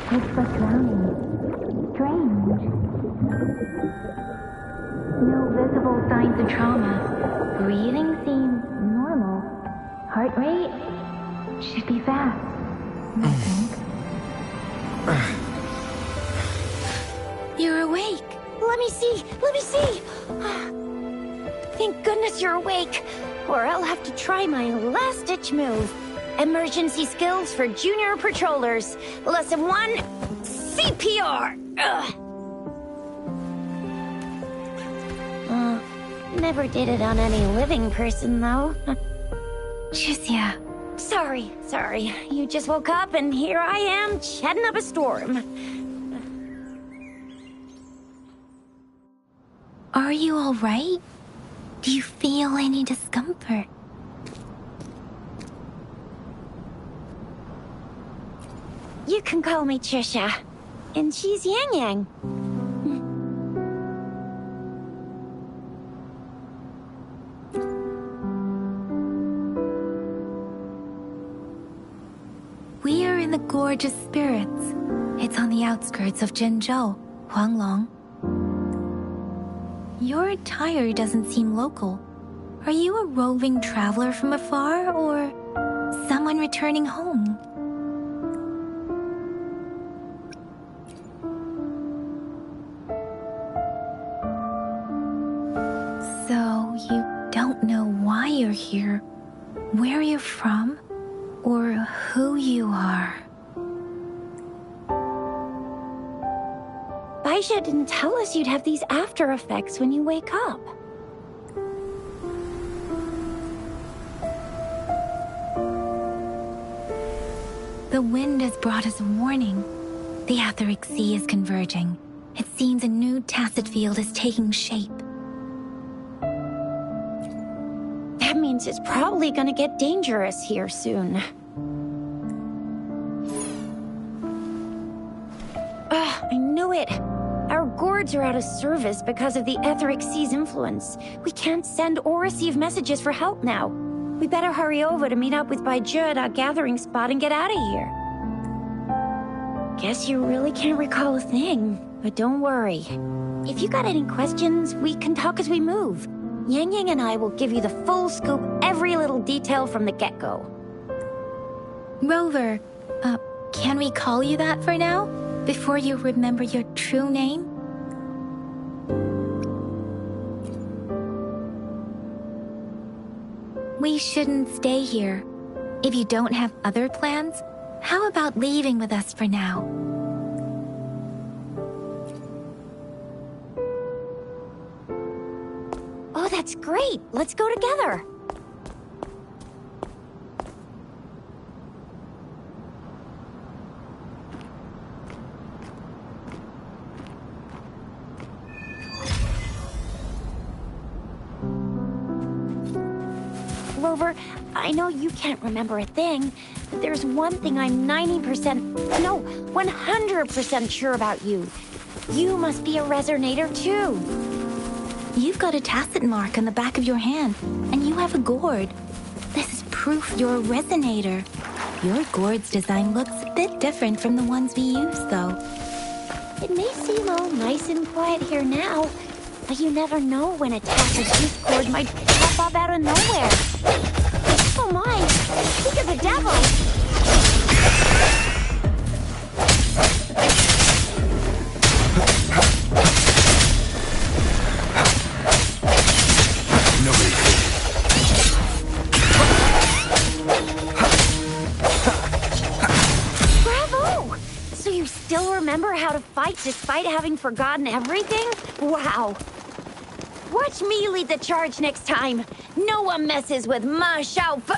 It's but drowning. Strange. No visible signs of trauma. Breathing seems normal. Heart rate should be fast, I think. You're awake. Let me see. Let me see. Thank goodness you're awake. Or I'll have to try my last-ditch move. Emergency skills for junior patrollers. Lesson 1, CPR. Never did it on any living person, though. Jusia. Sorry. You just woke up and here I am, chatting up a storm. Are you all right? Do you feel any discomfort? You can call me Trisha. And she's Yang Yang. We are in the Gorgeous Spirits. It's on the outskirts of Zhenzhou, Huanglong. Your attire doesn't seem local. Are you a roving traveler from afar, or someone returning home? So, you don't know why you're here, where you're from, or who you are. Baisha didn't tell us you'd have these after effects when you wake up. The wind has brought us a warning. The Etheric Sea is converging. It seems a new tacit field is taking shape. That means it's probably gonna get dangerous here soon. I knew it. Our gourds are out of service because of the Etheric Sea's influence. We can't send or receive messages for help now. We better hurry over to meet up with Baizhi at our gathering spot and get out of here. Guess you really can't recall a thing, but don't worry. If you got any questions, we can talk as we move. Yang Yang and I will give you the full scoop, every little detail from the get-go. Rover, can we call you that for now? Before you remember your true name? We shouldn't stay here. If you don't have other plans, how about leaving with us for now? Oh, that's great. Let's go together. Rover, I know you can't remember a thing, but there's one thing I'm 100% sure about you. You must be a resonator too. You've got a tacit mark on the back of your hand, and you have a gourd. This is proof you're a resonator. Your gourd's design looks a bit different from the ones we use, though. It may seem all nice and quiet here now, but you never know when a tacit juice cord might pop up out of nowhere. Oh my! Think of the devil! Bravo! So you still remember how to fight despite having forgotten everything? Wow! Watch me lead the charge next time. No one messes with Ma Xiao Fu.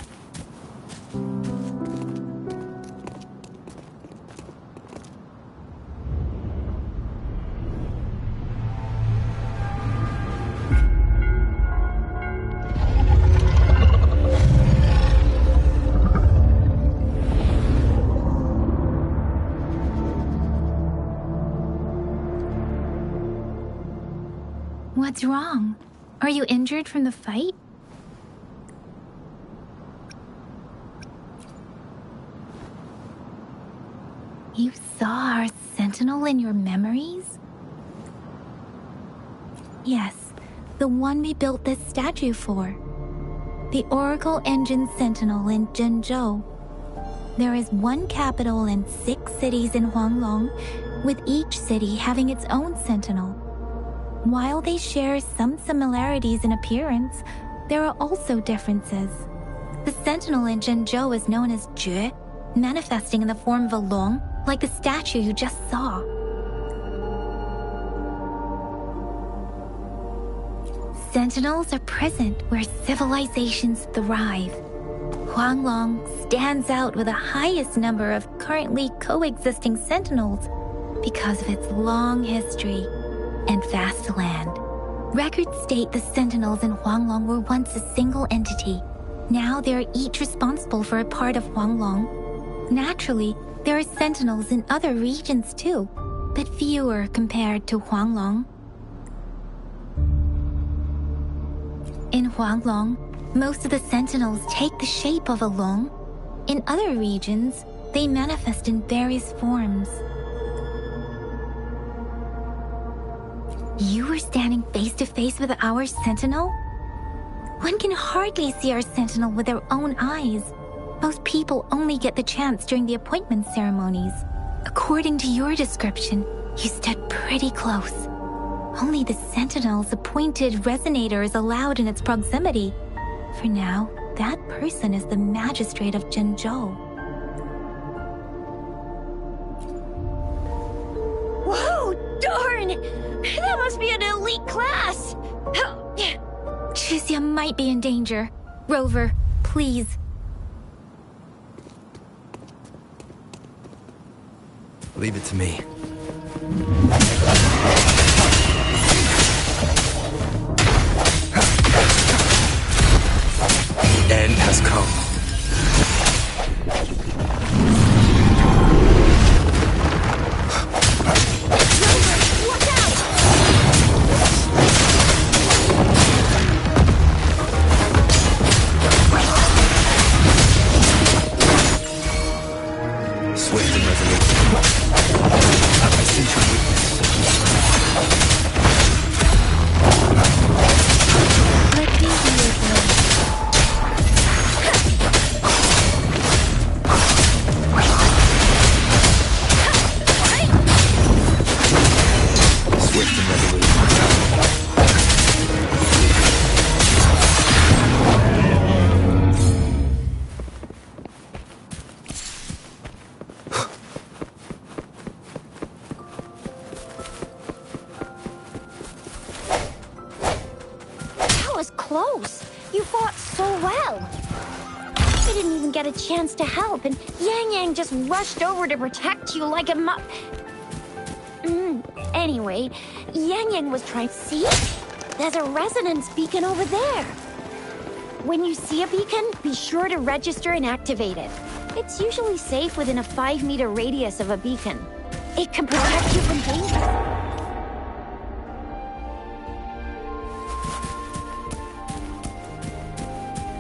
What's wrong? Are you injured from the fight? You saw our sentinel in your memories? Yes, the one we built this statue for. The Oracle Engine Sentinel in Zhenzhou. There is one capital and 6 cities in Huanglong, with each city having its own sentinel. While they share some similarities in appearance, there are also differences. The sentinel in Zhenzhou is known as Jue, manifesting in the form of a long, like the statue you just saw. Sentinels are present where civilizations thrive. Huanglong stands out with the highest number of currently coexisting sentinels because of its long history and vast land. Records state the sentinels in Huanglong were once a single entity. Now they are each responsible for a part of Huanglong. Naturally, there are sentinels in other regions too, but fewer compared to Huanglong. In Huanglong, most of the sentinels take the shape of a long. In other regions, they manifest in various forms. You were standing face to face with our sentinel? One can hardly see our sentinel with their own eyes. Most people only get the chance during the appointment ceremonies. According to your description, you stood pretty close. Only the sentinel's appointed resonator is allowed in its proximity. For now, that person is the magistrate of Zhenzhou. Whoa, darn! That must be an elite class! Chixia might be in danger. Rover, please. Leave it to me. End has come. Swift and resolute. I sense your weakness. Let me be your girl. Swift and resolute. That was close. You fought so well. I didn't even get a chance to help, and Yang Yang just rushed over to protect you like a Anyway, Yang Yang was trying. See? There's a resonance beacon over there. When you see a beacon, be sure to register and activate it. It's usually safe within a 5-meter radius of a beacon. It can protect you from danger.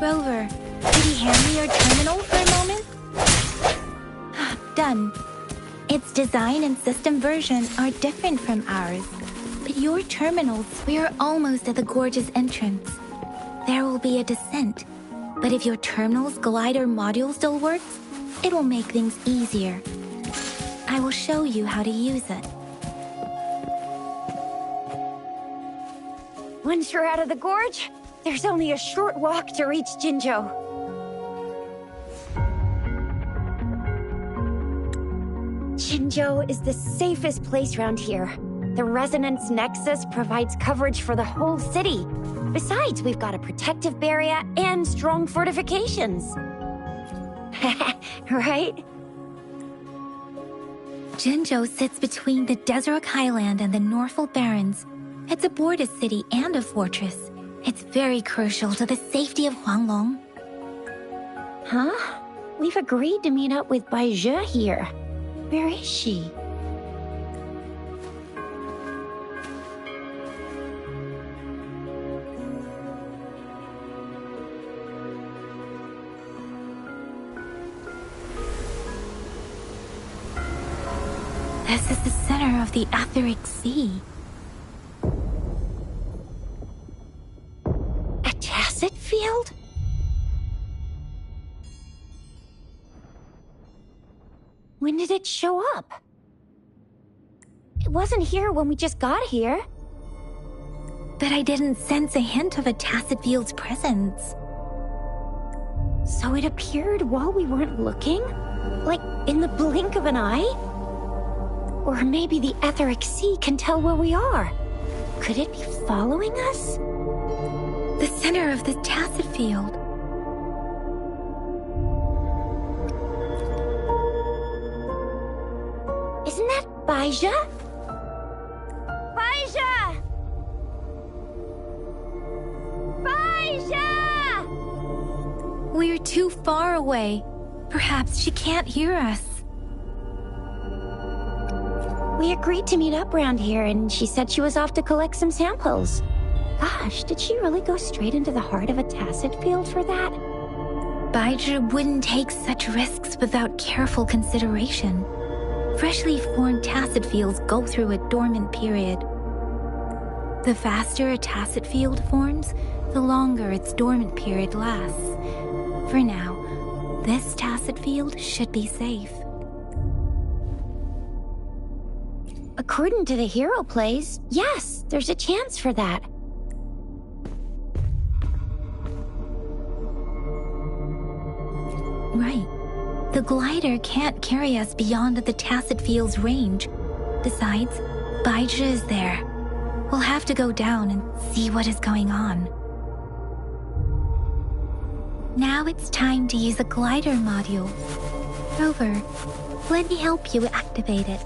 Rover, could you hand me your terminal for a moment? Done. Its design and system version are different from ours, but your terminals, we are almost at the gorge's entrance. There will be a descent, but if your terminal's glider module still works, it will make things easier. I will show you how to use it. Once you're out of the gorge, there's only a short walk to reach Jinzhou. Jinzhou is the safest place around here. The Resonance Nexus provides coverage for the whole city. Besides, we've got a protective barrier and strong fortifications. Right? Jinzhou sits between the Desert Highland and the Norfolk Barrens. It's a border city and a fortress. It's very crucial to the safety of Huanglong. Huh? We've agreed to meet up with Bai Zhe here. Where is she? This is the center of the etheric sea. A tacit field? When did it show up? It wasn't here when we just got here. But I didn't sense a hint of a tacit field's presence. So it appeared while we weren't looking? Like in the blink of an eye? Or maybe the etheric sea can tell where we are. Could it be following us? The center of the tacit field. Isn't that Baija? Baija! Baija! We're too far away. Perhaps she can't hear us. We agreed to meet up around here, and she said she was off to collect some samples. Gosh, did she really go straight into the heart of a tacit field for that? Baija wouldn't take such risks without careful consideration. Freshly formed tacit fields go through a dormant period. The faster a tacit field forms, the longer its dormant period lasts. For now, this tacit field should be safe. According to the hero plays, yes, there's a chance for that. Right. The glider can't carry us beyond the tacit field's range. Besides, Baija is there. We'll have to go down and see what is going on. Now it's time to use a glider module. Rover, let me help you activate it.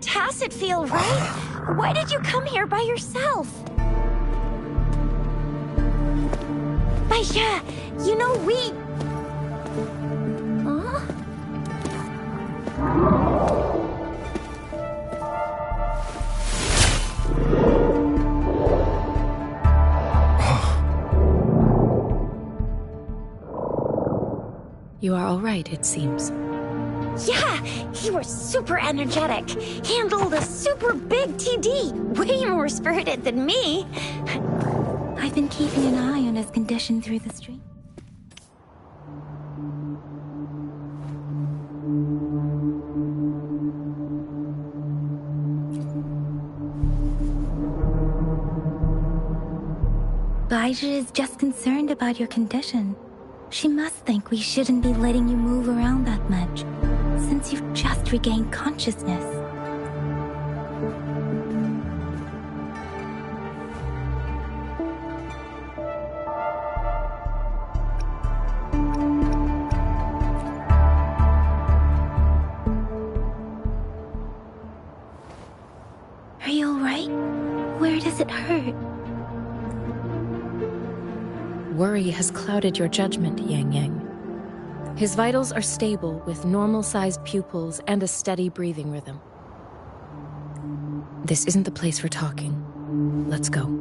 Tacit field, right? Why did you come here by yourself? Baija, you know we... Huh? You are all right, it seems. Yeah, you were super energetic. Handled a super big TD. Way more spirited than me. I've been keeping an eye on his condition through the stream. Baija is just concerned about your condition. She must think we shouldn't be letting you move around that much, since you've just regained consciousness. Are you all right? Where does it hurt? Worry has clouded your judgment, Yang Yang. His vitals are stable with normal-sized pupils and a steady breathing rhythm. This isn't the place for talking. Let's go.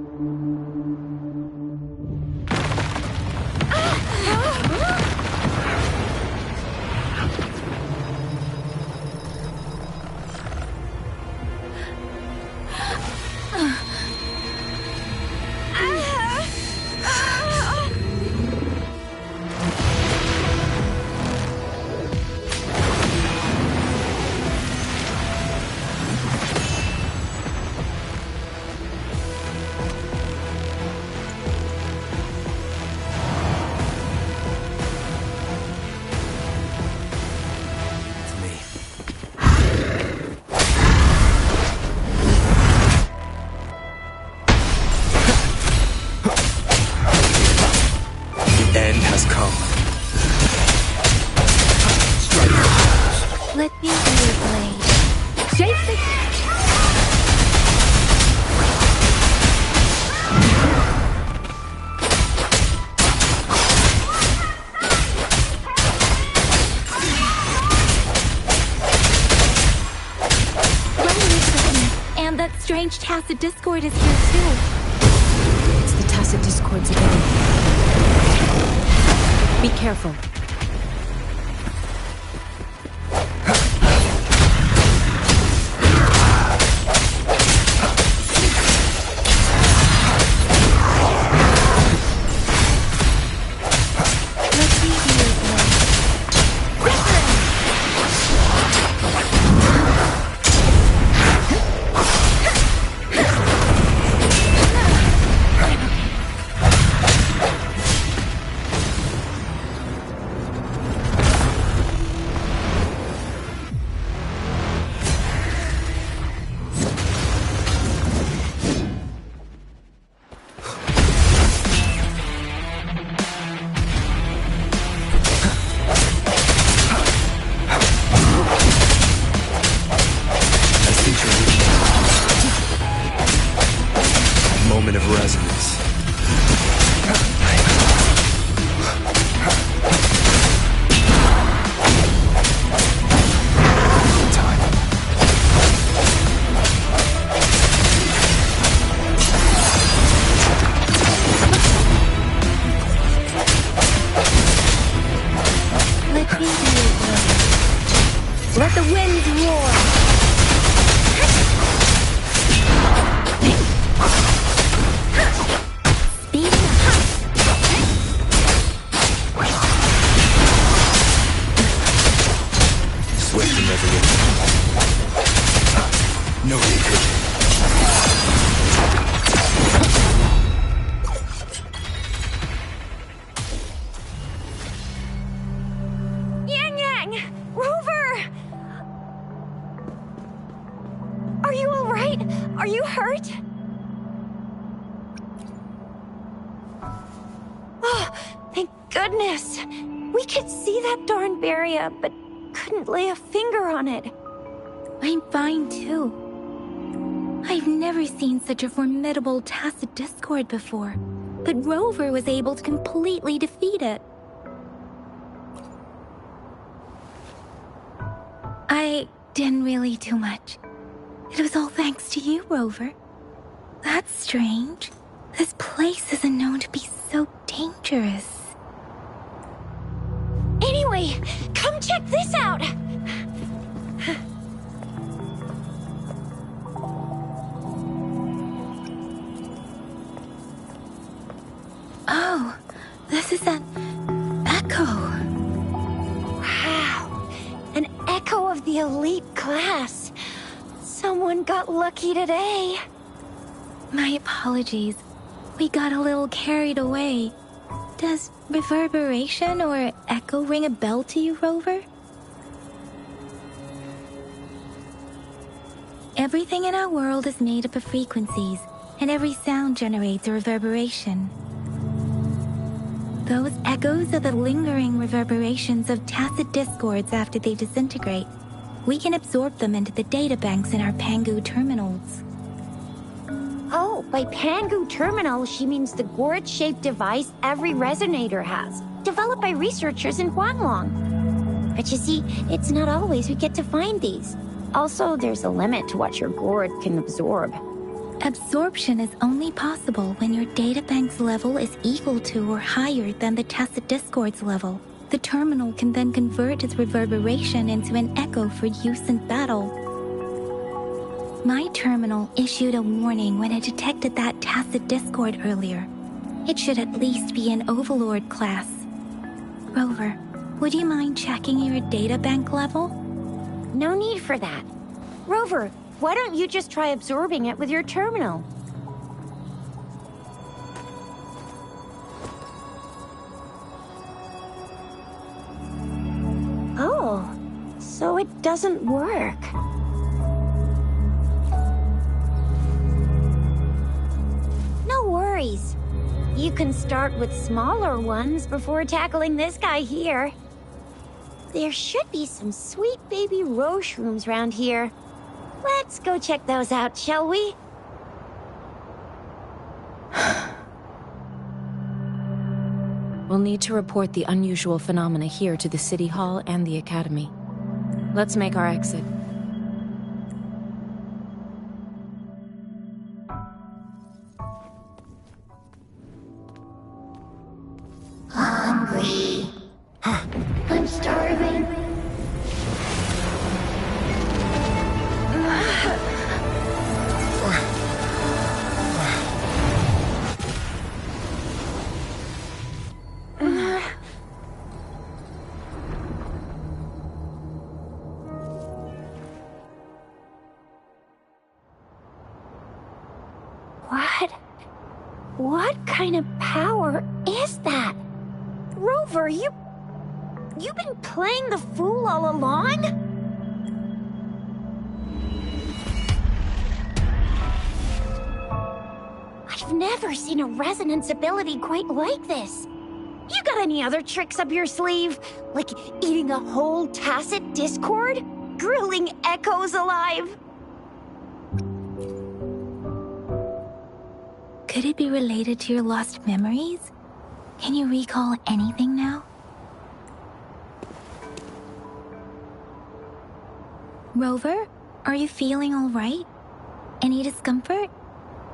strange tacit discord is here too. It's the tacit discords again. Be careful. Moment of resonance. Let me do it. Let the winds roar. Swift and resolute. No retreat. Yang! Rover! Are you alright? Are you hurt? Oh, thank goodness! We could see that darn barrier, but couldn't lay a finger on it. I'm fine too. I've never seen such a formidable tacit discord before, but Rover was able to completely defeat it. I didn't really do much. It was all thanks to you, Rover. That's strange. This place isn't known to be so dangerous. Anyway, come check this out! Oh, this is an echo. Wow, an echo of the elite class. Someone got lucky today. My apologies. We got a little carried away. Does reverberation or echo ring a bell to you, Rover? Everything in our world is made up of frequencies, and every sound generates a reverberation. Those echoes are the lingering reverberations of tacit discords after they disintegrate. We can absorb them into the databanks in our Pangu terminals. Oh, by Pangu Terminal, she means the gourd-shaped device every resonator has, developed by researchers in Huanglong. But you see, it's not always we get to find these. Also, there's a limit to what your gourd can absorb. Absorption is only possible when your databank's level is equal to or higher than the tacit discord's level. The terminal can then convert its reverberation into an echo for use in battle. My terminal issued a warning when it detected that tacit discord earlier. It should at least be an Overlord class. Rover, would you mind checking your databank level? No need for that. Rover, why don't you just try absorbing it with your terminal? Oh, so it doesn't work. No worries. You can start with smaller ones before tackling this guy here. There should be some sweet baby Roche rooms around here. Let's go check those out, shall we? We'll need to report the unusual phenomena here to the City Hall and the Academy. Let's make our exit. What kind of power is that? Rover, you've been playing the fool all along? I've never seen a resonance ability quite like this. You got any other tricks up your sleeve? Like eating a whole tacit discord? Grilling echoes alive? Could it be related to your lost memories? Can you recall anything now? Rover, are you feeling all right? Any discomfort?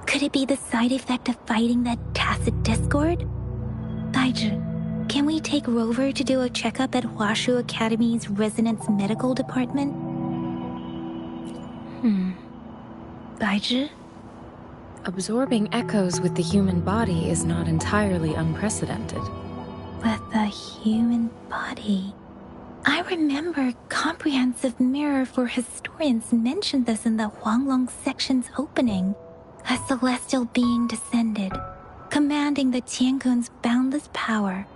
Could it be the side effect of fighting that tacit discord? Daiju, can we take Rover to do a checkup at Hwashu Academy's Resonance Medical Department? Daiju? Absorbing echoes with the human body is not entirely unprecedented. With the human body. I remember Comprehensive Mirror for Historians mentioned this in the Huanglong section's opening. A celestial being descended, commanding the Tiankun's boundless power.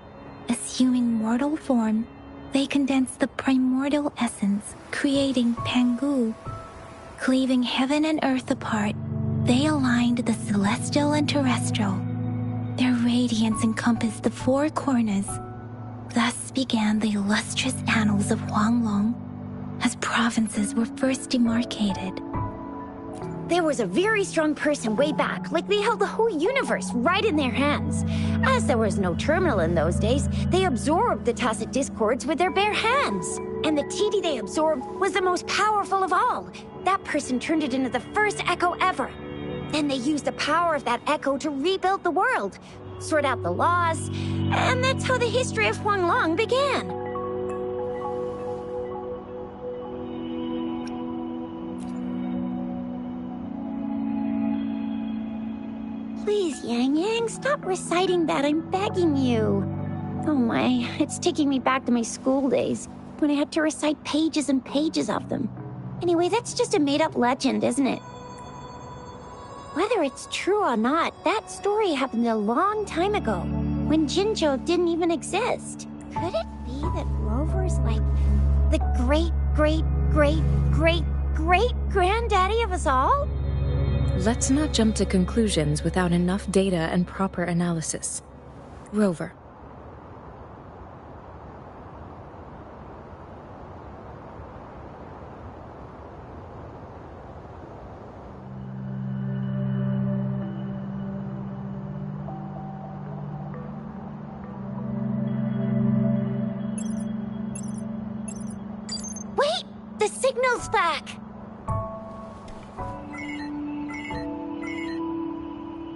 Assuming mortal form, they condensed the primordial essence, creating Pangu. Cleaving heaven and earth apart, they aligned the celestial and terrestrial. Their radiance encompassed the four corners. Thus began the illustrious annals of Huanglong, as provinces were first demarcated. There was a very strong person way back, like they held the whole universe right in their hands. As there was no terminal in those days, they absorbed the tacit discords with their bare hands. And the TD they absorbed was the most powerful of all. That person turned it into the first echo ever. Then they used the power of that echo to rebuild the world, sort out the laws, and that's how the history of Huanglong began. Please, Yang Yang, stop reciting that, I'm begging you. Oh my, it's taking me back to my school days, when I had to recite pages and pages of them. Anyway, that's just a made-up legend, isn't it? Whether it's true or not, that story happened a long time ago, when Jinzhou didn't even exist. Could it be that Rover's like the great-great-great-great-great-granddaddy of us all? Let's not jump to conclusions without enough data and proper analysis. Rover. Wait! The signal's back!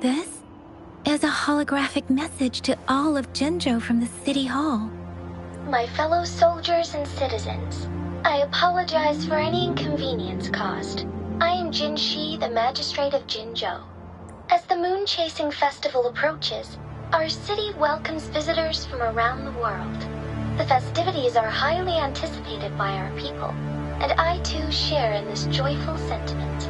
This is a holographic message to all of Jinzhou from the City Hall. My fellow soldiers and citizens, I apologize for any inconvenience caused. I am Jin Shi, the Magistrate of Jinzhou. As the Moon Chasing Festival approaches, our city welcomes visitors from around the world. The festivities are highly anticipated by our people, and I too share in this joyful sentiment.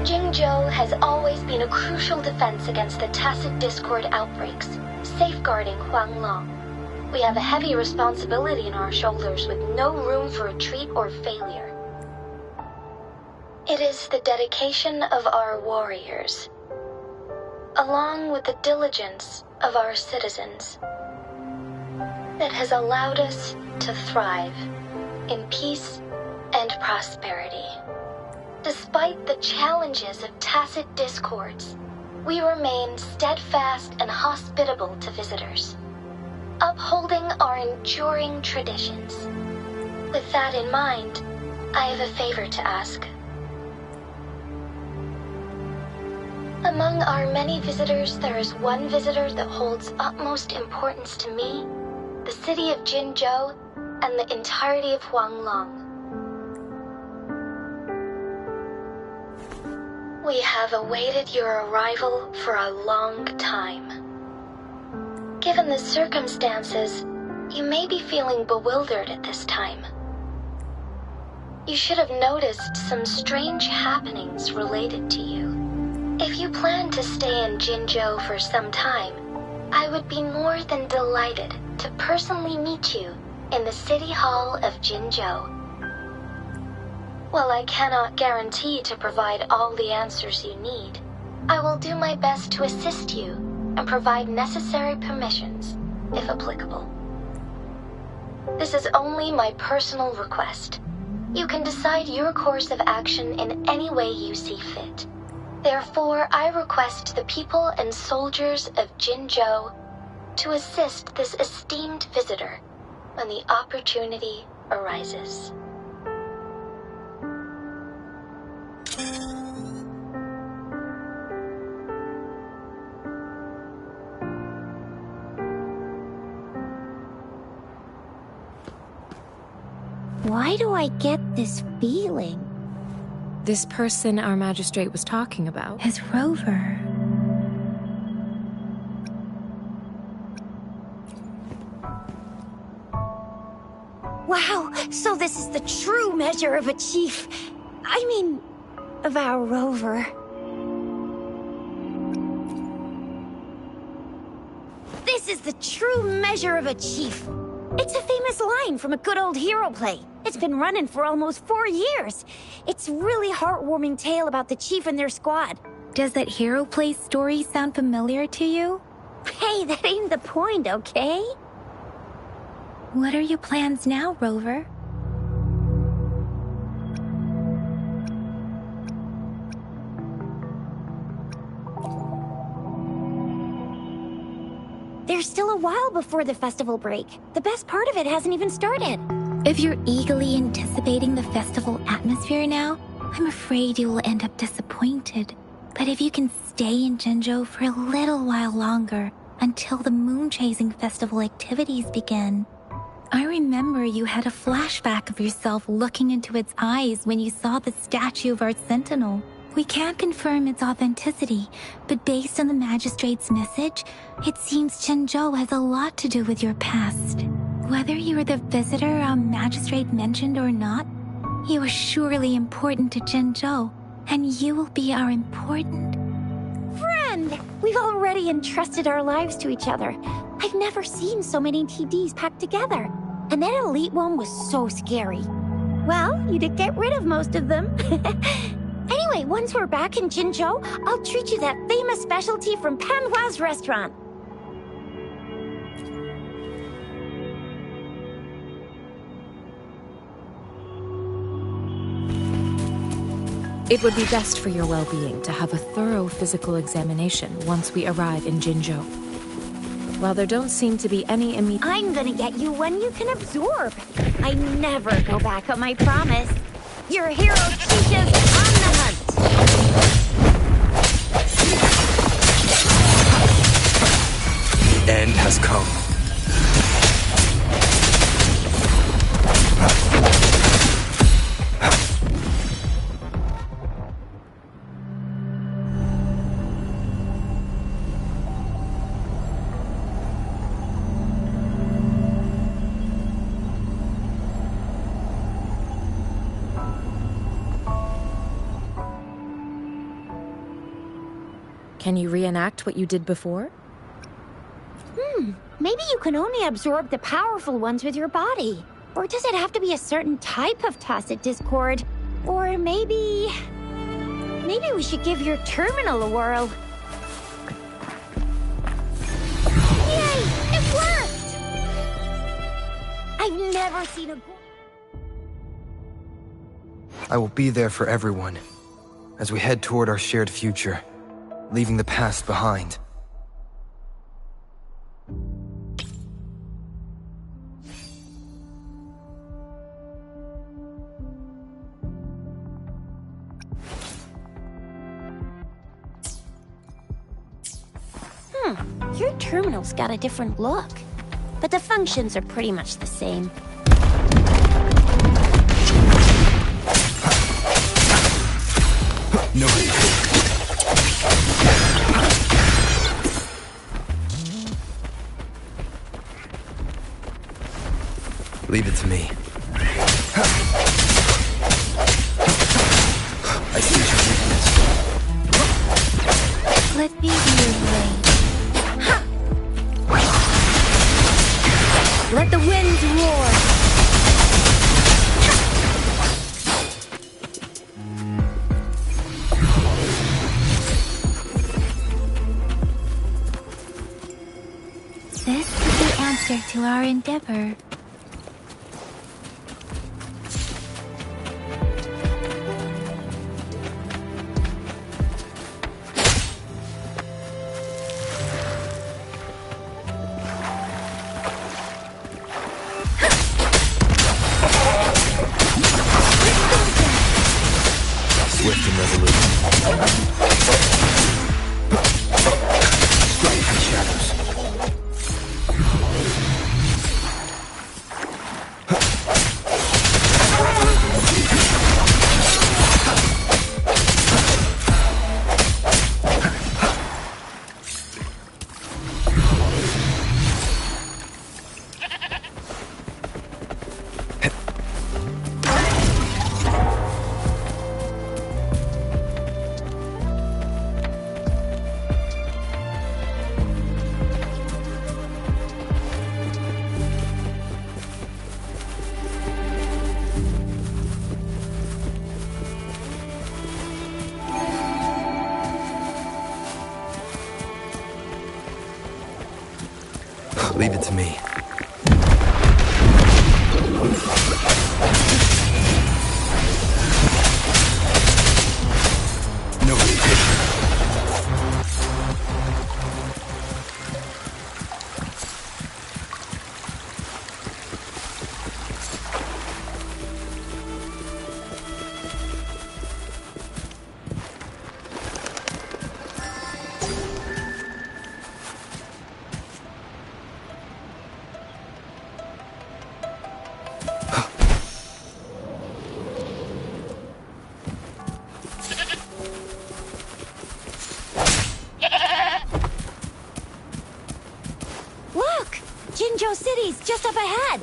Jinzhou has always been a crucial defense against the tacit discord outbreaks, safeguarding Huanglong. We have a heavy responsibility on our shoulders with no room for retreat or failure. It is the dedication of our warriors, along with the diligence of our citizens, that has allowed us to thrive in peace and prosperity. Despite the challenges of tacit discords, we remain steadfast and hospitable to visitors, upholding our enduring traditions. With that in mind, I have a favor to ask. Among our many visitors, there is one visitor that holds utmost importance to me, the city of Jinzhou, and the entirety of Huanglong. We have awaited your arrival for a long time. Given the circumstances, you may be feeling bewildered at this time. You should have noticed some strange happenings related to you. If you plan to stay in Jinzhou for some time, I would be more than delighted to personally meet you in the City Hall of Jinzhou. While I cannot guarantee to provide all the answers you need, I will do my best to assist you and provide necessary permissions, if applicable. This is only my personal request. You can decide your course of action in any way you see fit. Therefore, I request the people and soldiers of Jinzhou to assist this esteemed visitor when the opportunity arises. Why do I get this feeling? This person our magistrate was talking about. His rover. Wow, so this is the true measure of a chief. I mean, of our rover. This is the true measure of a chief. It's a famous line from a good old hero play. It's been running for almost 4 years. It's a really heartwarming tale about the chief and their squad. Does that hero play story sound familiar to you? Hey, that ain't the point, okay? What are your plans now, Rover? There's still a while before the festival break. The best part of it hasn't even started. If you're eagerly anticipating the festival atmosphere now, I'm afraid you will end up disappointed. But if you can stay in Jinzhou for a little while longer, until the moon-chasing festival activities begin. I remember you had a flashback of yourself looking into its eyes when you saw the statue of our sentinel. We can't confirm its authenticity, but based on the magistrate's message, it seems Jinzhou has a lot to do with your past. Whether you are the visitor our magistrate mentioned or not, you are surely important to Jinzhou, and you will be our important friend! We've already entrusted our lives to each other. I've never seen so many TDs packed together. And that elite one was so scary. Well, you did get rid of most of them. Anyway, once we're back in Jinzhou, I'll treat you that famous specialty from Panhua's restaurant. It would be best for your well-being to have a thorough physical examination once we arrive in Jinzhou. While there don't seem to be any immediate... I'm gonna get you one you can absorb. I never go back on my promise. Your hero Keisha's on the hunt. The end has come. Can you reenact what you did before? Maybe you can only absorb the powerful ones with your body. Or does it have to be a certain type of Tacit Discord? Or maybe we should give your terminal a whirl. Yay! It worked! I've never seen a... I will be there for everyone, as we head toward our shared future, leaving the past behind. Your terminal's got a different look, but the functions are pretty much the same. Nobody could. Leave it to me. I see your weakness. Let me be your blade. Ha! Let the winds roar! This is the answer to our endeavor. Swift and resolute. Strike the shadows. Leave it to me. No hesitation. Look! Jinzhou City's just up ahead!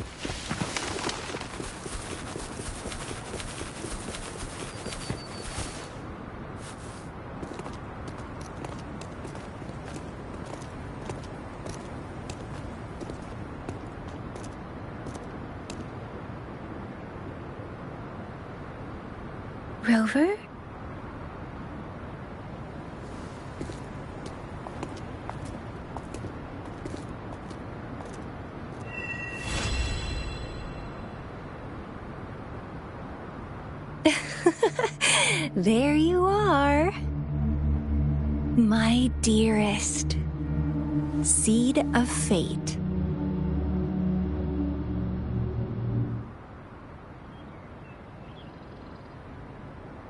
Rover? There you are. My dearest. Seed of fate.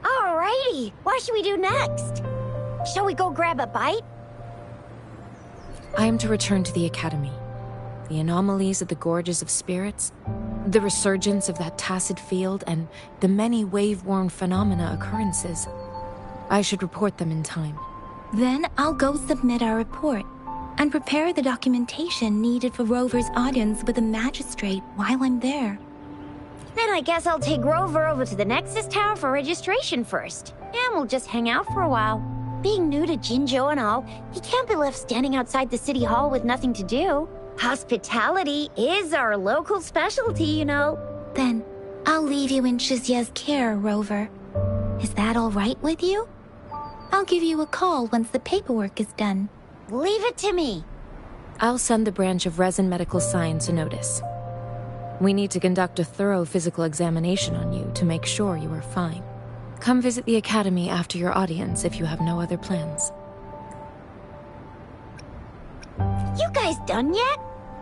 Alrighty, what should we do next? Shall we go grab a bite? I am to return to the Academy. The anomalies of the Gorges of Spirits, the resurgence of that tacit field, and the many wave-worn phenomena occurrences. I should report them in time. Then I'll go submit our report and prepare the documentation needed for Rover's audience with the magistrate while I'm there. Then I guess I'll take Rover over to the Nexus Tower for registration first. And we'll just hang out for a while. Being new to Jinzhou and all, he can't be left standing outside the city hall with nothing to do. Hospitality is our local specialty, you know. Then I'll leave you in Shizye's care, Rover. Is that all right with you? I'll give you a call once the paperwork is done. Leave it to me. I'll send the branch of Resin Medical Science a notice. We need to conduct a thorough physical examination on you to make sure you are fine. Come visit the Academy after your audience if you have no other plans. You guys done yet?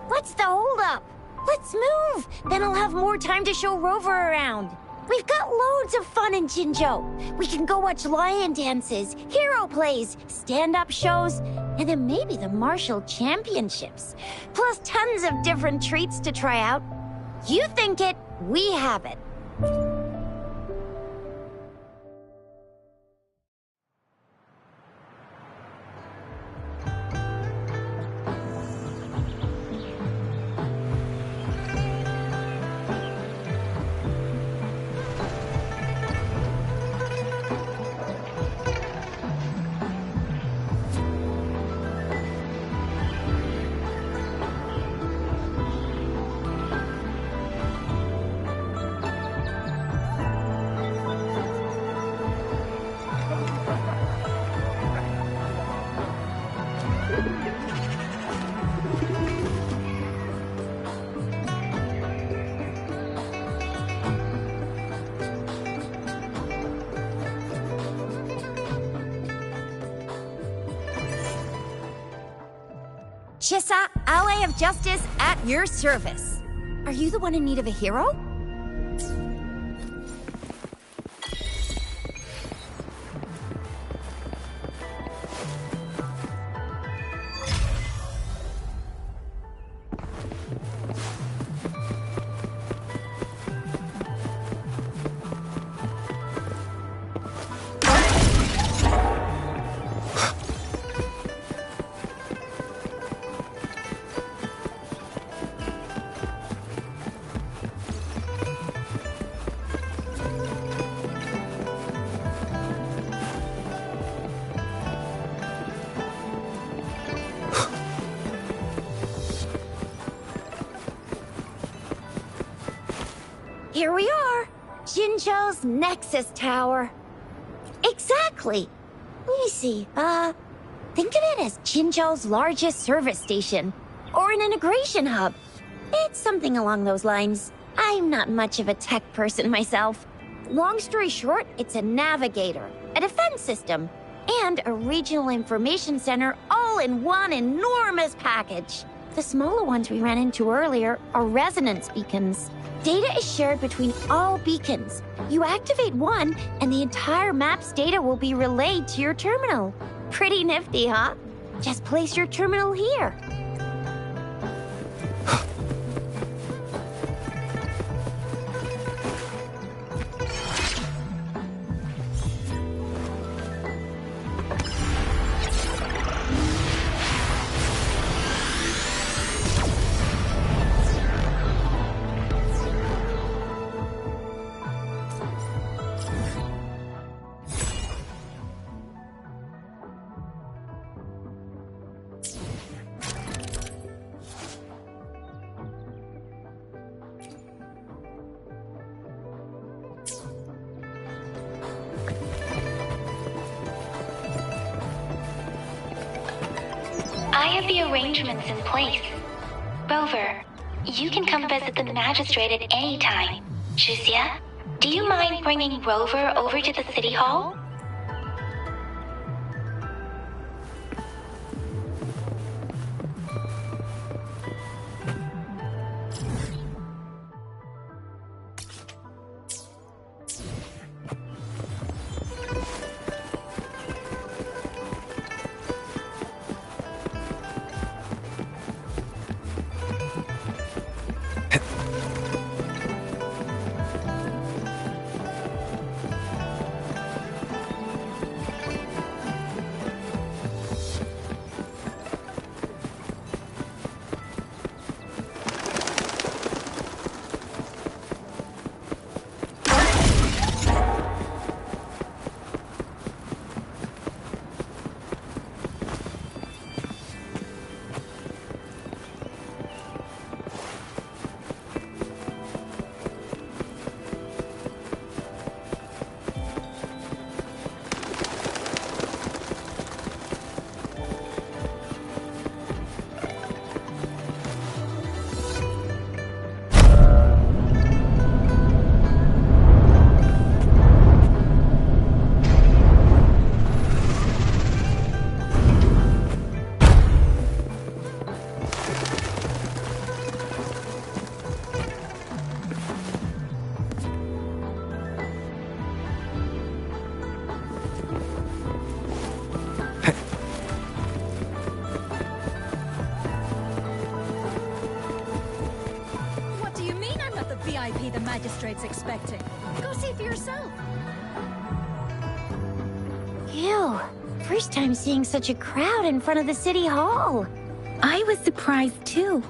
What's the holdup? Let's move! Then I'll have more time to show Rover around. We've got loads of fun in Jinzhou. We can go watch lion dances, hero plays, stand-up shows, and then maybe the martial championships. Plus tons of different treats to try out. You think it, we have it. Chissa, ally of justice, at your service. Are you the one in need of a hero? Here we are, Jinzhou's Nexus Tower. Exactly. Let me see, think of it as Jinzhou's largest service station, or an integration hub. It's something along those lines. I'm not much of a tech person myself. Long story short, it's a navigator, a defense system, and a regional information center all in one enormous package. The smaller ones we ran into earlier are resonance beacons. Data is shared between all beacons. You activate one, and the entire map's data will be relayed to your terminal. Pretty nifty, huh? Just place your terminal here. I have the arrangements in place. Rover, you can come visit the magistrate at any time. Shuzia, do you mind bringing Rover over to the city hall? VIP the magistrate's expecting. Go see for yourself. Ew. First time seeing such a crowd in front of the city hall. I was surprised too.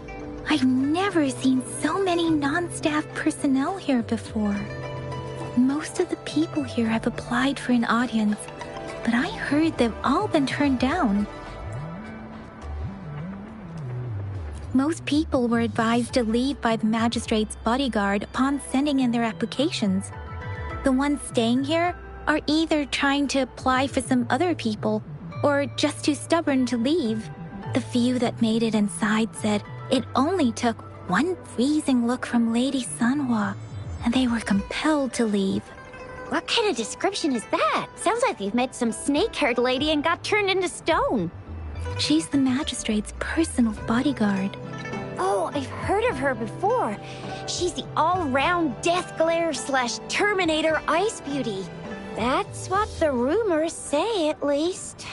I've never seen so many non-staff personnel here before. Most of the people here have applied for an audience, but I heard they've all been turned down. Most people were advised to leave by the magistrate's bodyguard upon sending in their applications. The ones staying here are either trying to apply for some other people or just too stubborn to leave. The few that made it inside said it only took one freezing look from Lady Sanhua, and they were compelled to leave. What kind of description is that? Sounds like you've met some snake-haired lady and got turned into stone. She's the magistrate's personal bodyguard. Oh, I've heard of her before. She's the all-round Death Glare / Terminator Ice Beauty. That's what the rumors say, at least.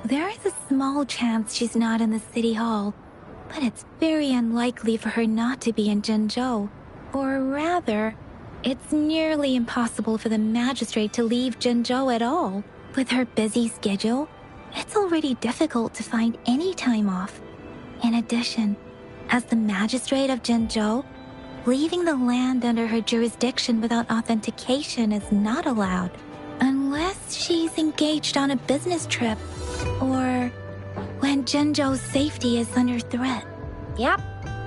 There is a small chance she's not in the city hall, but it's very unlikely for her not to be in Zhengzhou. Or rather, it's nearly impossible for the magistrate to leave Zhengzhou at all. With her busy schedule, it's already difficult to find any time off. In addition, as the magistrate of Zhengzhou, leaving the land under her jurisdiction without authentication is not allowed, unless she's engaged on a business trip, or when Zhengzhou's safety is under threat. Yep,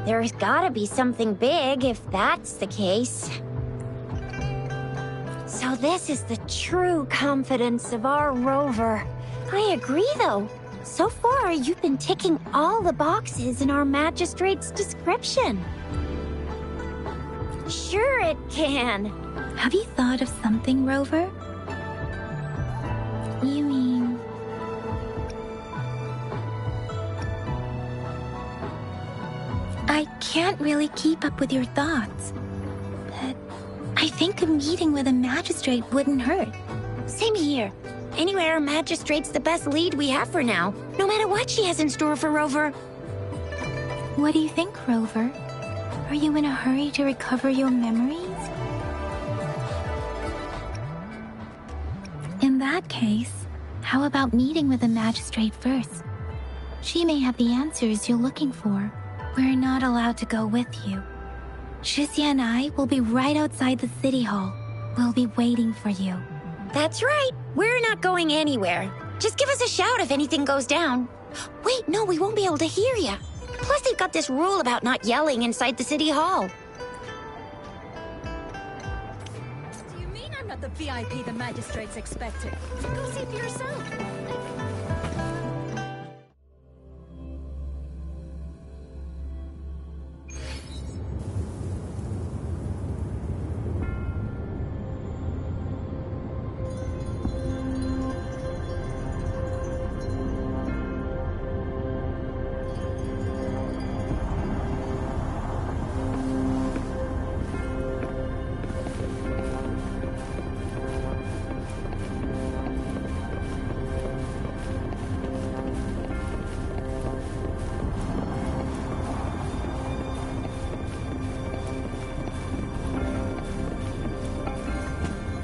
there's gotta be something big if that's the case. So this is the true confidence of our rover. I agree, though. So far, you've been ticking all the boxes in our magistrate's description. Sure it can. Have you thought of something, Rover? You mean... I can't really keep up with your thoughts, but I think a meeting with a magistrate wouldn't hurt. Same here. Anyway, our magistrate's the best lead we have for now, no matter what she has in store for Rover. What do you think, Rover? Are you in a hurry to recover your memories? In that case, how about meeting with the magistrate first? She may have the answers you're looking for. We're not allowed to go with you. Shixia and I will be right outside the city hall. We'll be waiting for you. That's right. We're not going anywhere. Just give us a shout if anything goes down. Wait, no, we won't be able to hear you. Plus, they've got this rule about not yelling inside the city hall. Do you mean I'm not the VIP the magistrate's expecting? Go see for yourself.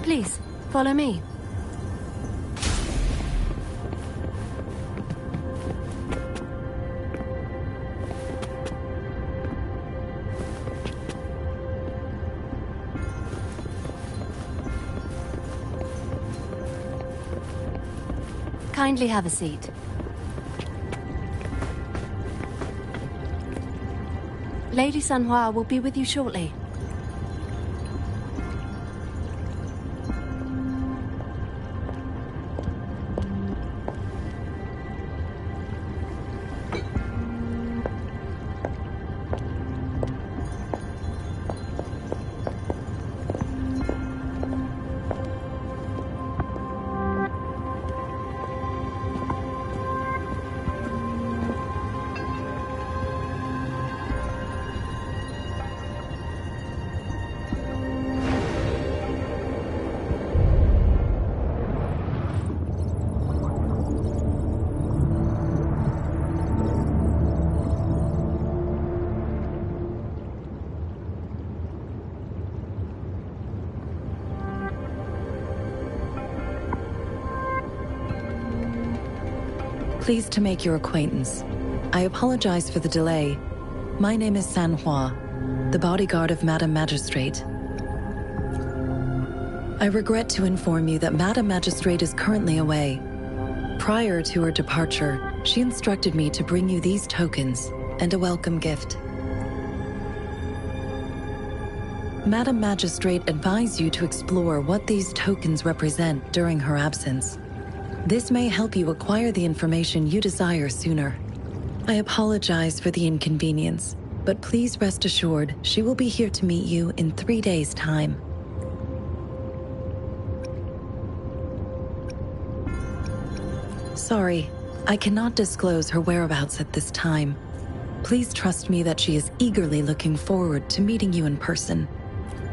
Please, follow me. Kindly have a seat. Lady Sanhua will be with you shortly. Pleased to make your acquaintance. I apologize for the delay. My name is Sanhua, the bodyguard of Madam Magistrate. I regret to inform you that Madam Magistrate is currently away. Prior to her departure, she instructed me to bring you these tokens and a welcome gift. Madam Magistrate advised you to explore what these tokens represent during her absence. This may help you acquire the information you desire sooner. I apologize for the inconvenience, but please rest assured she will be here to meet you in 3 days' time. Sorry, I cannot disclose her whereabouts at this time. Please trust me that she is eagerly looking forward to meeting you in person.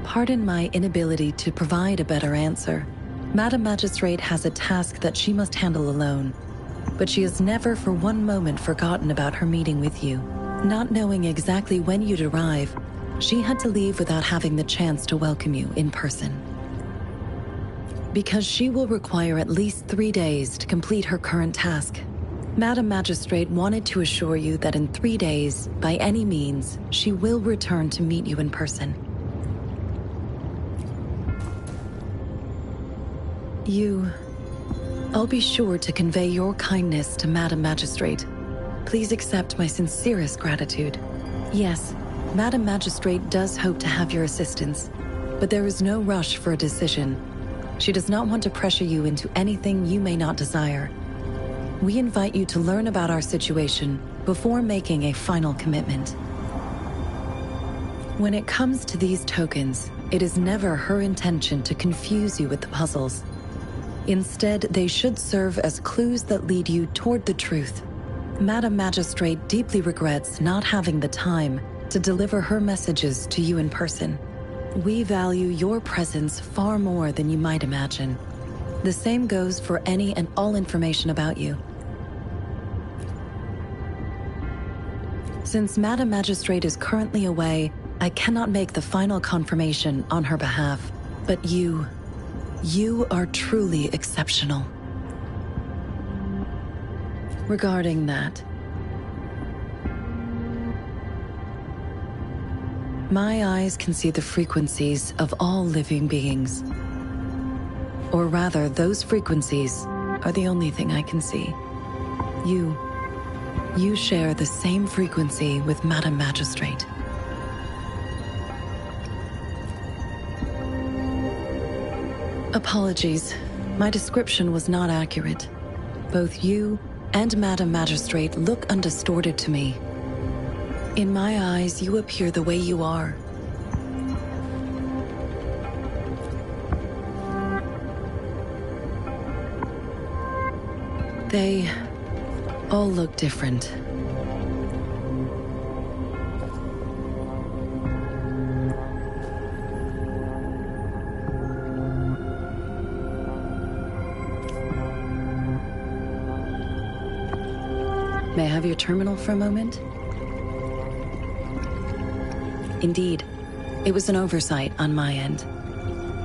Pardon my inability to provide a better answer. Madam Magistrate has a task that she must handle alone, but she has never for one moment forgotten about her meeting with you. Not knowing exactly when you'd arrive, she had to leave without having the chance to welcome you in person. Because she will require at least 3 days to complete her current task, Madam Magistrate wanted to assure you that in 3 days, by any means, she will return to meet you in person. I'll be sure to convey your kindness to Madam Magistrate. Please accept my sincerest gratitude. Yes, Madam Magistrate does hope to have your assistance, but there is no rush for a decision. She does not want to pressure you into anything you may not desire. We invite you to learn about our situation before making a final commitment. When it comes to these tokens, it is never her intention to confuse you with the puzzles. Instead, they should serve as clues that lead you toward the truth. Madam Magistrate deeply regrets not having the time to deliver her messages to you in person. We value your presence far more than you might imagine. The same goes for any and all information about you. Since Madam Magistrate is currently away, I cannot make the final confirmation on her behalf. But you are truly exceptional. Regarding that, my eyes can see the frequencies of all living beings. Or rather, those frequencies are the only thing I can see. You share the same frequency with Madam Magistrate. Apologies, my description was not accurate. Both you and Madam Magistrate look undistorted to me. In my eyes, you appear the way you are. They all look different. May I have your terminal for a moment? Indeed, it was an oversight on my end.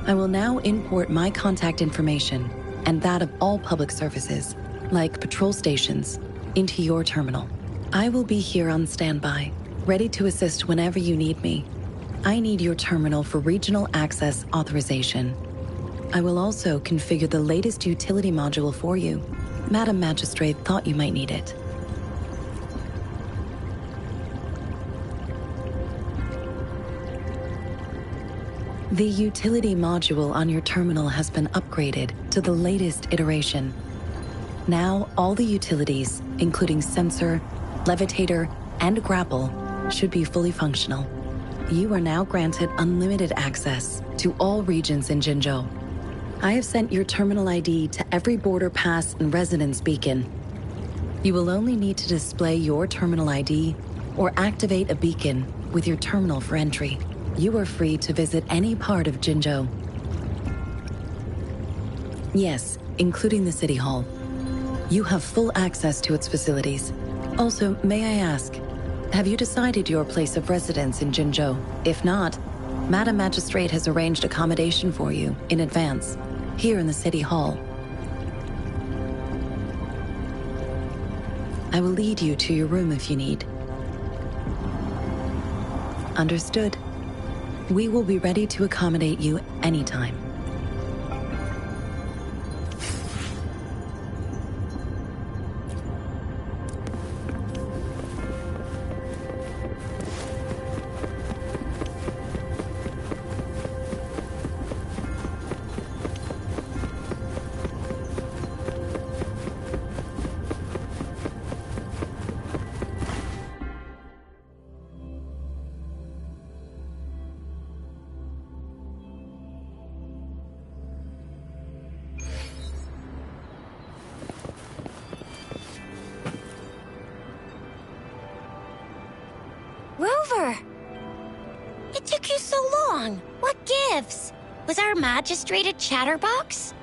I will now import my contact information and that of all public services, like patrol stations, into your terminal. I will be here on standby, ready to assist whenever you need me. I need your terminal for regional access authorization. I will also configure the latest utility module for you. Madam Magistrate thought you might need it. The utility module on your terminal has been upgraded to the latest iteration. Now, all the utilities, including sensor, levitator, and grapple, should be fully functional. You are now granted unlimited access to all regions in Jinzhou. I have sent your terminal ID to every border pass and residence beacon. You will only need to display your terminal ID or activate a beacon with your terminal for entry. You are free to visit any part of Jinzhou. Yes, including the City Hall. You have full access to its facilities. Also, may I ask, have you decided your place of residence in Jinzhou? If not, Madam Magistrate has arranged accommodation for you in advance, here in the City Hall. I will lead you to your room if you need. Understood. We will be ready to accommodate you anytime. Rover! It took you so long. What gives? Was our magistrate a chatterbox?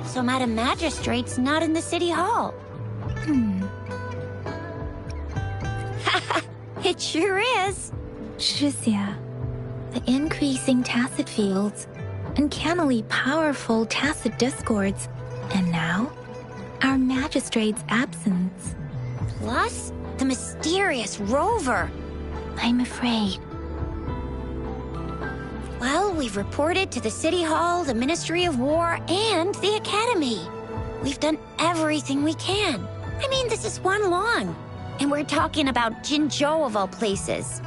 So Madam Magistrate's not in the city hall. It sure is. Shizia, the increasing tacit fields, uncannily powerful tacit discords, and now, our magistrate's absence. Plus, the mysterious Rover. I'm afraid. Well, we've reported to the City Hall, the Ministry of War, and the Academy. We've done everything we can. I mean, this is one long. And we're talking about Jinzhou of all places.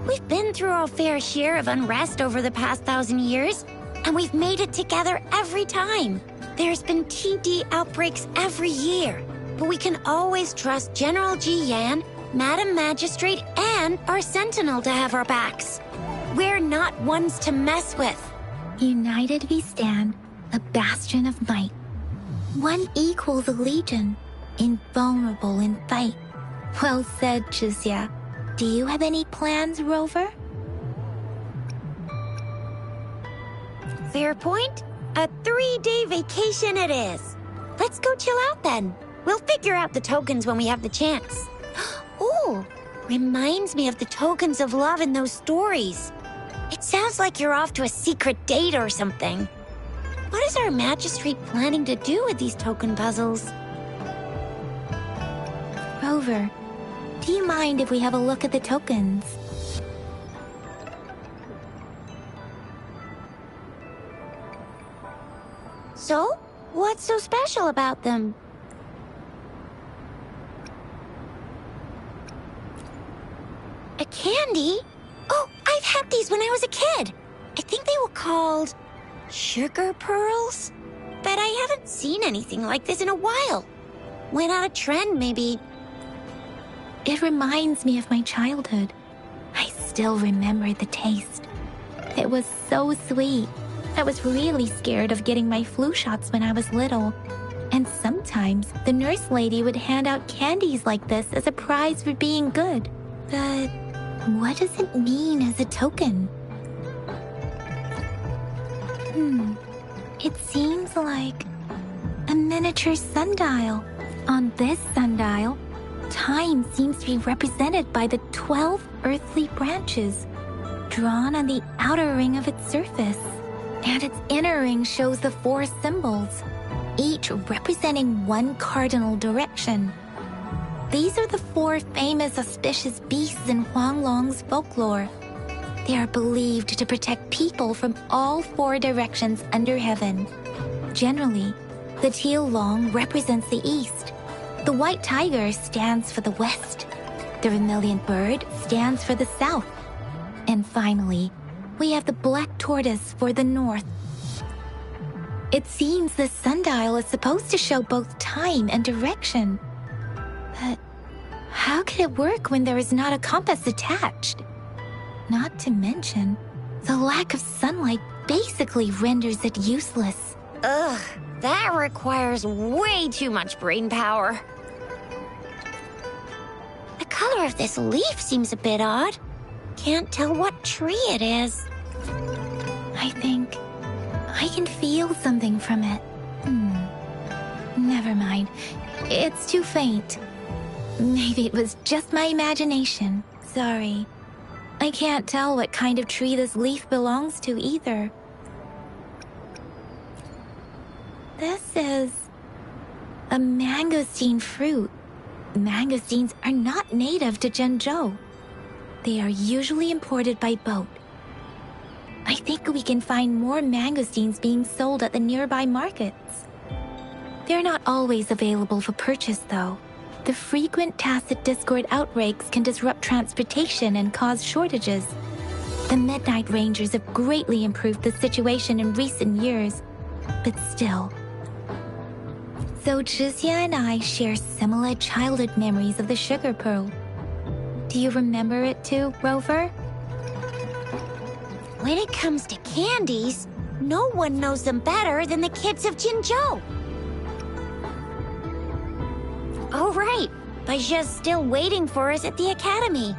We've been through our fair share of unrest over the past 1,000 years, and we've made it together every time. There's been TD outbreaks every year, but we can always trust General Ji Yan, Madam Magistrate, and our Sentinel to have our backs. We're not ones to mess with. United we stand, a bastion of might. One equals a legion, invulnerable in fight. Well said, Chizia. Do you have any plans, Rover? Fair point. A 3-day vacation it is. Let's go chill out then. We'll figure out the tokens when we have the chance. Ooh, reminds me of the tokens of love in those stories. It sounds like you're off to a secret date or something. What is our magistrate planning to do with these token puzzles? Rover, do you mind if we have a look at the tokens? So, what's so special about them? A candy? Oh, I've had these when I was a kid. I think they were called sugar pearls? But I haven't seen anything like this in a while. Went out of trend, maybe. It reminds me of my childhood. I still remember the taste. It was so sweet. I was really scared of getting my flu shots when I was little. And sometimes the nurse lady would hand out candies like this as a prize for being good. But what does it mean as a token? It seems like a miniature sundial. On this sundial, time seems to be represented by the 12 earthly branches, drawn on the outer ring of its surface. And its inner ring shows the 4 symbols, each representing one cardinal direction. These are the 4 famous auspicious beasts in Huanglong's folklore. They are believed to protect people from all 4 directions under heaven. Generally, the teal long represents the east. The white tiger stands for the west. The vermilion bird stands for the south. And finally, we have the black tortoise for the north. It seems the sundial is supposed to show both time and direction. But how can it work when there is not a compass attached? Not to mention, the lack of sunlight basically renders it useless. Ugh, that requires way too much brain power. The color of this leaf seems a bit odd. Can't tell what tree it is. I think I can feel something from it. Never mind. It's too faint. Maybe it was just my imagination. Sorry. I can't tell what kind of tree this leaf belongs to either. This is a mangosteen fruit. Mangosteens are not native to Zhenzhou. They are usually imported by boat. I think we can find more mangosteens being sold at the nearby markets. They're not always available for purchase, though. The frequent tacit discord outbreaks can disrupt transportation and cause shortages. The Midnight Rangers have greatly improved the situation in recent years, but still. So Chizia and I share similar childhood memories of the sugar pearl. Do you remember it too, Rover? When it comes to candies, no one knows them better than the kids of Jinzhou. Oh, right. Baja's still waiting for us at the academy.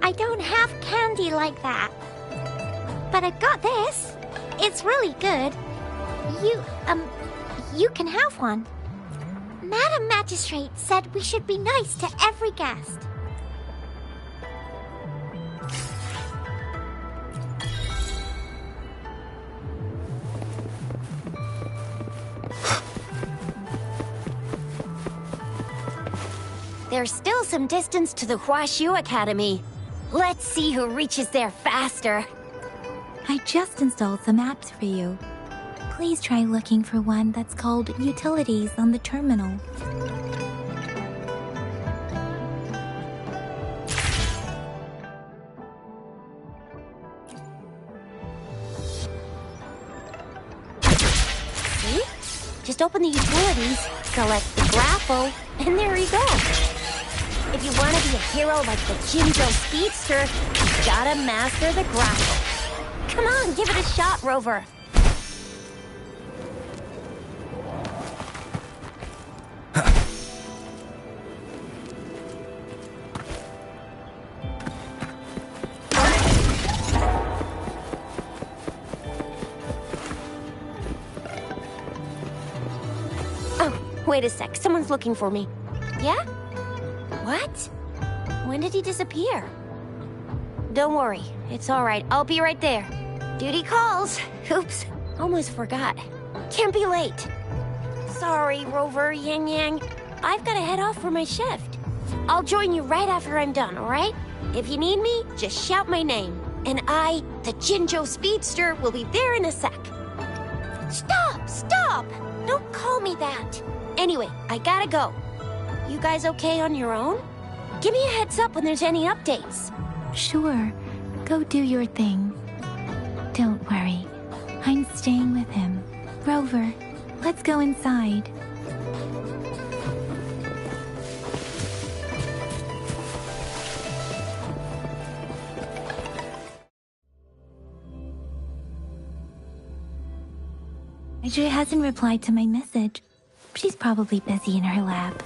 I don't have candy like that. But I've got this. It's really good. You can have one. Madam Magistrate said we should be nice to every guest. There's still some distance to the Huashu Academy. Let's see who reaches there faster. I just installed some apps for you. Please try looking for one that's called Utilities on the terminal. See? Just open the utilities, select the grapple, and there you go. If you want to be a hero like the Jinjo Speedster, you gotta master the grapple. Come on, give it a shot, Rover. Oh, wait a sec. Someone's looking for me. Yeah? What? When did he disappear? Don't worry. It's all right. I'll be right there. Duty calls. Oops. Almost forgot. Can't be late. Sorry, Rover, Yang Yang. I've got to head off for my shift. I'll join you right after I'm done, all right? If you need me, just shout my name. And I, the Jinjo Speedster, will be there in a sec. Stop! Stop! Don't call me that. Anyway, I gotta go. You guys okay on your own? Give me a heads up when there's any updates. Sure. Go do your thing. Don't worry. I'm staying with him. Rover, let's go inside. She hasn't replied to my message. She's probably busy in her lab.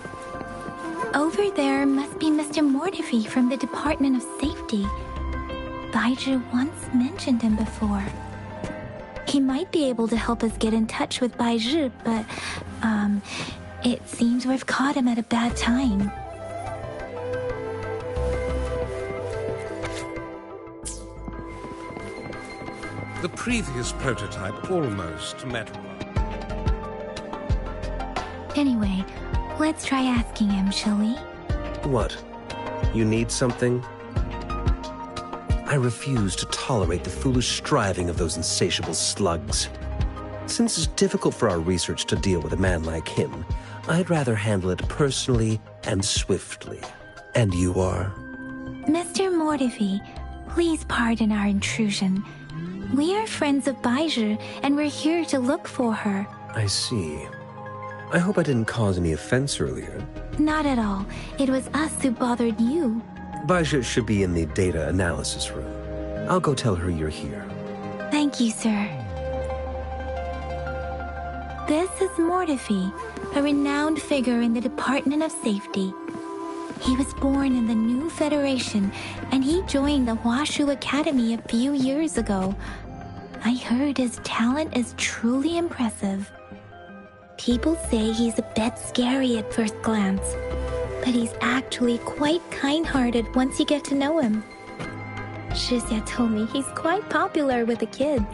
Over there must be Mr. Mortifi from the Department of Safety. Baiju once mentioned him before. He might be able to help us get in touch with Baiju, but, it seems we've caught him at a bad time. The previous prototype almost met one. Anyway, let's try asking him, shall we? What? You need something? I refuse to tolerate the foolish striving of those insatiable slugs. Since it's difficult for our research to deal with a man like him, I'd rather handle it personally and swiftly. And you are? Mr. Mortifi, please pardon our intrusion. We are friends of Baiju, and we're here to look for her. I see. I hope I didn't cause any offense earlier. Not at all. It was us who bothered you. Baiju should be in the data analysis room. I'll go tell her you're here. Thank you, sir. This is Mortifi, a renowned figure in the Department of Safety. He was born in the new Federation, and he joined the Huashu Academy a few years ago. I heard his talent is truly impressive. People say he's a bit scary at first glance, but he's actually quite kind-hearted once you get to know him. Shizia told me he's quite popular with the kids.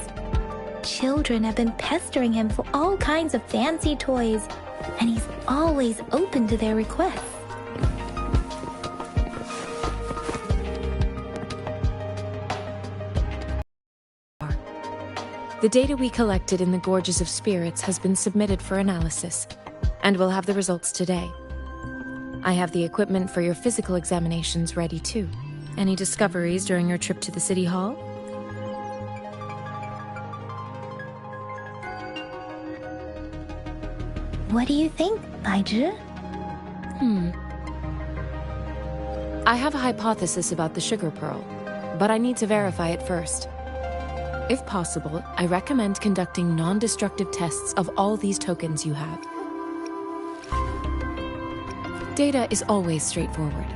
Children have been pestering him for all kinds of fancy toys, and he's always open to their requests. The data we collected in the Gorges of Spirits has been submitted for analysis, and we'll have the results today. I have the equipment for your physical examinations ready too. Any discoveries during your trip to the City Hall? What do you think, Baizhi? I have a hypothesis about the sugar pearl, but I need to verify it first. If possible, I recommend conducting non-destructive tests of all these tokens you have. Data is always straightforward.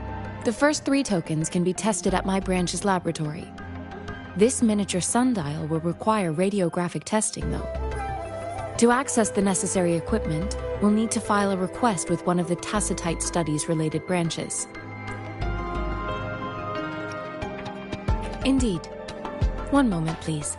The first 3 tokens can be tested at my branch's laboratory. This miniature sundial will require radiographic testing, though. To access the necessary equipment, we'll need to file a request with one of the Tacitite Studies-related branches. Indeed. One moment, please.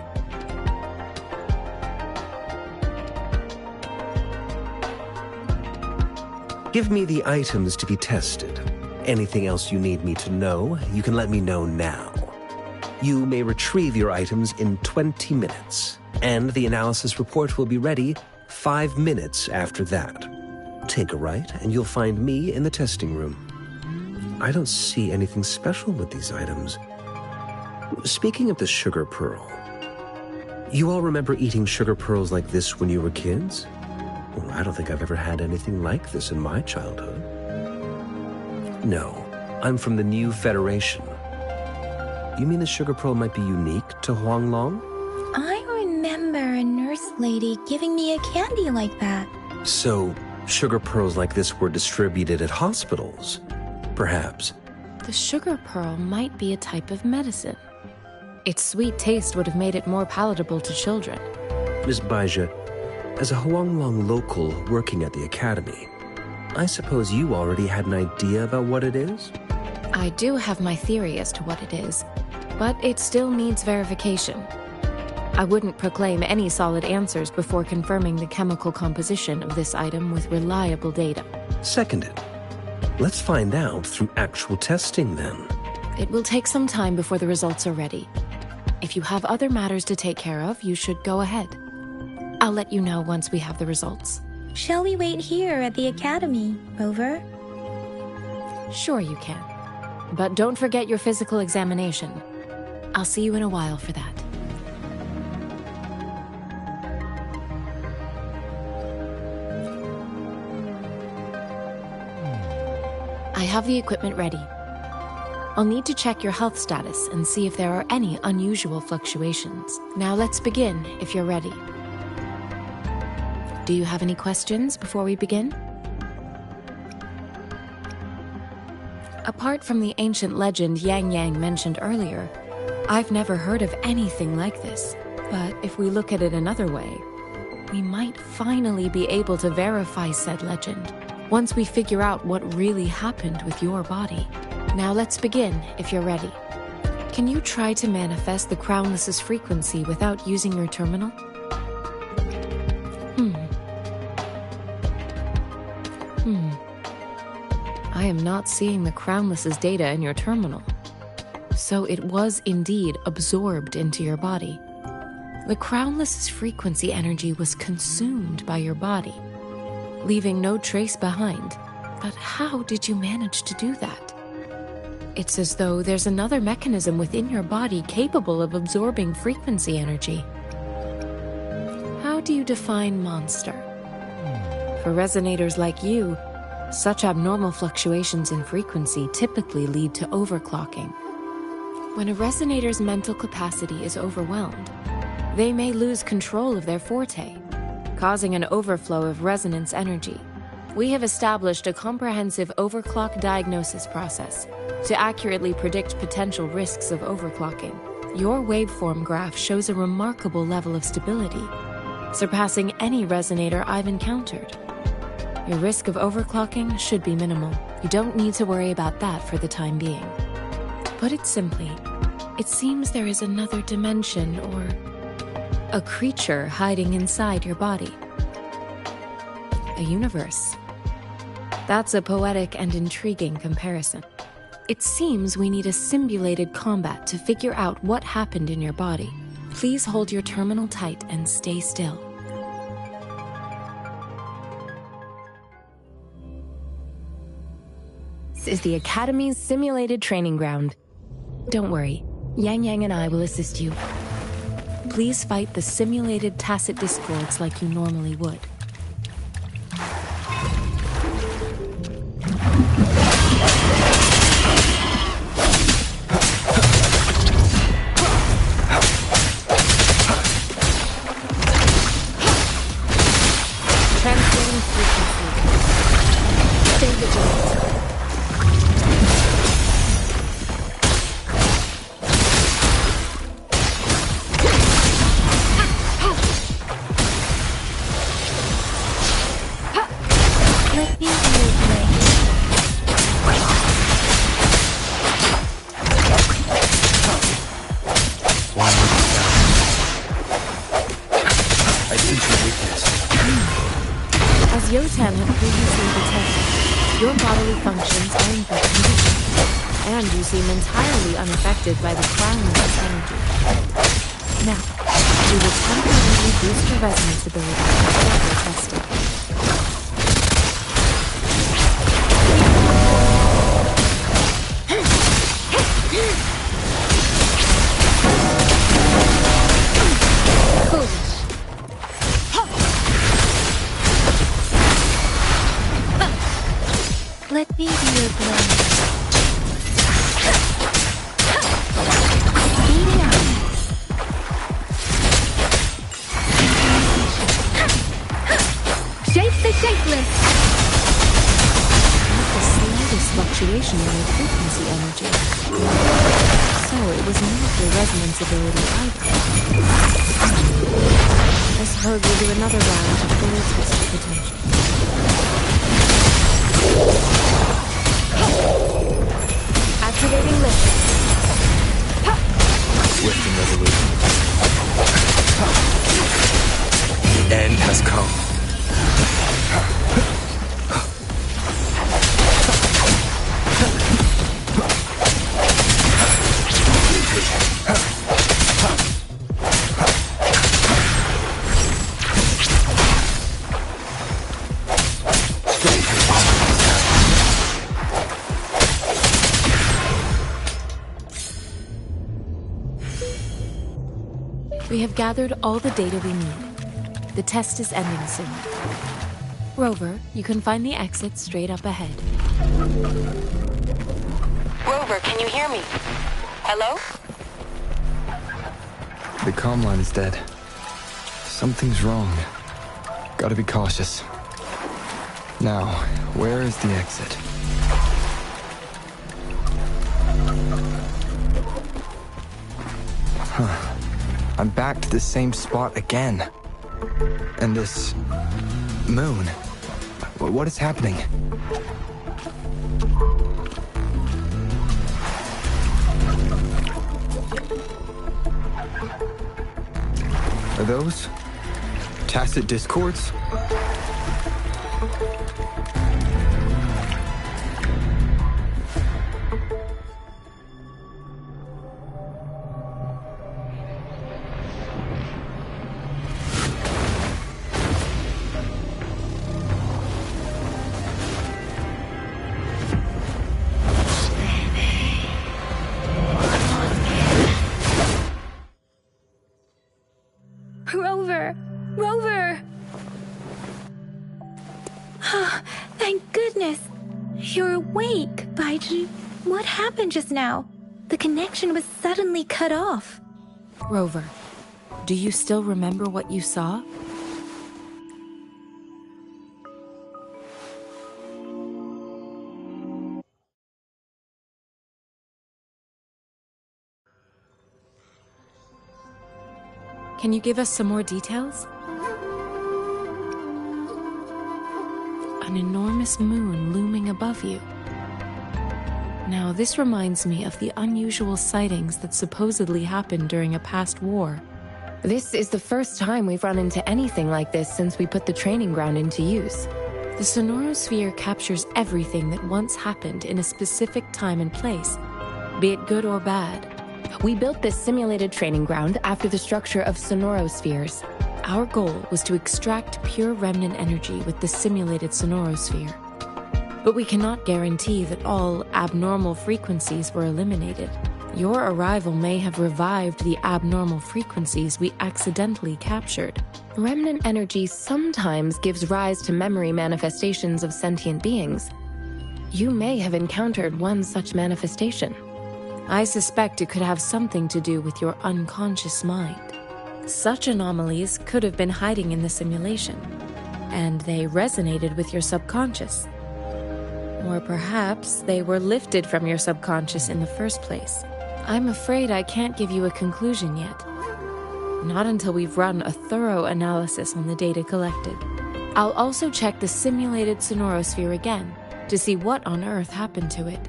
Give me the items to be tested. Anything else you need me to know, you can let me know now. You may retrieve your items in 20 minutes, and the analysis report will be ready 5 minutes after that. Take a right, and you'll find me in the testing room. I don't see anything special with these items. Speaking of the sugar pearl, you all remember eating sugar pearls like this when you were kids? Well, I don't think I've ever had anything like this in my childhood. No, I'm from the New Federation. You mean the sugar pearl might be unique to Huanglong? I remember a nurse lady giving me a candy like that. So, sugar pearls like this were distributed at hospitals? Perhaps. The sugar pearl might be a type of medicine. Its sweet taste would have made it more palatable to children. Miss Baizhi, as a Huanglong local working at the academy, I suppose you already had an idea about what it is? I do have my theory as to what it is, but it still needs verification. I wouldn't proclaim any solid answers before confirming the chemical composition of this item with reliable data. Seconded. Let's find out through actual testing, then. It will take some time before the results are ready. If you have other matters to take care of, you should go ahead. I'll let you know once we have the results. Shall we wait here at the academy, Rover? Sure you can. But don't forget your physical examination. I'll see you in a while for that. I have the equipment ready. I'll need to check your health status and see if there are any unusual fluctuations. Now let's begin, if you're ready. Do you have any questions before we begin? Apart from the ancient legend Yang Yang mentioned earlier, I've never heard of anything like this. But if we look at it another way, we might finally be able to verify said legend once we figure out what really happened with your body. Now let's begin, if you're ready. Can you try to manifest the Crownless's frequency without using your terminal? I am not seeing the Crownless's data in your terminal. So it was indeed absorbed into your body. The Crownless's frequency energy was consumed by your body, leaving no trace behind. But how did you manage to do that? It's as though there's another mechanism within your body capable of absorbing frequency energy. How do you define monster? For resonators like you, such abnormal fluctuations in frequency typically lead to overclocking. When a resonator's mental capacity is overwhelmed, they may lose control of their forte, causing an overflow of resonance energy. We have established a comprehensive overclock diagnosis process to accurately predict potential risks of overclocking. Your waveform graph shows a remarkable level of stability, surpassing any resonator I've encountered. Your risk of overclocking should be minimal. You don't need to worry about that for the time being. To put it simply, it seems there is another dimension or a creature hiding inside your body. A universe. That's a poetic and intriguing comparison. It seems we need a simulated combat to figure out what happened in your body. Please hold your terminal tight and stay still. This is the Academy's simulated training ground. Don't worry, Yang Yang and I will assist you. Please fight the simulated tacit discords like you normally would. Transmitting frequency. Stay vigilant. Let me do it, Blake. I sense your weakness. As Yotan had previously detected, your bodily functions are in good condition, and you seem entirely unaffected by the crown's energy. Now, we will temporarily boost your resonance ability and further test it. Let me be your blade. Beat it up. Shape the shapeless! Not the slightest fluctuation in your frequency energy. So it was not your resonance ability either. This herd will do another round to fully test your potential. Activating lift. Swift and resolute. The end has come. We have gathered all the data we need. The test is ending soon. Rover, you can find the exit straight up ahead. Rover, can you hear me? Hello? The comm line is dead. Something's wrong. Gotta be cautious. Now, where is the exit? Huh. I'm back to the same spot again. And this moon. What is happening? Are those tacit discords? Rover! Rover! Thank goodness! You're awake, Baiji. What happened just now? The connection was suddenly cut off. Rover, do you still remember what you saw? Can you give us some more details? An enormous moon looming above you. Now, this reminds me of the unusual sightings that supposedly happened during a past war. This is the first time we've run into anything like this since we put the training ground into use. The sonorosphere captures everything that once happened in a specific time and place, be it good or bad. We built this simulated training ground after the structure of sonorospheres. Our goal was to extract pure remnant energy with the simulated sonorosphere. But we cannot guarantee that all abnormal frequencies were eliminated. Your arrival may have revived the abnormal frequencies we accidentally captured. Remnant energy sometimes gives rise to memory manifestations of sentient beings. You may have encountered one such manifestation. I suspect it could have something to do with your unconscious mind. Such anomalies could have been hiding in the simulation. and they resonated with your subconscious. Or perhaps they were lifted from your subconscious in the first place. I'm afraid I can't give you a conclusion yet. Not until we've run a thorough analysis on the data collected. I'll also check the simulated sonorosphere again to see what on earth happened to it.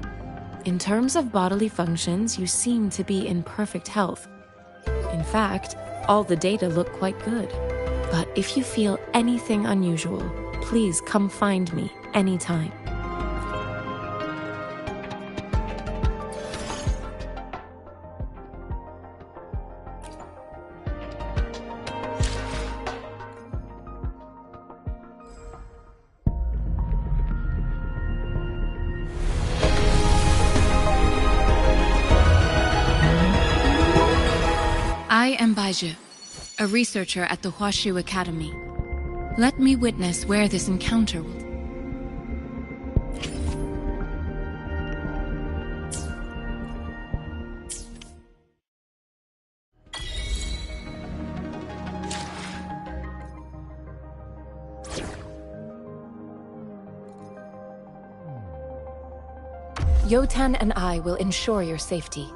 In terms of bodily functions, you seem to be in perfect health. In fact, all the data look quite good. But if you feel anything unusual, please come find me anytime. I am Baizhi, a researcher at the Huashu Academy. Let me witness where this encounter will... Yotan and I will ensure your safety.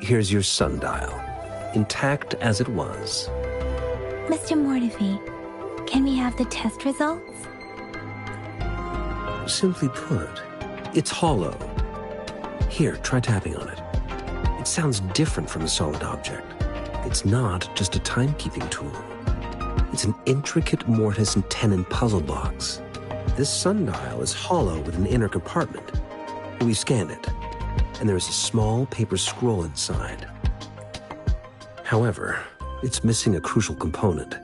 Here's your sundial, intact as it was. Mr. Mortefi, can we have the test results? Simply put, it's hollow. Here, try tapping on it. It sounds different from a solid object. It's not just a timekeeping tool. It's an intricate mortise and tenon puzzle box. This sundial is hollow with an inner compartment. We've scanned it, and there is a small paper scroll inside. However, it's missing a crucial component.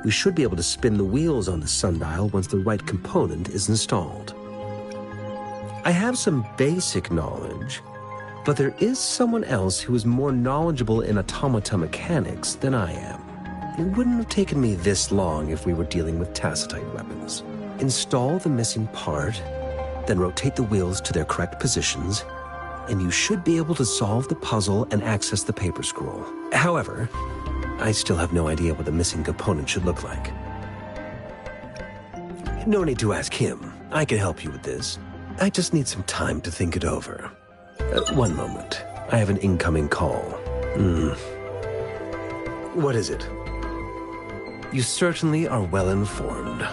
We should be able to spin the wheels on the sundial once the right component is installed. I have some basic knowledge, but there is someone else who is more knowledgeable in automata mechanics than I am. It wouldn't have taken me this long if we were dealing with tacitite weapons. Install the missing part, then rotate the wheels to their correct positions, and you should be able to solve the puzzle and access the paper scroll. However, I still have no idea what the missing component should look like. No need to ask him. I can help you with this. I just need some time to think it over. One moment. I have an incoming call. What is it? You certainly are well informed.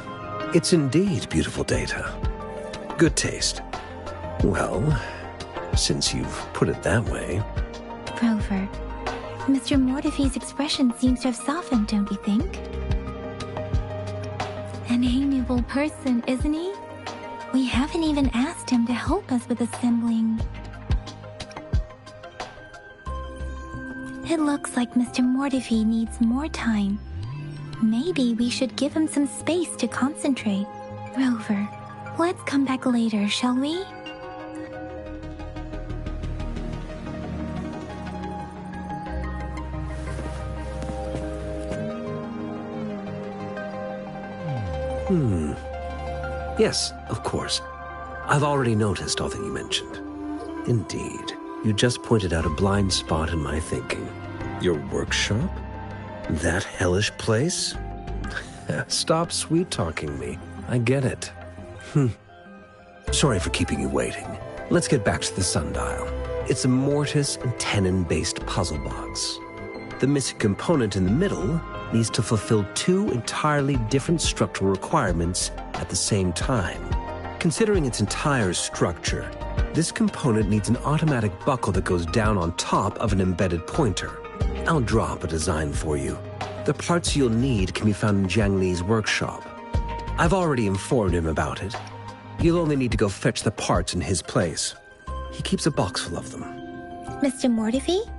It's indeed beautiful data. Good taste. Well, since you've put it that way. Rover, Mr. Mortefi's expression seems to have softened, don't you think? An amiable person, isn't he? We haven't even asked him to help us with assembling. It looks like Mr. Mortefi needs more time. Maybe we should give him some space to concentrate. Rover, let's come back later, shall we? Yes, of course. I've already noticed all that you mentioned. Indeed, you just pointed out a blind spot in my thinking. Your workshop? That hellish place? Stop sweet-talking me. I get it. Sorry for keeping you waiting. Let's get back to the sundial. It's a mortise and tenon-based puzzle box. The missing component in the middle needs to fulfill two entirely different structural requirements at the same time. Considering its entire structure, this component needs an automatic buckle that goes down on top of an embedded pointer. I'll draw up a design for you. The parts you'll need can be found in Jiang Li's workshop. I've already informed him about it. You'll only need to go fetch the parts in his place. He keeps a box full of them. Mr. Mortefi?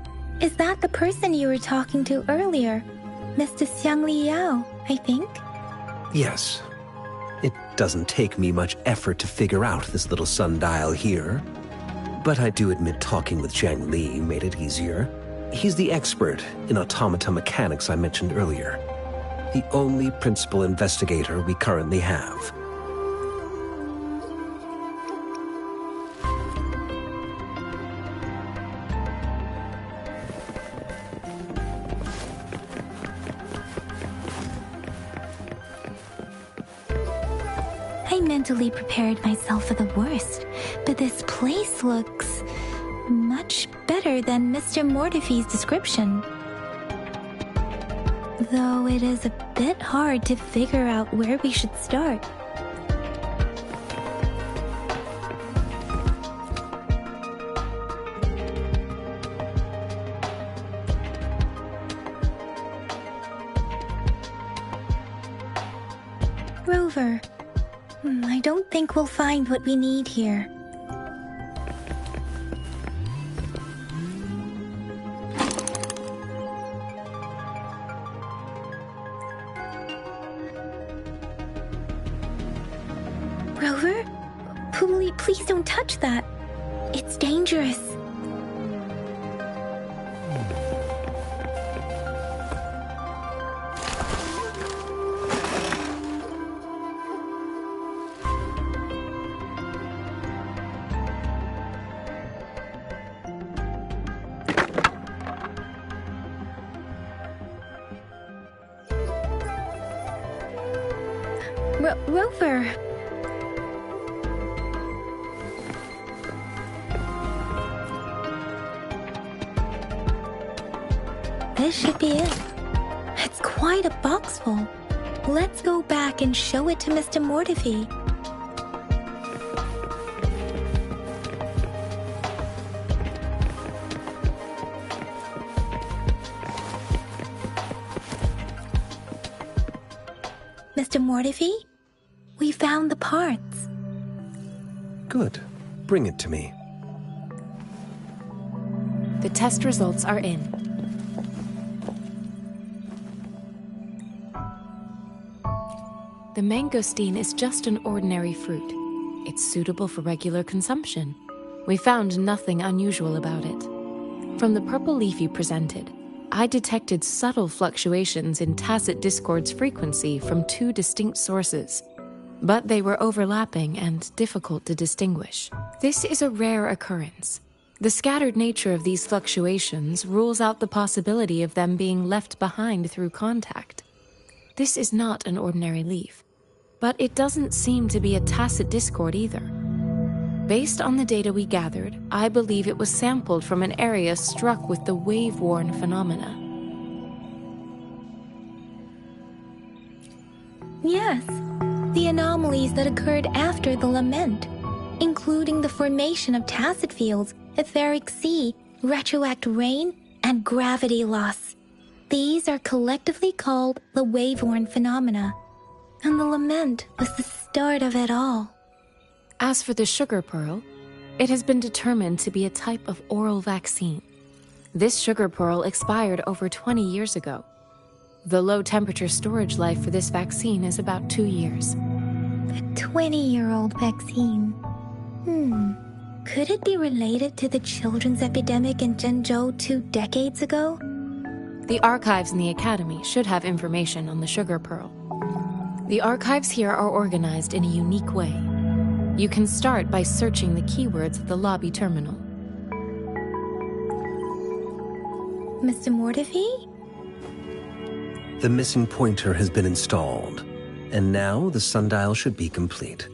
Is that the person you were talking to earlier? Mr. Xiang Liao, I think? Yes. It doesn't take me much effort to figure out this little sundial here. But I do admit talking with Jiang Li made it easier. He's the expert in automata mechanics I mentioned earlier. The only principal investigator we currently have. I mentally prepared myself for the worst, but this place looks much better than Mr. Mortefi's description. Though it is a bit hard to figure out where we should start. Rover, I don't think we'll find what we need here. Rover? Please don't touch that. It's dangerous. Rover. This should be it. It's quite a box full. Let's go back and show it to Mr. Mortefi. Mr. Mortefi, we found the parts. Good. Bring it to me. The test results are in. The mangosteen is just an ordinary fruit. It's suitable for regular consumption. We found nothing unusual about it. From the purple leaf you presented, I detected subtle fluctuations in tacit discord's frequency from two distinct sources, but they were overlapping and difficult to distinguish. This is a rare occurrence. The scattered nature of these fluctuations rules out the possibility of them being left behind through contact. This is not an ordinary leaf, but it doesn't seem to be a tacit discord either. Based on the data we gathered, I believe it was sampled from an area struck with the wave-worn phenomena. Yes, the anomalies that occurred after the lament, including the formation of tacit fields, etheric sea, retroact rain, and gravity loss. These are collectively called the wave-worn phenomena, and the lament was the start of it all. As for the sugar pearl, it has been determined to be a type of oral vaccine. This sugar pearl expired over 20 years ago. The low-temperature storage life for this vaccine is about 2 years. A 20-year-old vaccine. Could it be related to the children's epidemic in Zhengzhou 2 decades ago? The archives in the Academy should have information on the sugar pearl. The archives here are organized in a unique way. You can start by searching the keywords at the lobby terminal. Mr. Mortefi? The missing pointer has been installed, and now the sundial should be complete.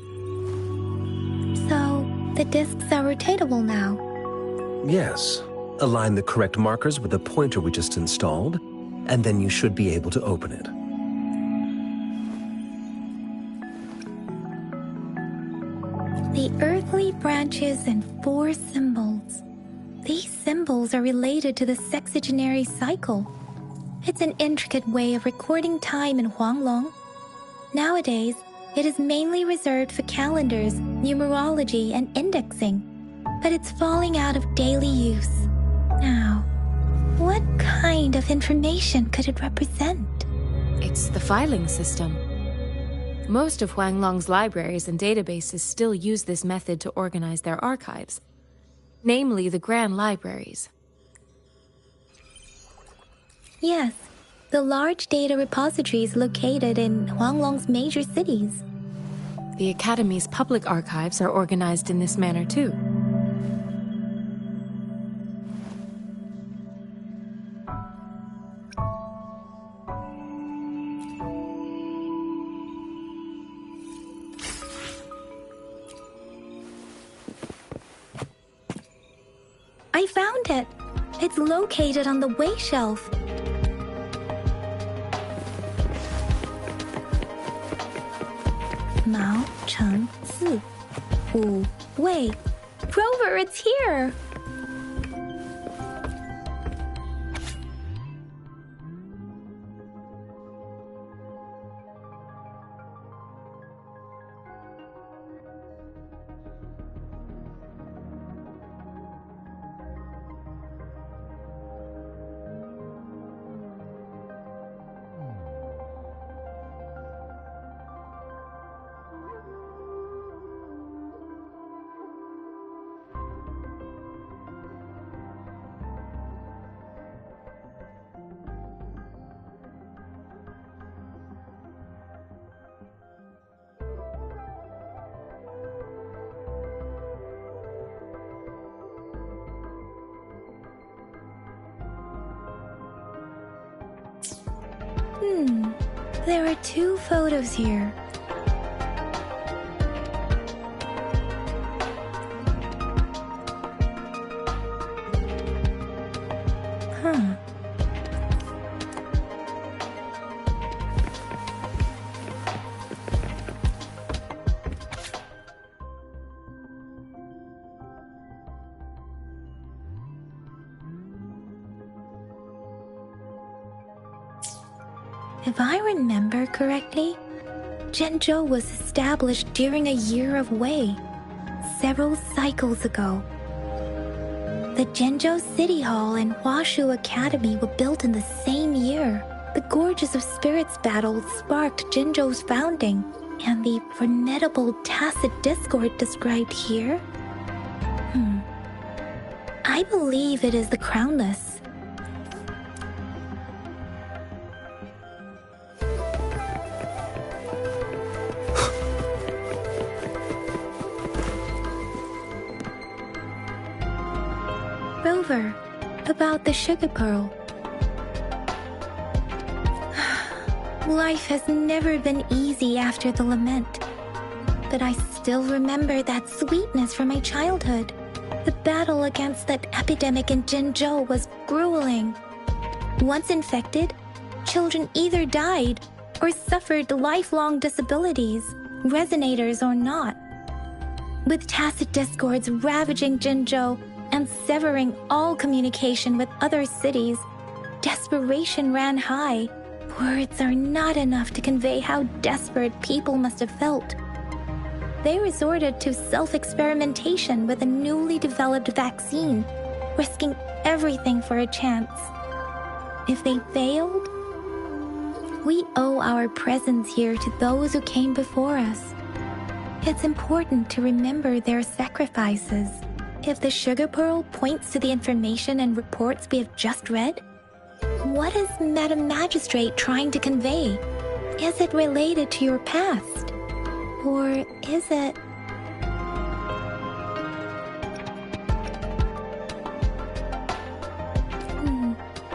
So, the discs are rotatable now? Yes. Align the correct markers with the pointer we just installed, and then you should be able to open it. The earthly branches and 4 symbols. These symbols are related to the sexagenary cycle. It's an intricate way of recording time in Huanglong. Nowadays, it is mainly reserved for calendars, numerology, and indexing, but it's falling out of daily use. Now, what kind of information could it represent? It's the filing system. Most of Huanglong's libraries and databases still use this method to organize their archives, namely the Grand Libraries. Yes, the large data repositories located in Huanglong's major cities. The Academy's public archives are organized in this manner too. I found it. It's located on the way shelf. Mao Cheng Zi, Wu Wei. Rover, it's here! There are 2 photos here. Huh. If I remember correctly, Zhenzhou was established during a year of Wei, several cycles ago. The Zhenzhou City Hall and Huashu Academy were built in the same year. The Gorges of Spirits battle sparked Zhenzhou's founding, and the formidable tacit discord described here? I believe it is the Crownless. Rover, about the sugar pearl. Life has never been easy after the lament, but I still remember that sweetness from my childhood. The battle against that epidemic in Zhenzhou was grueling. Once infected, children either died or suffered lifelong disabilities, resonators or not. With tacit discords ravaging Zhenzhou and severing all communication with other cities, desperation ran high. Words are not enough to convey how desperate people must have felt. They resorted to self-experimentation with a newly developed vaccine, risking everything for a chance. If they failed, we owe our presence here to those who came before us. It's important to remember their sacrifices. If the sugar pearl points to the information and reports we have just read, what is Madam Magistrate trying to convey? Is it related to your past? Or is it...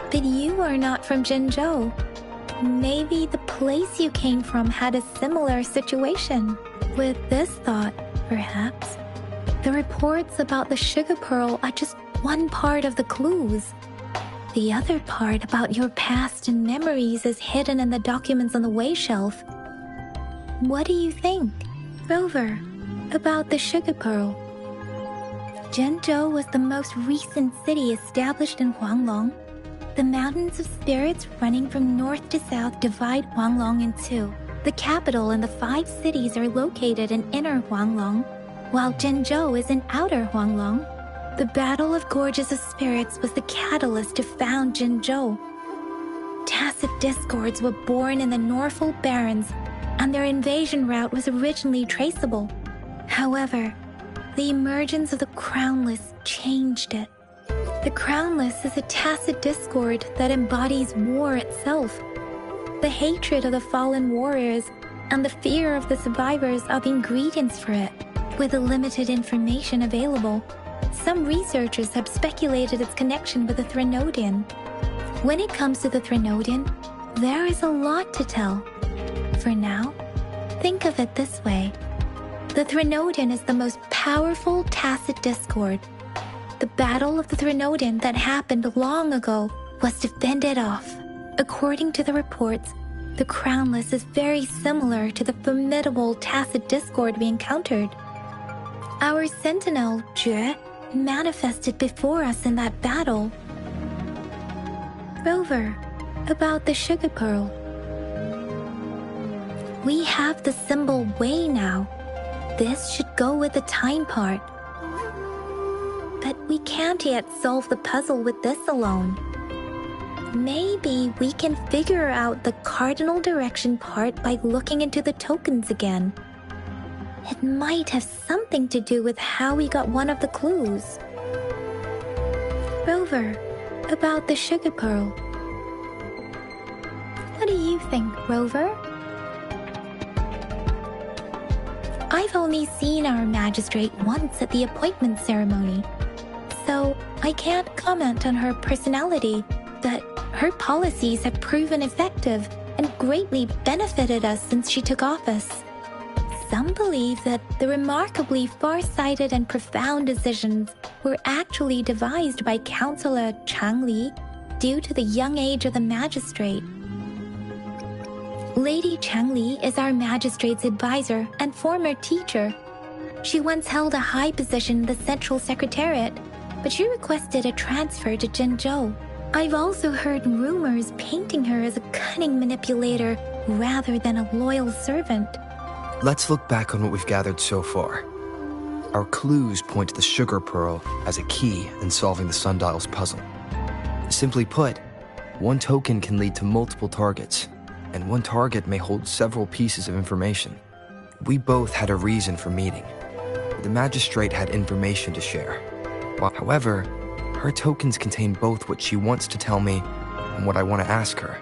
But you are not from Zhenzhou. Maybe the place you came from had a similar situation. With this thought, perhaps, the reports about the sugar pearl are just one part of the clues. The other part about your past and memories is hidden in the documents on the way shelf. What do you think, Rover, about the sugar pearl? Zhenzhou was the most recent city established in Huanglong. The mountains of spirits running from north to south divide Huanglong in two. The capital and the 5 cities are located in inner Huanglong, while Zhenzhou is in outer Huanglong. The Battle of Gorges of Spirits was the catalyst to found Zhenzhou. Tacit discords were born in the Norfolk Barrens, and their invasion route was originally traceable. However, the emergence of the Crownless changed it. The Crownless is a tacit discord that embodies war itself. The hatred of the fallen warriors and the fear of the survivors are the ingredients for it. With the limited information available, some researchers have speculated its connection with the Threnodian. When it comes to the Threnodian, there is a lot to tell. For now, think of it this way. The Threnodian is the most powerful tacit discord. The Battle of the Threnodin that happened long ago was to fend it off. According to the reports, the Crownless is very similar to the formidable Tacit Discord we encountered. Our sentinel, Jue, manifested before us in that battle. Rover, about the sugar pearl. We have the symbol Way now. This should go with the time part. But we can't yet solve the puzzle with this alone. Maybe we can figure out the cardinal direction part by looking into the tokens again. It might have something to do with how we got one of the clues. Rover, about the sugar pearl. What do you think, Rover? I've only seen our magistrate once at the appointment ceremony, so I can't comment on her personality, but her policies have proven effective and greatly benefited us since she took office. Some believe that the remarkably far-sighted and profound decisions were actually devised by Councillor Changli due to the young age of the magistrate. Lady Changli is our magistrate's advisor and former teacher. She once held a high position in the Central Secretariat, but she requested a transfer to Zhengzhou. I've also heard rumors painting her as a cunning manipulator rather than a loyal servant. Let's look back on what we've gathered so far. Our clues point to the sugar pearl as a key in solving the sundial's puzzle. Simply put, one token can lead to multiple targets, and one target may hold several pieces of information. We both had a reason for meeting. The magistrate had information to share. However, her tokens contain both what she wants to tell me and what I want to ask her,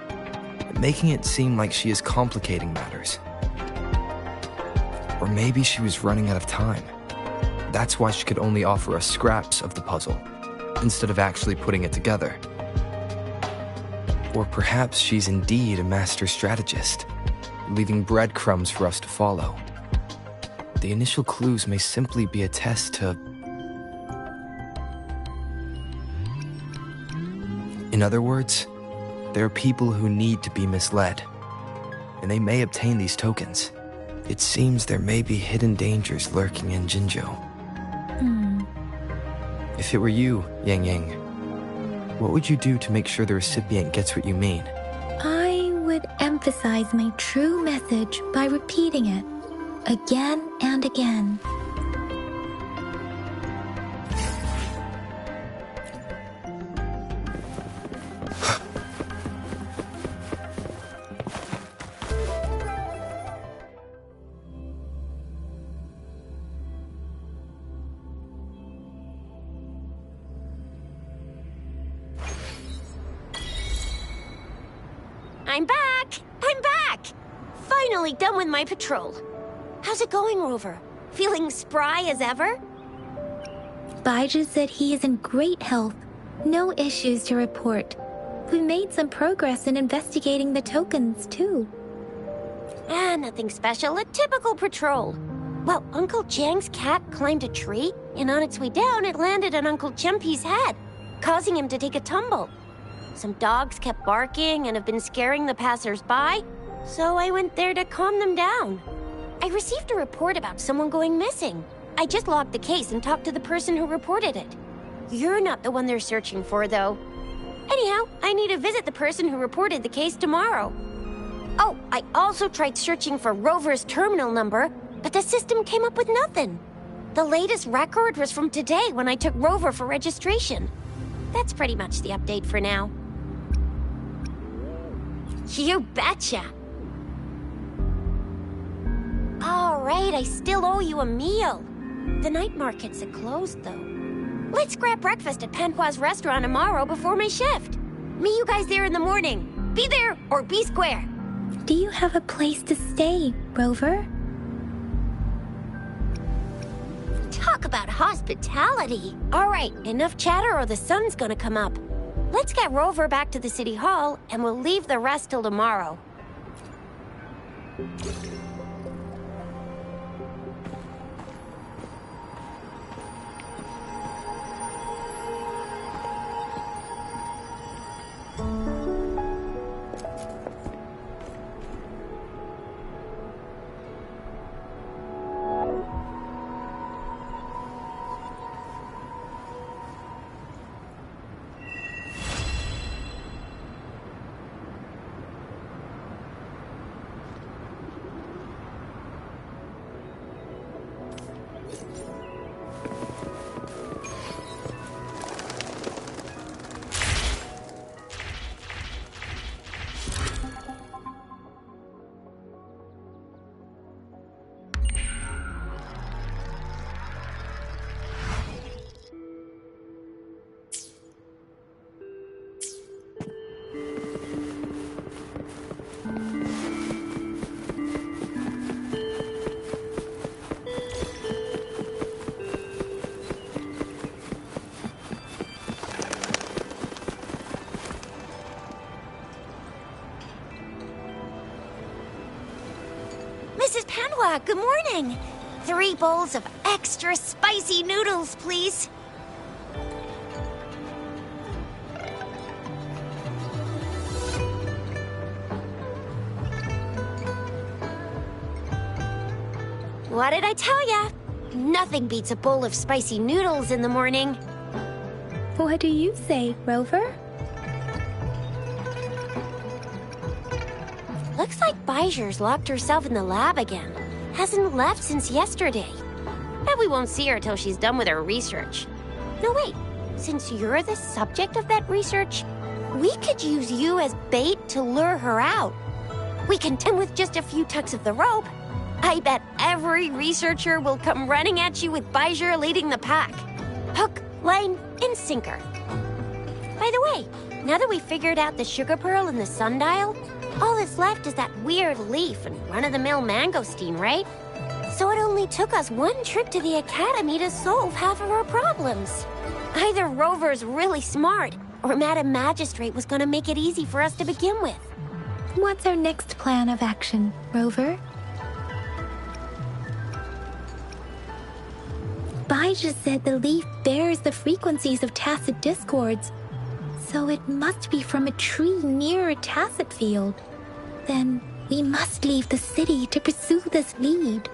making it seem like she is complicating matters. Or maybe she was running out of time. That's why she could only offer us scraps of the puzzle, instead of actually putting it together. Or perhaps she's indeed a master strategist, leaving breadcrumbs for us to follow. The initial clues may simply be a test to... In other words, there are people who need to be misled, and they may obtain these tokens. It seems there may be hidden dangers lurking in Jinzhou. If it were you, Yang Yang, what would you do to make sure the recipient gets what you mean? I would emphasize my true message by repeating it again and again. I'm back! I'm back! Finally done with my patrol. How's it going, Rover? Feeling spry as ever? Baija said he is in great health. No issues to report. We made some progress in investigating the tokens, too. Nothing special. A typical patrol. Well, Uncle Jiang's cat climbed a tree, and on its way down, it landed on Uncle Chempi's head, causing him to take a tumble. Some dogs kept barking and have been scaring the passers-by, so I went there to calm them down. I received a report about someone going missing. I just logged the case and talked to the person who reported it. You're not the one they're searching for, though. Anyhow, I need to visit the person who reported the case tomorrow. Oh, I also tried searching for Rover's terminal number, but the system came up with nothing. The latest record was from today when I took Rover for registration. That's pretty much the update for now. You betcha! All right, I still owe you a meal. The night markets are closed, though. Let's grab breakfast at Panhua's restaurant tomorrow before my shift. Meet you guys there in the morning. Be there or be square. Do you have a place to stay, Rover? Talk about hospitality. All right, enough chatter or the sun's gonna come up. Let's get Rover back to the city hall, and we'll leave the rest till tomorrow. Mrs. Panhua, good morning. 3 bowls of extra spicy noodles, please. What did I tell ya? Nothing beats a bowl of spicy noodles in the morning. What do you say, Rover? Looks like Bijur's locked herself in the lab again. Hasn't left since yesterday. Bet we won't see her till she's done with her research. No, wait. Since you're the subject of that research, we could use you as bait to lure her out. We can tend with just a few tugs of the rope. I bet every researcher will come running at you with Bijur leading the pack. Hook, line, and sinker. By the way, now that we figured out the sugar pearl and the sundial, all that's left is that weird leaf and run-of-the-mill mangosteen, right? So it only took us 1 trip to the academy to solve half of our problems. Either Rover's really smart, or Madam Magistrate was gonna make it easy for us to begin with. What's our next plan of action, Rover? Bijur said the leaf bears the frequencies of tacit discords, so it must be from a tree near a tacit field. Then we must leave the city to pursue this lead.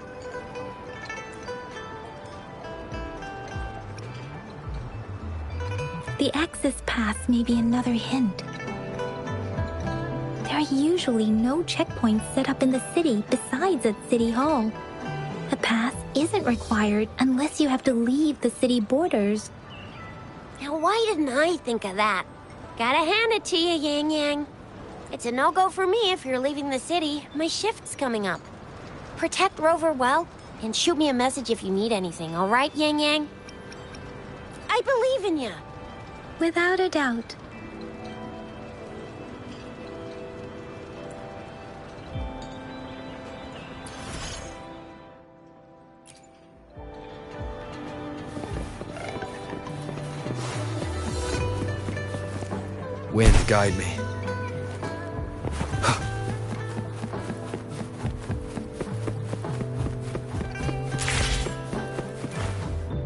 The access pass may be another hint. There are usually no checkpoints set up in the city besides at City Hall. A pass isn't required unless you have to leave the city borders. Now why didn't I think of that? Gotta hand it to you, Yang Yang. It's a no-go for me if you're leaving the city. My shift's coming up. Protect Rover well, and shoot me a message if you need anything, all right, Yang Yang? I believe in you. Without a doubt. Wind, guide me.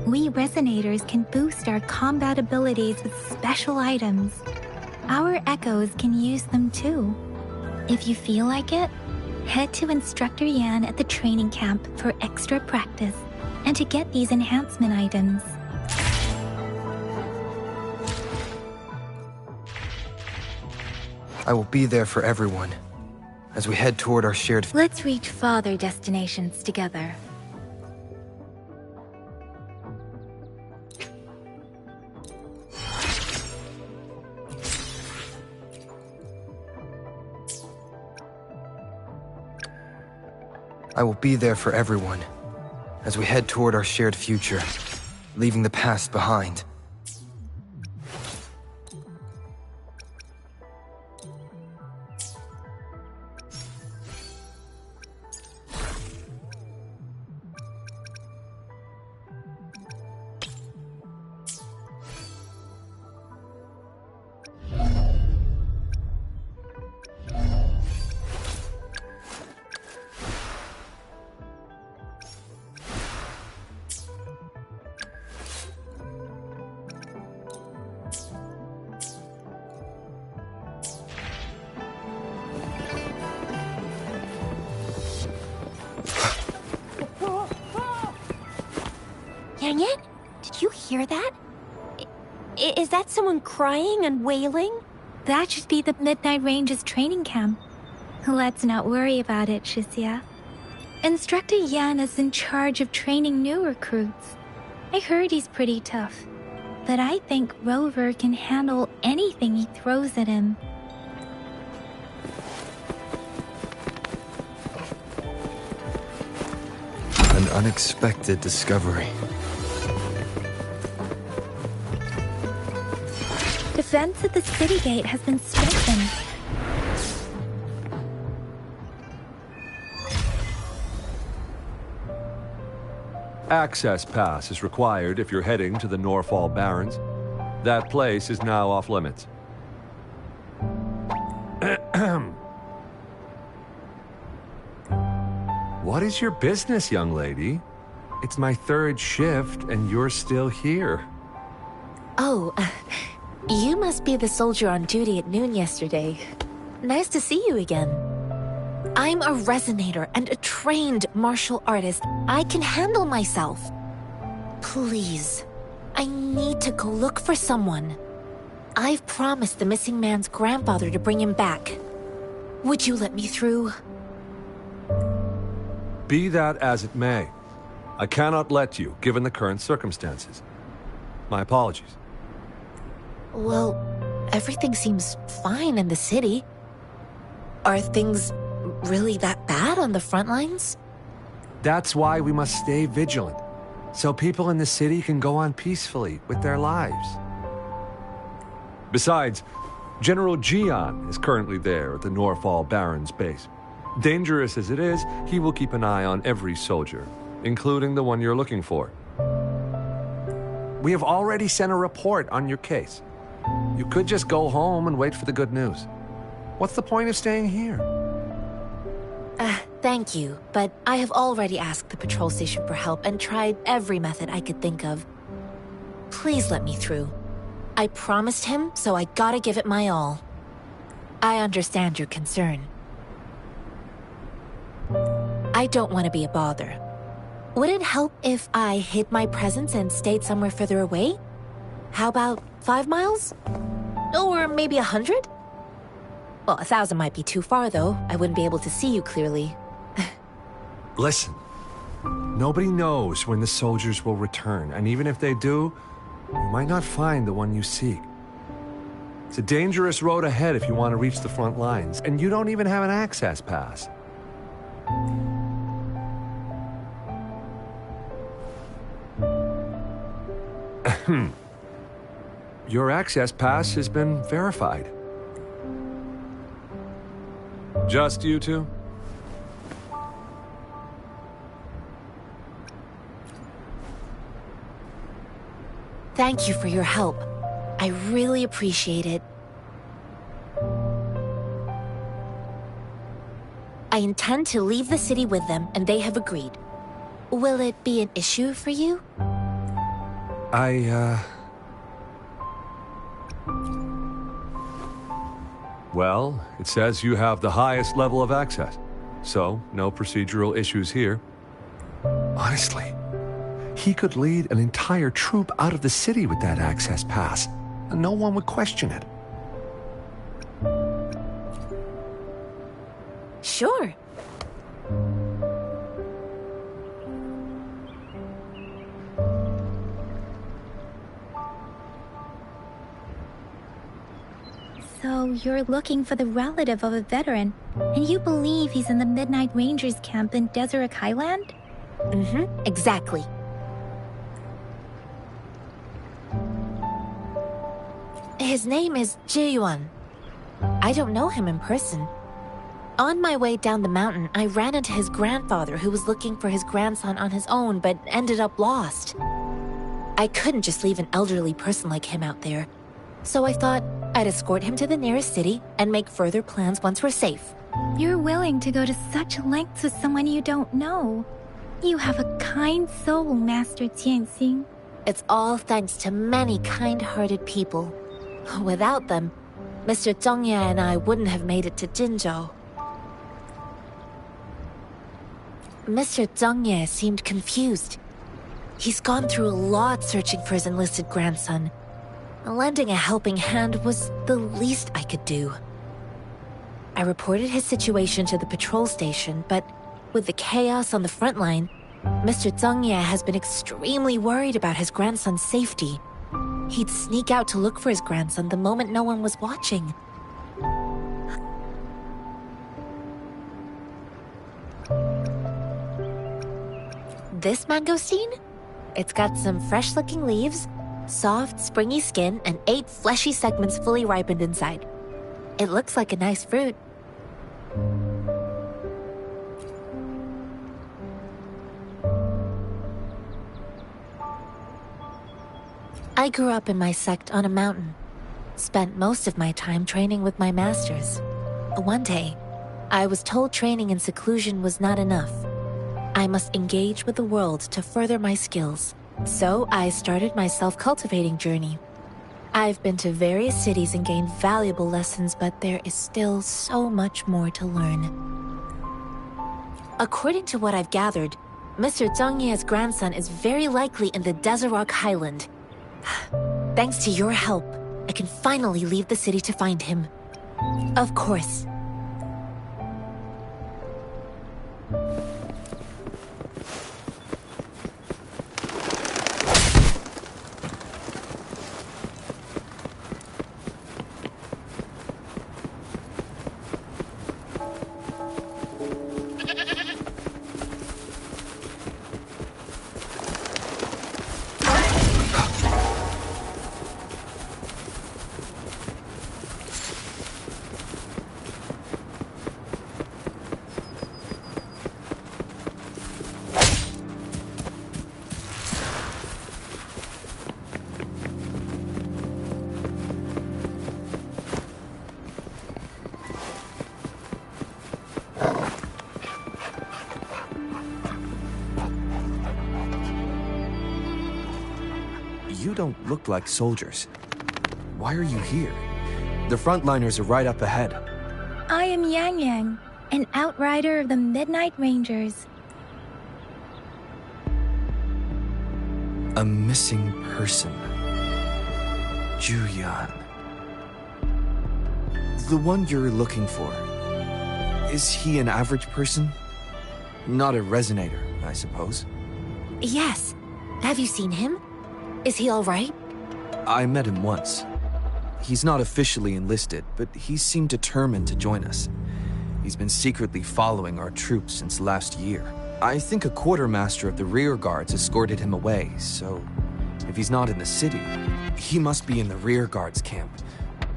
We resonators can boost our combat abilities with special items. Our echoes can use them too. If you feel like it, head to Instructor Yan at the training camp for extra practice and to get these enhancement items. I will be there for everyone as we head toward our shared... Let's reach farther destinations together. I will be there for everyone as we head toward our shared future, leaving the past behind. Yang Yang, did you hear that? Is that someone crying and wailing? That should be the Midnight Range's training camp. Let's not worry about it, Shisia. Instructor Yan is in charge of training new recruits. I heard he's pretty tough, but I think Rover can handle anything he throws at him. An unexpected discovery. Defense at the city gate has been strengthened. Access pass is required if you're heading to the Norfall Barrens. That place is now off limits. What is your business, young lady? It's my third shift, and you're still here. Oh, you must be the soldier on duty at noon yesterday. Nice to see you again. I'm a resonator and a trained martial artist. I can handle myself. Please, I need to go look for someone. I've promised the missing man's grandfather to bring him back. Would you let me through? Be that as it may, I cannot let you, given the current circumstances. My apologies. Well, everything seems fine in the city. Are things really that bad on the front lines? That's why we must stay vigilant, so people in the city can go on peacefully with their lives. Besides, General Jian is currently there at the Norfall Barons base. Dangerous as it is, he will keep an eye on every soldier, including the one you're looking for. We have already sent a report on your case. You could just go home and wait for the good news. What's the point of staying here? Thank you, but I have already asked the patrol station for help and tried every method I could think of. Please let me through. I promised him, so I gotta give it my all. I understand your concern. I don't want to be a bother. Would it help if I hid my presence and stayed somewhere further away? How about 5 miles? Or maybe 100? Well, 1,000 might be too far, though. I wouldn't be able to see you clearly. Listen, nobody knows when the soldiers will return, and even if they do, you might not find the one you seek. It's a dangerous road ahead if you want to reach the front lines, and you don't even have an access pass. Your access pass has been verified. Just you two? Thank you for your help. I really appreciate it. I intend to leave the city with them, and they have agreed. Will it be an issue for you? Well, it says you have the highest level of access, so no procedural issues here. Honestly, he could lead an entire troop out of the city with that access pass, and no one would question it. Sure. So you're looking for the relative of a veteran, and you believe he's in the Midnight Rangers camp in Deseret Highland? Exactly. His name is Ji-yuan. I don't know him in person. On my way down the mountain, I ran into his grandfather who was looking for his grandson on his own but ended up lost. I couldn't just leave an elderly person like him out there, so I thought I'd escort him to the nearest city and make further plans once we're safe. You're willing to go to such lengths with someone you don't know. You have a kind soul, Master Tianxing. It's all thanks to many kind-hearted people. Without them, Mr. Zhongye and I wouldn't have made it to Jinzhou. Mr. Zhongye seemed confused. He's gone through a lot searching for his enlisted grandson. Lending a helping hand was the least I could do. I reported his situation to the patrol station, but with the chaos on the front line, Mr. Zhongye has been extremely worried about his grandson's safety. He'd sneak out to look for his grandson the moment no one was watching. This mangosteen? It's got some fresh-looking leaves, soft, springy skin, and 8 fleshy segments fully ripened inside. It looks like a nice fruit. I grew up in my sect on a mountain. Spent most of my time training with my masters. One day, I was told training in seclusion was not enough. I must engage with the world to further my skills. So I started my self-cultivating journey. I've been to various cities and gained valuable lessons, but there is still so much more to learn. According to what I've gathered, Mr. Zhang Ye's grandson is very likely in the Desert Highland. Thanks to your help, I can finally leave the city to find him. Of course. You don't look like soldiers. Why are you here? The frontliners are right up ahead. I am Yang Yang, an outrider of the Midnight Rangers. A missing person. Juyan. The one you're looking for. Is he an average person? Not a resonator, I suppose. Yes. Have you seen him? Is he all right? I met him once. He's not officially enlisted, but he seemed determined to join us. He's been secretly following our troops since last year. I think a quartermaster of the rear guards escorted him away, so if he's not in the city, he must be in the rear guards camp.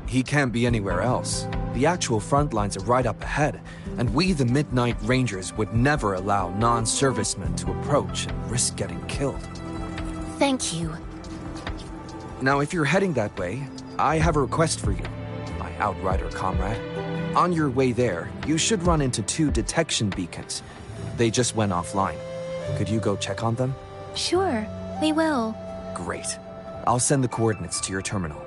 He can't be anywhere else. The actual front lines are right up ahead, and we, the Midnight Rangers, would never allow non-servicemen to approach and risk getting killed. Thank you. Now, if you're heading that way, I have a request for you, my outrider comrade. On your way there, you should run into 2 detection beacons. They just went offline. Could you go check on them? Sure, we will. Great. I'll send the coordinates to your terminal.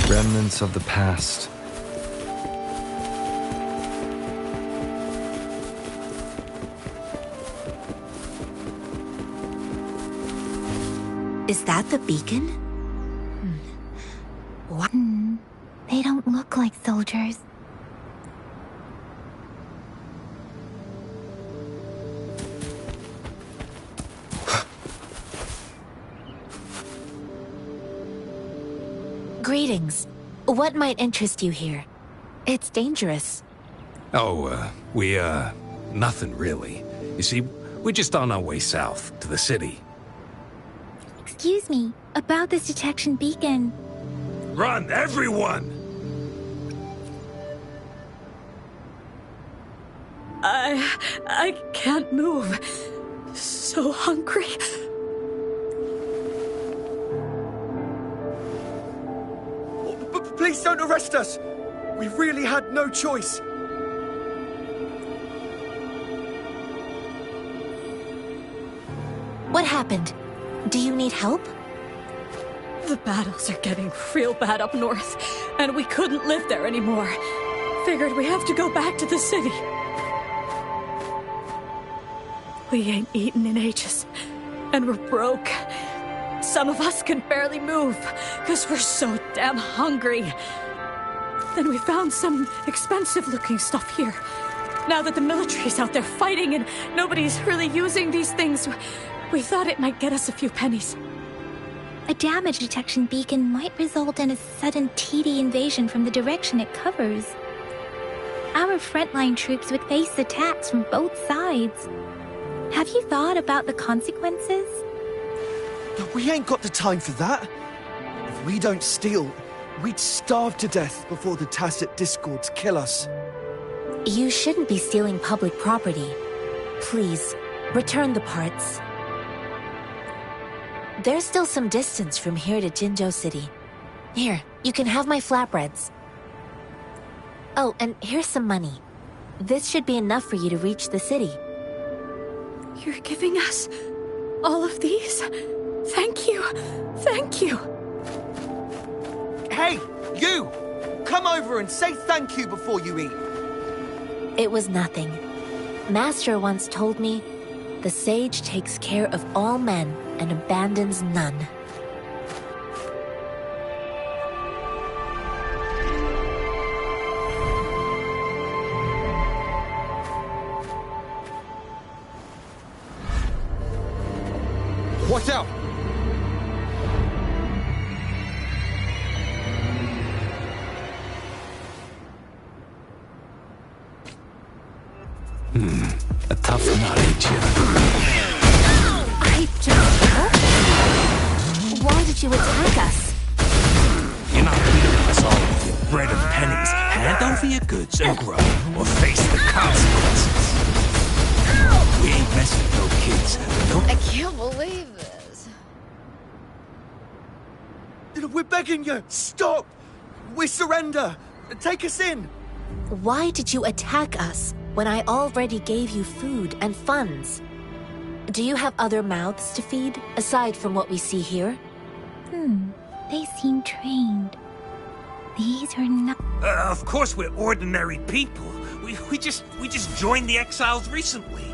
Remnants of the past. Is that the beacon? What? They don't look like soldiers. Greetings. What might interest you here? It's dangerous. Oh, nothing really. You see, we're just on our way south to the city. Excuse me, about this detection beacon. Run, everyone! I can't move. So hungry. Please don't arrest us! We really had no choice. What happened? Do you need help? The battles are getting real bad up north, and we couldn't live there anymore. Figured we have to go back to the city. We ain't eaten in ages, and we're broke. Some of us can barely move, because we're so damn hungry. Then we found some expensive-looking stuff here. Now that the military's out there fighting and nobody's really using these things, we thought it might get us a few pennies. A damage detection beacon might result in a sudden TD invasion from the direction it covers. Our frontline troops would face attacks from both sides. Have you thought about the consequences? We ain't got the time for that. If we don't steal, we'd starve to death before the Tacit Discords kill us. You shouldn't be stealing public property. Please, return the parts. There's still some distance from here to Jinzhou City. Here, you can have my flatbreads. Oh, and here's some money. This should be enough for you to reach the city. You're giving us all of these? Thank you. Thank you. Hey, you! Come over and say thank you before you eat. It was nothing. Master once told me, the sage takes care of all men and abandons none. Watch out! A tough nut, ain't you? I don't know. Why did you attack us? You're not leaving us all with your bread and pennies. Hand over your goods and grow, or face the consequences. We ain't messing with no kids. Don't... I can't believe this. We're begging you, stop! We surrender! Take us in! Why did you attack us when I already gave you food and funds? Do you have other mouths to feed, aside from what we see here? They seem trained. These are not... Of course we're ordinary people. We just joined the exiles recently.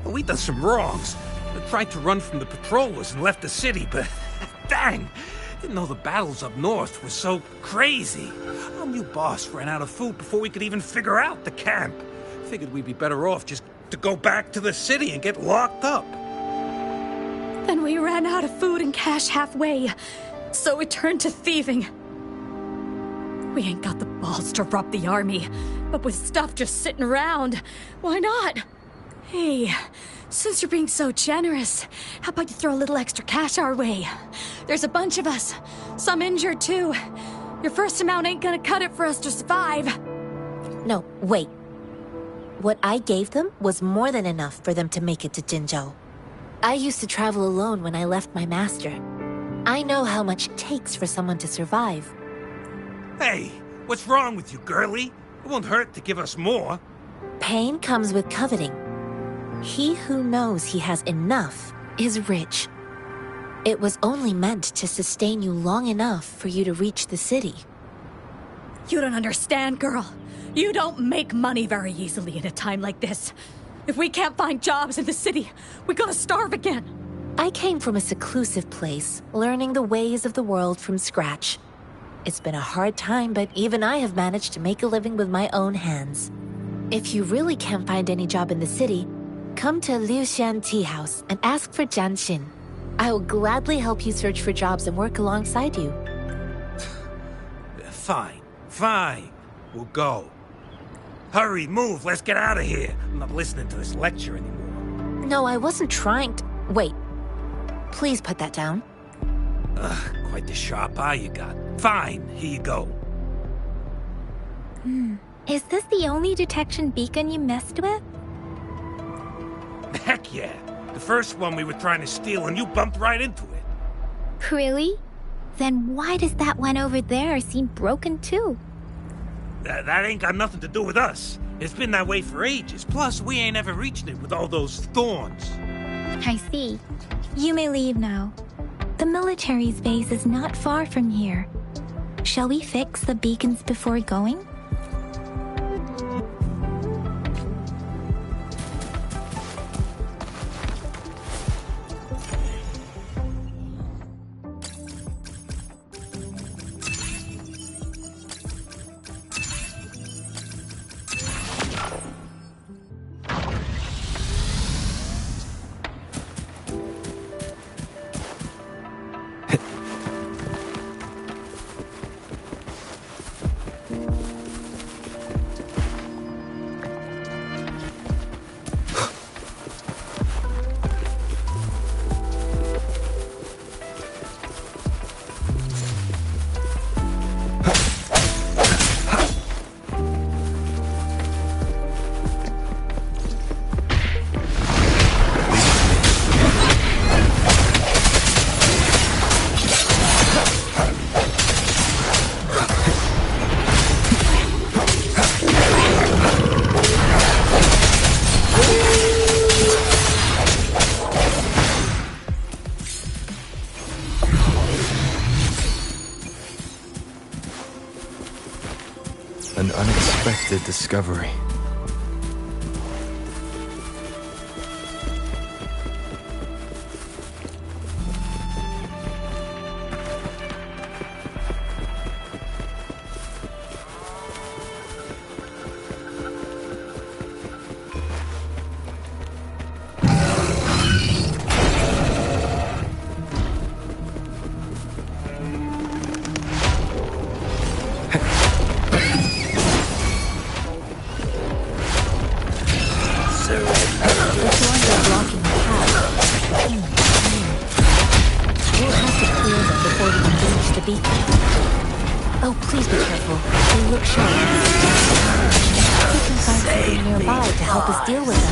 We done some wrongs. We tried to run from the patrollers and left the city, but dang! Didn't know the battles up north were so crazy. Our new boss ran out of food before we could even figure out the camp. Figured we'd be better off just to go back to the city and get locked up. Then we ran out of food and cash halfway, so we turned to thieving. We ain't got the balls to rob the army, but with stuff just sitting around, why not? Hey, since you're being so generous, how about you throw a little extra cash our way? There's a bunch of us, some injured too. Your first amount ain't gonna cut it for us to survive. No, wait. What I gave them was more than enough for them to make it to Jinzhou. I used to travel alone when I left my master. I know how much it takes for someone to survive. Hey, what's wrong with you, girlie? It won't hurt to give us more. Pain comes with coveting. He who knows he has enough is rich. It was only meant to sustain you long enough for you to reach the city. You don't understand, girl. You don't make money very easily in a time like this. If we can't find jobs in the city, we're gonna starve again. I came from a seclusive place, learning the ways of the world from scratch. It's been a hard time, but even I have managed to make a living with my own hands. If you really can't find any job in the city, come to Liuxian Tea House and ask for Jian Xin. I will gladly help you search for jobs and work alongside you. Fine. We'll go. Hurry, move, let's get out of here. I'm not listening to this lecture anymore. No, I wasn't trying to... Wait. Please put that down. Quite the sharp eye you got. Fine, here you go. Is this the only detection beacon you messed with? Heck yeah. The first one we were trying to steal and you bumped right into it. Really? Then why does that one over there seem broken too? That ain't got nothing to do with us. It's been that way for ages. Plus, we ain't ever reached it with all those thorns. I see. You may leave now. The military's base is not far from here. Shall we fix the beacons before going? An unexpected discovery. Oh, please be careful. They look sharp. We can find something nearby to help us deal with them.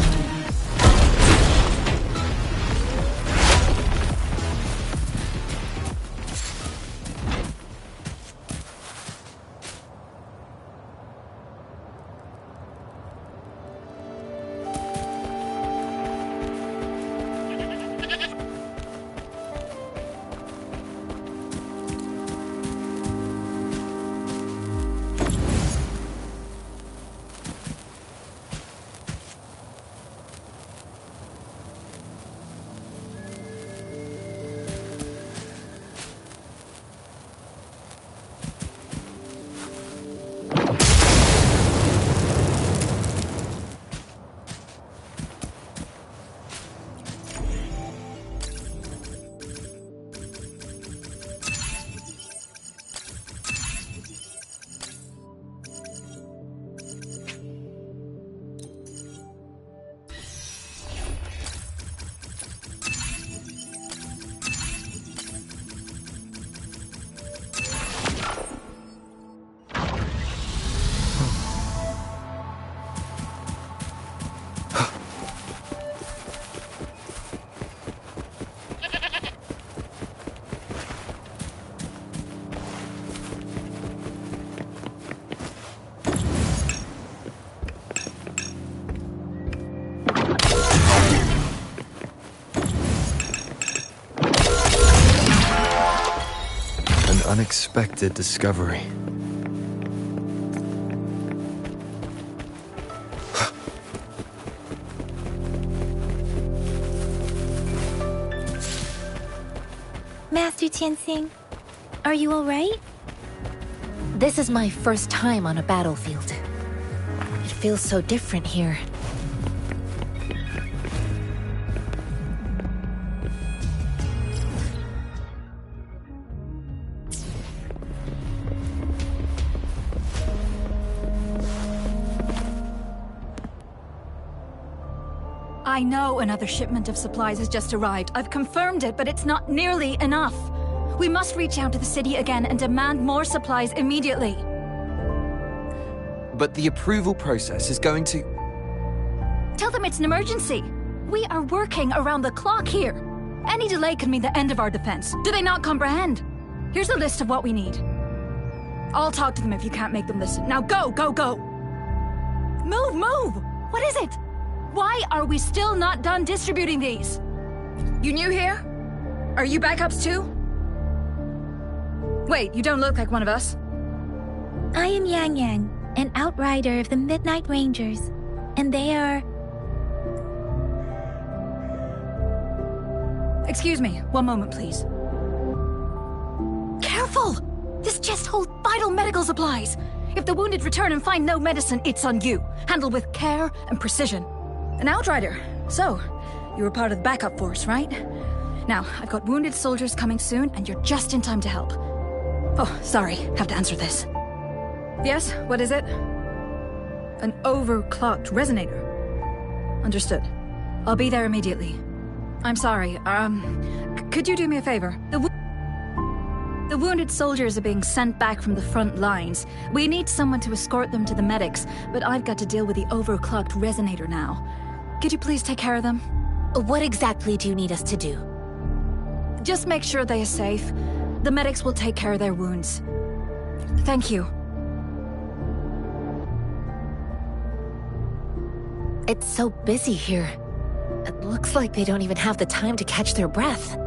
Unexpected discovery. Master Tianxing, are you all right? This is my first time on a battlefield. It feels so different here. I know another shipment of supplies has just arrived. I've confirmed it, but it's not nearly enough. We must reach out to the city again and demand more supplies immediately. But the approval process is going to... Tell them it's an emergency. We are working around the clock here. Any delay could mean the end of our defense. Do they not comprehend? Here's a list of what we need. I'll talk to them if you can't make them listen. Now go, go, go! Move, move! What is it? Why are we still not done distributing these? You new here? Are you backups too? Wait, you don't look like one of us. I am Yang Yang, an outrider of the Midnight Rangers, and they are... Excuse me, one moment, please. Careful! This chest holds vital medical supplies. If the wounded return and find no medicine, it's on you. Handle with care and precision. An outrider. So, you were part of the backup force, right? Now, I've got wounded soldiers coming soon, and you're just in time to help. Oh, sorry, have to answer this. Yes, what is it? An overclocked resonator. Understood. I'll be there immediately. I'm sorry, could you do me a favor? The wounded soldiers are being sent back from the front lines. We need someone to escort them to the medics, but I've got to deal with the overclocked resonator now. Could you please take care of them? What exactly do you need us to do? Just make sure they are safe. The medics will take care of their wounds. Thank you. It's so busy here. It looks like they don't even have the time to catch their breath.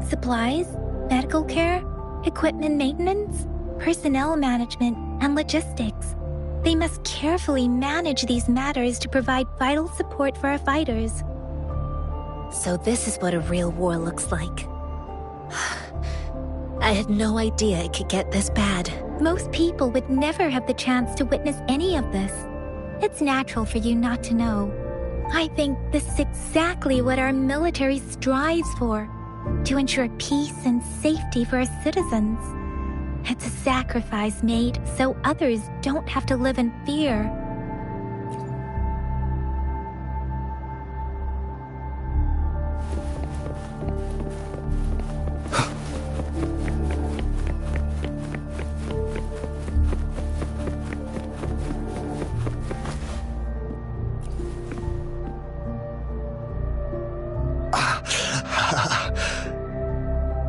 Supplies, medical care, equipment maintenance, personnel management, and logistics. They must carefully manage these matters to provide vital support for our fighters. So this is what a real war looks like. I had no idea it could get this bad. Most people would never have the chance to witness any of this. It's natural for you not to know. I think this is exactly what our military strives for, to ensure peace and safety for our citizens. It's a sacrifice made so others don't have to live in fear.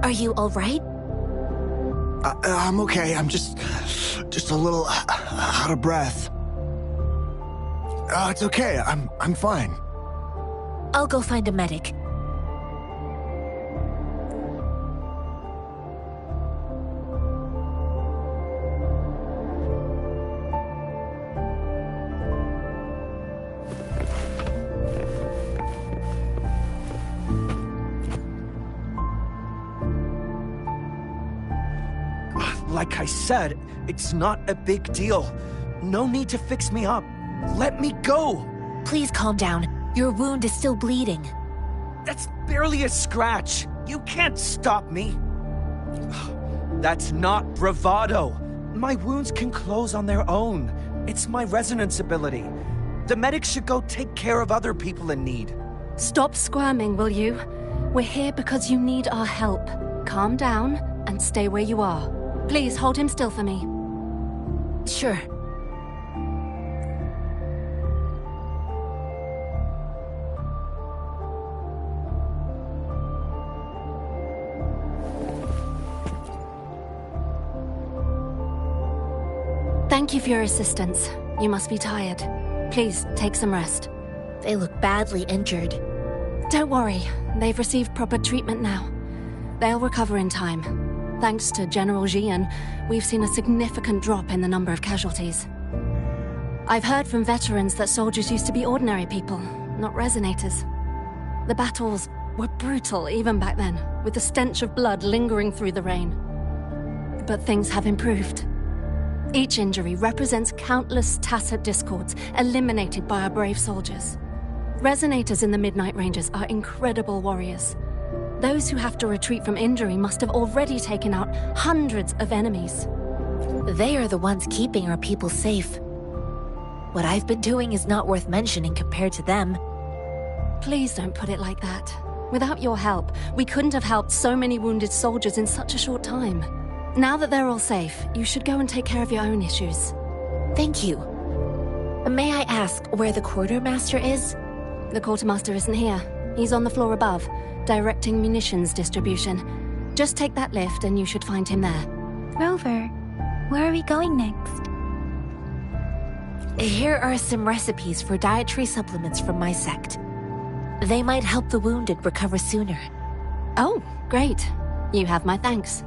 Are you all right? I'm okay. I'm just a little out of breath. It's okay. I'm fine. I'll go find a medic. Like I said, it's not a big deal. No need to fix me up. Let me go! Please calm down. Your wound is still bleeding. That's barely a scratch. You can't stop me. That's not bravado. My wounds can close on their own. It's my resonance ability. The medics should go take care of other people in need. Stop squirming, will you? We're here because you need our help. Calm down and stay where you are. Please hold him still for me. Sure. Thank you for your assistance. You must be tired. Please, take some rest. They look badly injured. Don't worry. They've received proper treatment now. They'll recover in time. Thanks to General Jian, we've seen a significant drop in the number of casualties. I've heard from veterans that soldiers used to be ordinary people, not resonators. The battles were brutal even back then, with the stench of blood lingering through the rain. But things have improved. Each injury represents countless tacit discords eliminated by our brave soldiers. Resonators in the Midnight Ranges are incredible warriors. Those who have to retreat from injury must have already taken out hundreds of enemies. They are the ones keeping our people safe. What I've been doing is not worth mentioning compared to them. Please don't put it like that. Without your help, we couldn't have helped so many wounded soldiers in such a short time. Now that they're all safe, you should go and take care of your own issues. Thank you. May I ask where the quartermaster is? The quartermaster isn't here. He's on the floor above, directing munitions distribution. Just take that lift and you should find him there. Rover, where are we going next? Here are some recipes for dietary supplements from my sect. They might help the wounded recover sooner. Oh, great. You have my thanks.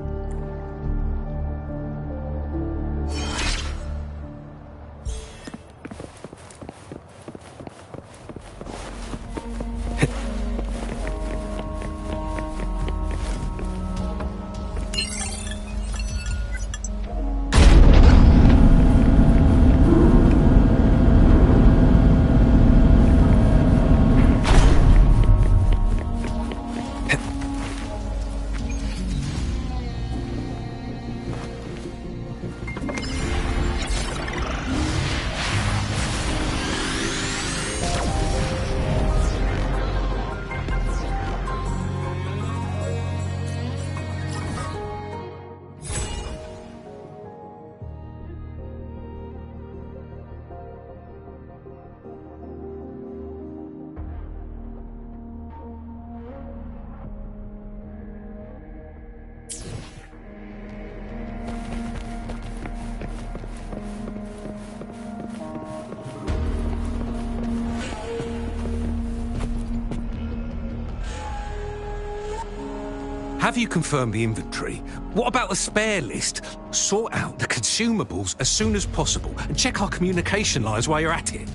have you confirmed the inventory? What about the spare list? Sort out the consumables as soon as possible and check our communication lines while you're at it.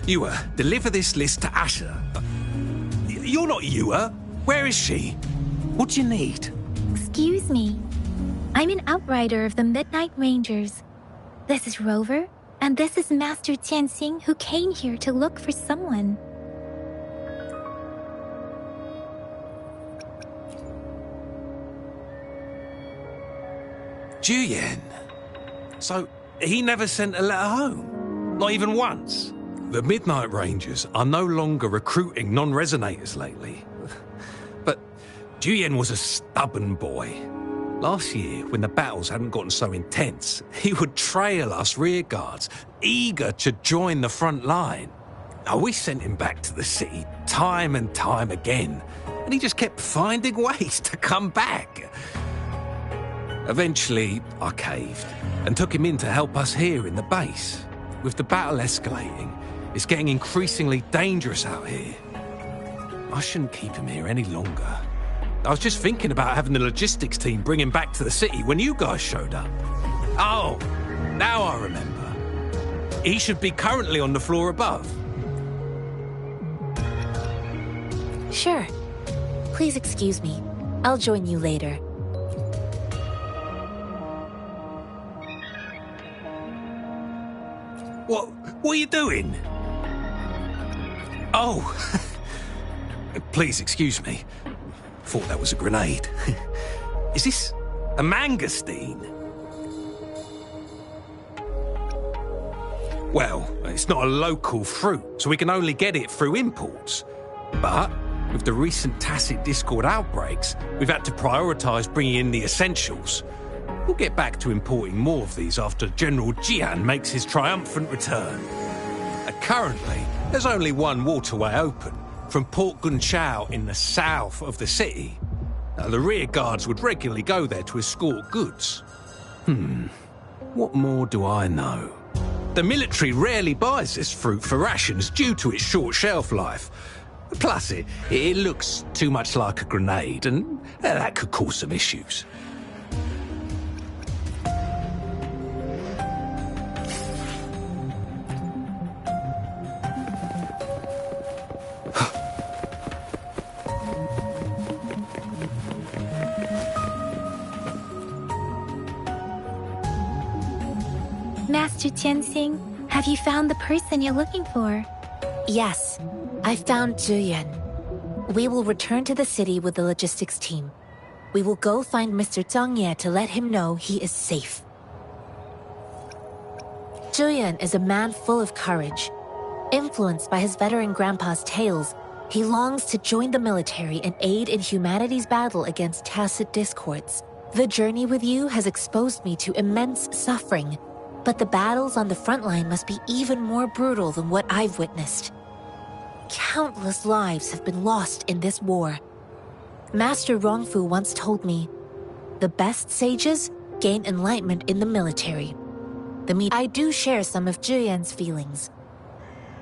Yua, deliver this list to Asher. You're not Yua. Where is she? What do you need? Excuse me. I'm an outrider of the Midnight Rangers. This is Rover, and this is Master Tianxing, who came here to look for someone. Juyen. So, he never sent a letter home? Not even once? The Midnight Rangers are no longer recruiting non-resonators lately. But Juyen was a stubborn boy. Last year, when the battles hadn't gotten so intense, he would trail us rearguards, eager to join the front line. Now, we sent him back to the city time and time again, and he just kept finding ways to come back. Eventually, I caved and took him in to help us here in the base. With the battle escalating, it's getting increasingly dangerous out here. I shouldn't keep him here any longer. I was just thinking about having the logistics team bring him back to the city when you guys showed up. Oh, now I remember. He should be currently on the floor above. Sure. Please excuse me. I'll join you later. What are you doing? Oh, please excuse me. Thought that was a grenade. Is this a mangosteen? Well, it's not a local fruit, so we can only get it through imports. But with the recent Tacit Discord outbreaks, we've had to prioritise bringing in the essentials. We'll get back to importing more of these after General Jian makes his triumphant return. Currently, there's only one waterway open, from Port Gunchao in the south of the city. Now, the rear guards would regularly go there to escort goods. What more do I know? The military rarely buys this fruit for rations due to its short shelf life. Plus, it looks too much like a grenade, and that could cause some issues. Master Tianxing, have you found the person you're looking for? Yes, I found Juyen. We will return to the city with the logistics team. We will go find Mr. Zhang Ye to let him know he is safe. Juyen is a man full of courage. Influenced by his veteran grandpa's tales, he longs to join the military and aid in humanity's battle against Tacit Discords. The journey with you has exposed me to immense suffering, but the battles on the front line must be even more brutal than what I've witnessed. Countless lives have been lost in this war. Master Rongfu once told me, the best sages gain enlightenment in the military. I do share some of Juyen's feelings.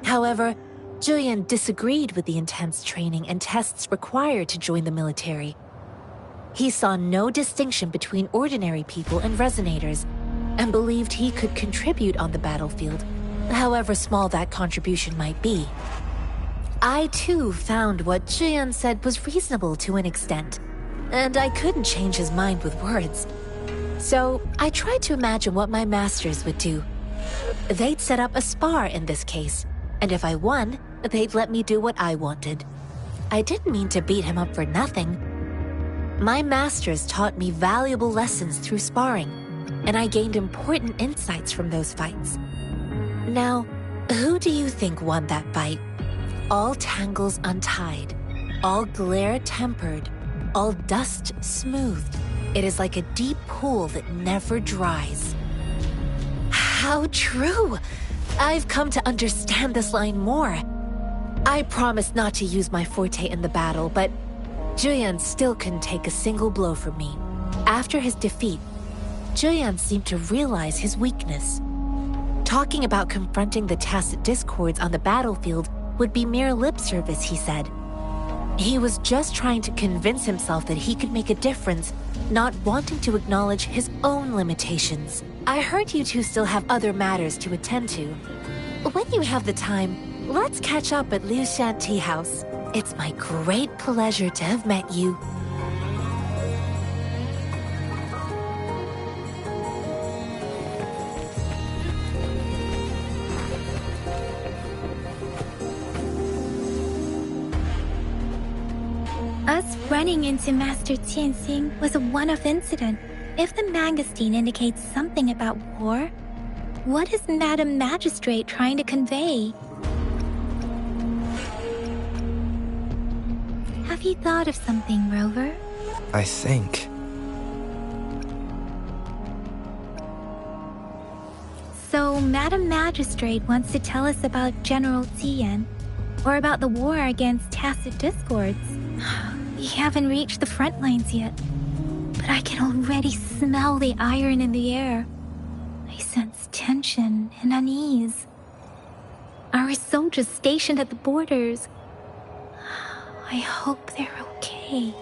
However, Juyen disagreed with the intense training and tests required to join the military. He saw no distinction between ordinary people and resonators, and believed he could contribute on the battlefield, however small that contribution might be. I too found what Juyen said was reasonable to an extent, and I couldn't change his mind with words. So I tried to imagine what my masters would do. They'd set up a spar in this case, and if I won, they'd let me do what I wanted. I didn't mean to beat him up for nothing. My masters taught me valuable lessons through sparring, and I gained important insights from those fights. Now, who do you think won that fight? All tangles untied, all glare tempered, all dust smoothed. It is like a deep pool that never dries. How true! I've come to understand this line more. I promised not to use my forte in the battle, but Juyen still couldn't take a single blow from me. After his defeat, Juyen seemed to realize his weakness. Talking about confronting the Tacit Discords on the battlefield would be mere lip service, he said. He was just trying to convince himself that he could make a difference, not wanting to acknowledge his own limitations. I heard you two still have other matters to attend to. When you have the time, let's catch up at Liu Shan Tea House. It's my great pleasure to have met you. Us running into Master Tianxing was a one-off incident. If the Mangosteen indicates something about war, what is Madam Magistrate trying to convey? Have you thought of something, Rover? I think. So, Madam Magistrate wants to tell us about General Tian, or about the war against tacit discords. We haven't reached the front lines yet, but I can already smell the iron in the air. I sense tension and unease. Our soldiers stationed at the borders, I hope they're okay.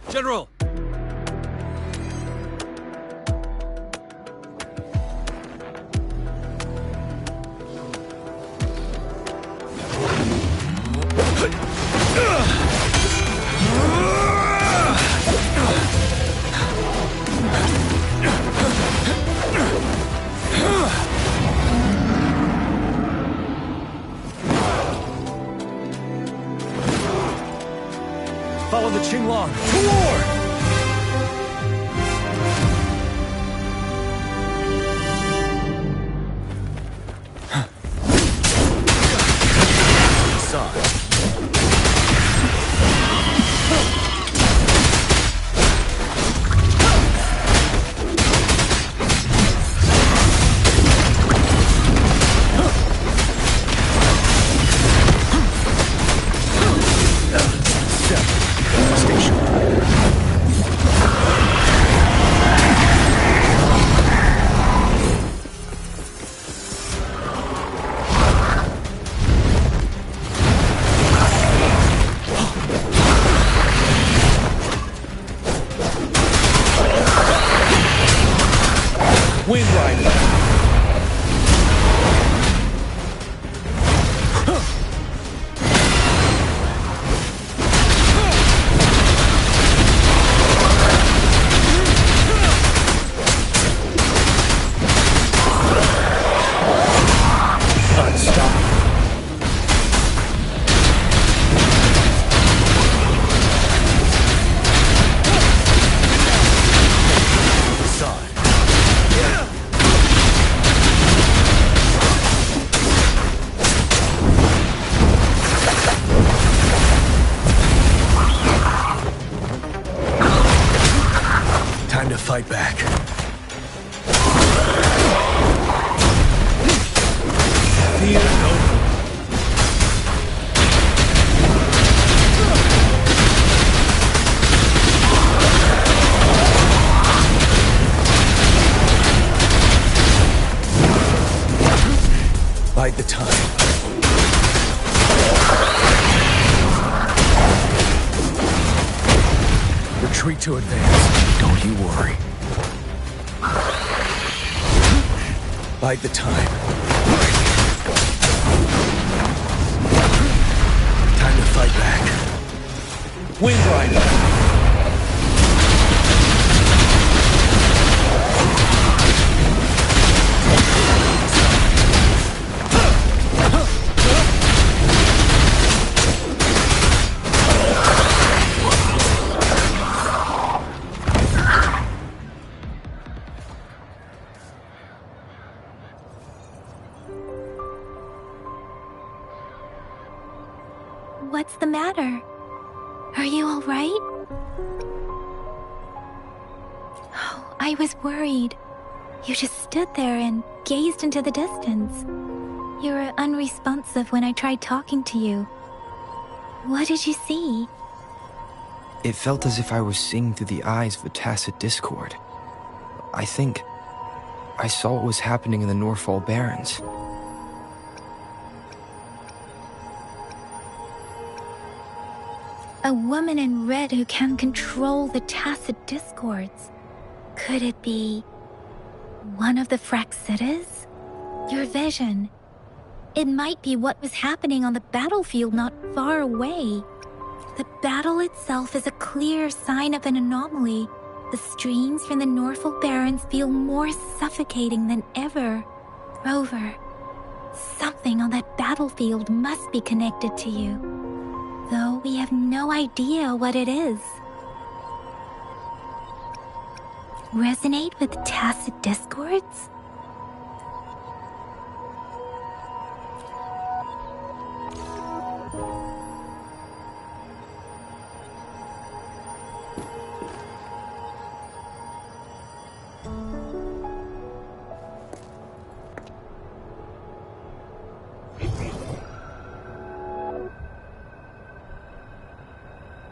General! Follow the Qinglong to war! Fight back. Fear no more. Bide the time. Retreat to advance. Don't you worry. Bide the time. Time to fight back. Windrider! matter? Are you all right? Oh, I was worried. You just stood there and gazed into the distance. You were unresponsive when I tried talking to you. What did you see? It felt as if I was seeing through the eyes of a tacit discord. I think I saw what was happening in the Norfall Barrens. A woman in red who can control the tacit discords. Could it be one of the Fraxitas? Your vision. It might be what was happening on the battlefield not far away. The battle itself is a clear sign of an anomaly. The streams from the Norfall Barrens feel more suffocating than ever. Rover, something on that battlefield must be connected to you, though we have no idea what it is. Resonate with tacit discords?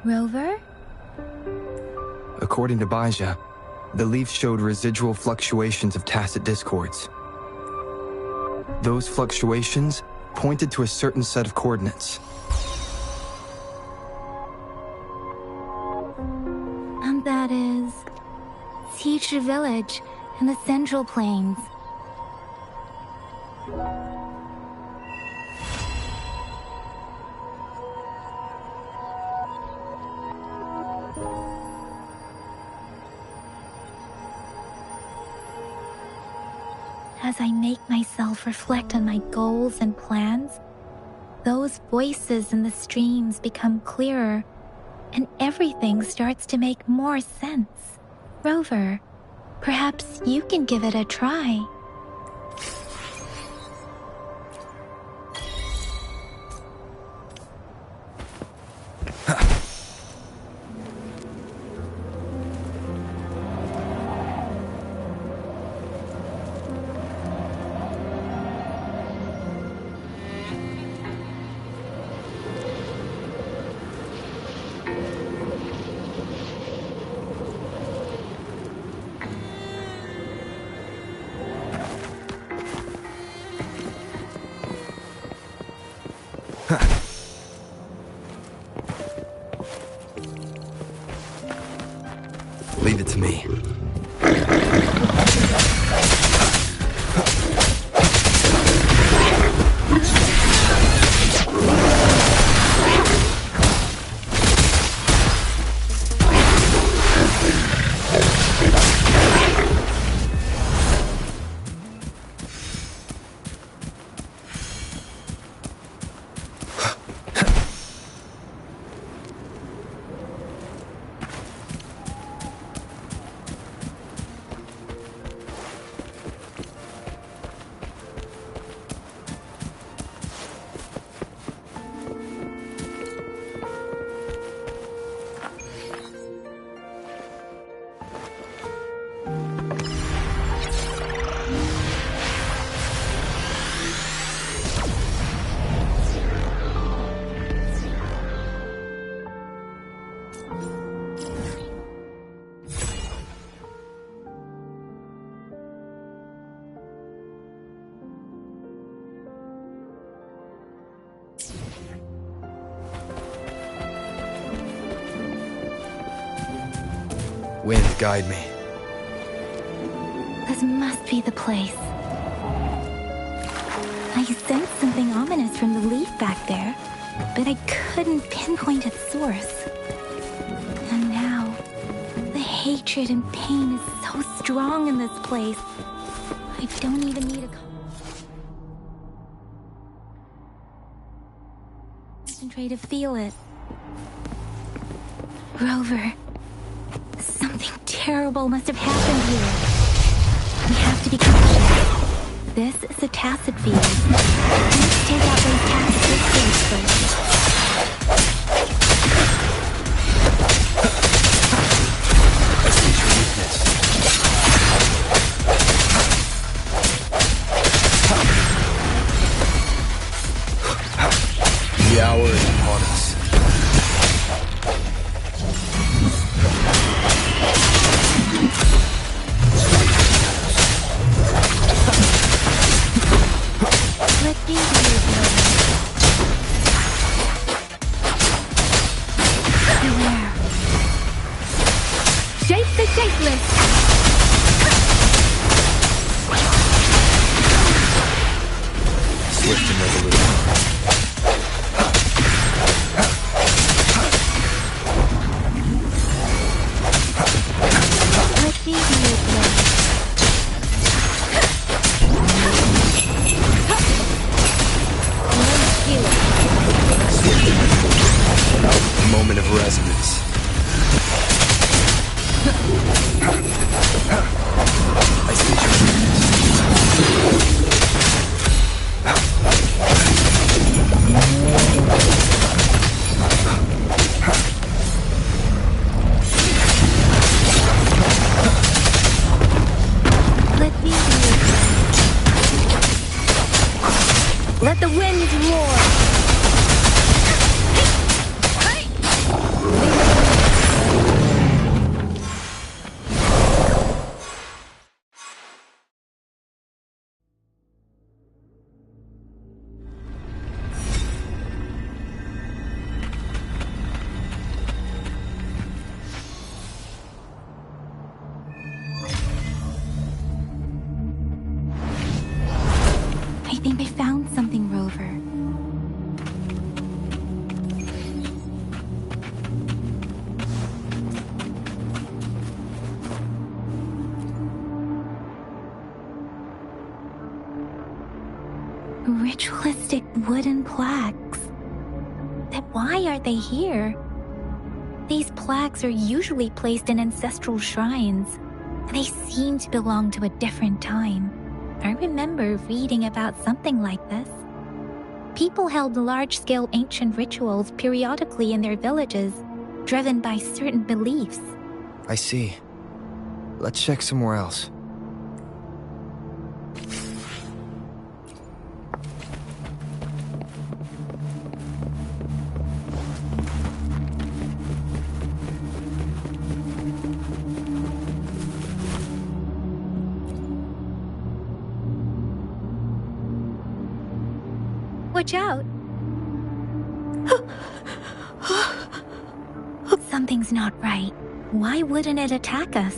Rover? According to Baija, the leaf showed residual fluctuations of tacit discords. Those fluctuations pointed to a certain set of coordinates. And that is Teacher Village in the Central Plains. As I make myself reflect on my goals and plans, those voices in the streams become clearer, and everything starts to make more sense. Rover, perhaps you can give it a try. Leave it to me. Wind, guide me. This must be the place. I sensed something ominous from the leaf back there, but I couldn't pinpoint its source. And now, the hatred and pain is so strong in this place. I don't even need a concentrate to feel it. Rover, something terrible must have happened here. We have to be cautious. This is a tacit field. Let's take out those tacit discords first. the shapeless! Swift and resolute. Let's see you play. A moment of resonance. I see your Let's see you play. Let the winds roar! I think I found something, Rover. Ritualistic wooden plaques. Then why are they here? These plaques are usually placed in ancestral shrines, and they seem to belong to a different time. I remember reading about something like this. People held large-scale ancient rituals periodically in their villages, driven by certain beliefs. I see. Let's check somewhere else. Watch out! Something's not right. Why wouldn't it attack us?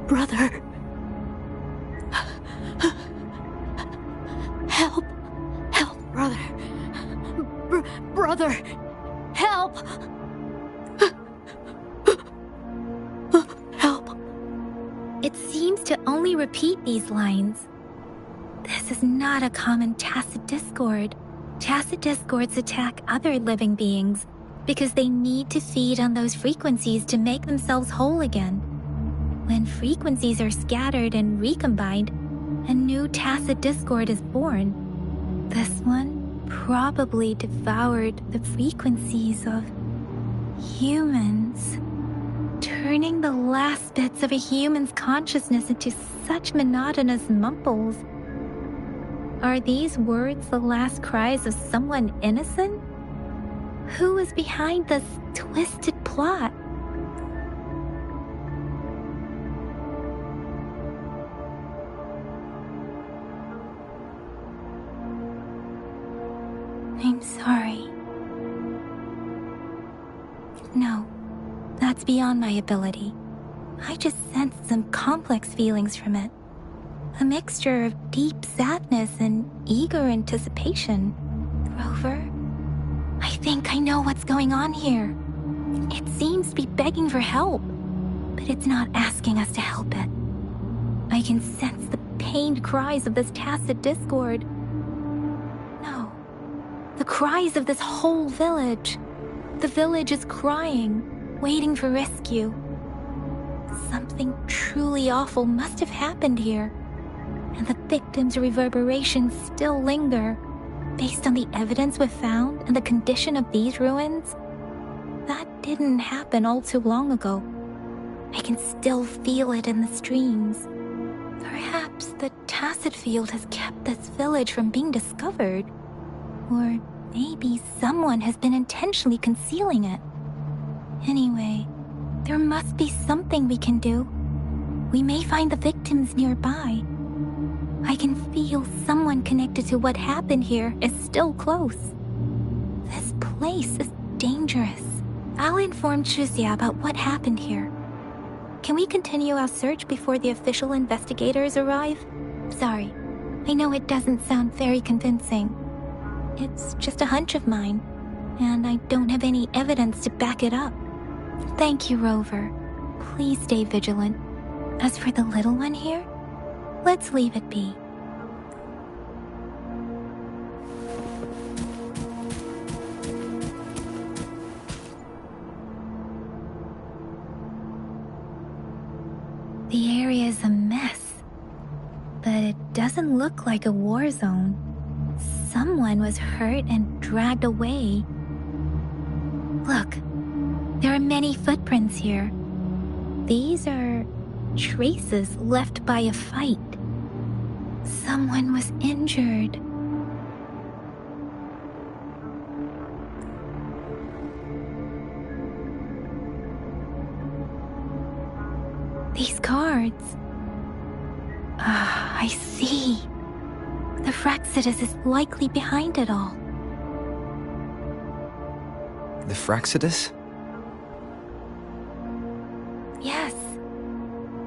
Brother. Help. Help, brother. Brother. Help. Help. It seems to only repeat these lines. This is not a common tacit discord. Tacit discords attack other living beings because they need to feed on those frequencies to make themselves whole again. When frequencies are scattered and recombined, a new tacit discord is born. This one probably devoured the frequencies of humans, turning the last bits of a human's consciousness into such monotonous mumbles. Are these words the last cries of someone innocent? Who is behind this twisted plot? I'm sorry. No, that's beyond my ability. I just sensed some complex feelings from it. A mixture of deep sadness and eager anticipation. Rover, I think I know what's going on here. It seems to be begging for help, but it's not asking us to help it. I can sense the pained cries of this tacit discord. No, the cries of this whole village. The village is crying, waiting for rescue. Something truly awful must have happened here, and the victims' reverberations still linger. Based on the evidence we've found and the condition of these ruins, that didn't happen all too long ago. I can still feel it in the streams. Perhaps the tacit field has kept this village from being discovered. Or maybe someone has been intentionally concealing it. Anyway, there must be something we can do. We may find the victims nearby. I can feel someone connected to what happened here is still close. This place is dangerous. I'll inform Chuzia about what happened here. Can we continue our search before the official investigators arrive? Sorry, I know it doesn't sound very convincing. It's just a hunch of mine, and I don't have any evidence to back it up. Thank you, Rover. Please stay vigilant. As for the little one here, let's leave it be. The area is a mess, but it doesn't look like a war zone. Someone was hurt and dragged away. Look, there are many footprints here. These are traces left by a fight. Someone was injured. These cards. I see. The Fraxidus is likely behind it all. The Fraxidus? Yes.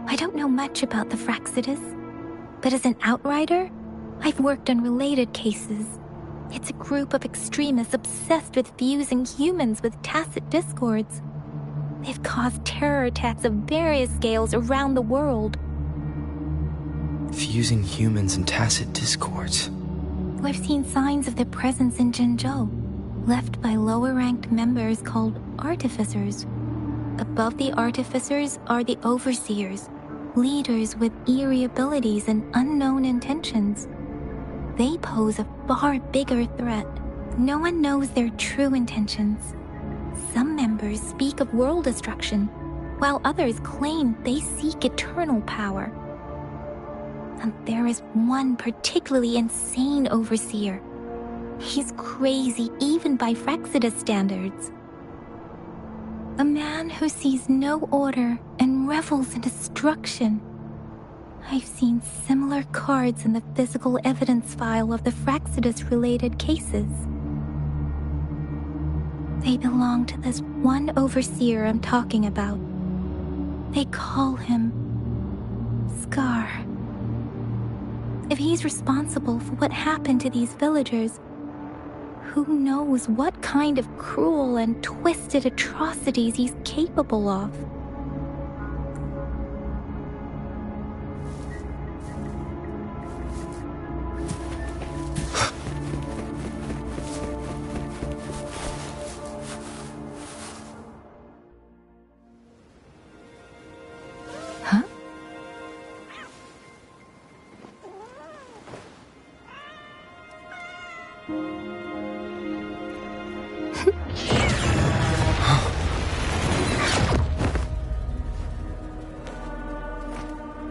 I don't know much about the Fraxidus, but as an outrider, I've worked on related cases. It's a group of extremists obsessed with fusing humans with tacit discords. They've caused terror attacks of various scales around the world. Fusing humans and tacit discords. We've seen signs of their presence in Jinzhou, left by lower-ranked members called Artificers. Above the Artificers are the Overseers, leaders with eerie abilities and unknown intentions. They pose a far bigger threat. No one knows their true intentions. Some members speak of world destruction, while others claim they seek eternal power. And there is one particularly insane overseer. He's crazy even by Fraxidus standards. A man who sees no order and revels in destruction. I've seen similar cards in the physical evidence file of the Fraxidus-related cases. They belong to this one overseer I'm talking about. They call him Scar. If he's responsible for what happened to these villagers, who knows what kind of cruel and twisted atrocities he's capable of?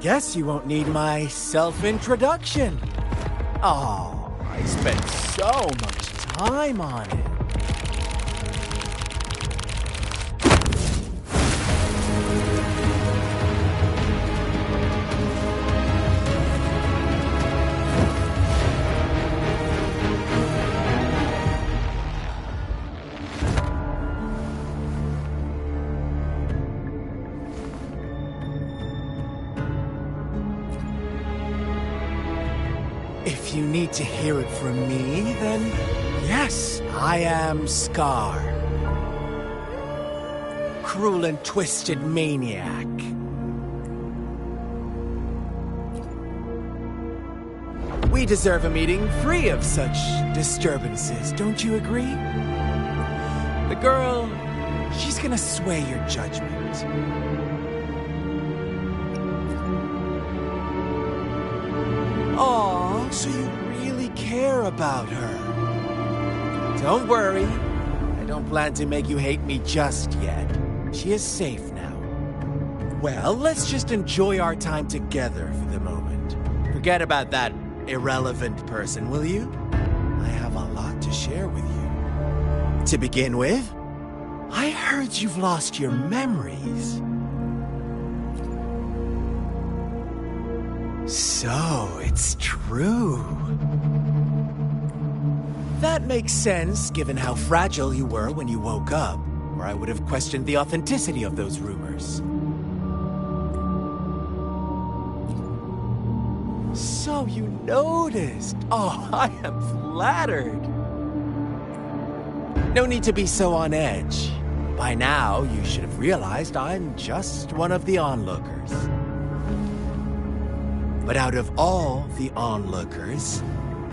Guess you won't need my self-introduction. Oh, I spent so much time on it. If you need to hear it from me, then yes, I am Scar. Cruel and twisted maniac. We deserve a meeting free of such disturbances, don't you agree? The girl, she's gonna sway your judgment. Aw, so you really care about her. Don't worry, I don't plan to make you hate me just yet. She is safe now. Well, let's just enjoy our time together for the moment. Forget about that irrelevant person, will you? I have a lot to share with you. To begin with, I heard you've lost your memories. So, it's true. That makes sense, given how fragile you were when you woke up. or I would have questioned the authenticity of those rumors. So you noticed. Oh, I am flattered. No need to be so on edge. By now, you should have realized I'm just one of the onlookers. But out of all the onlookers,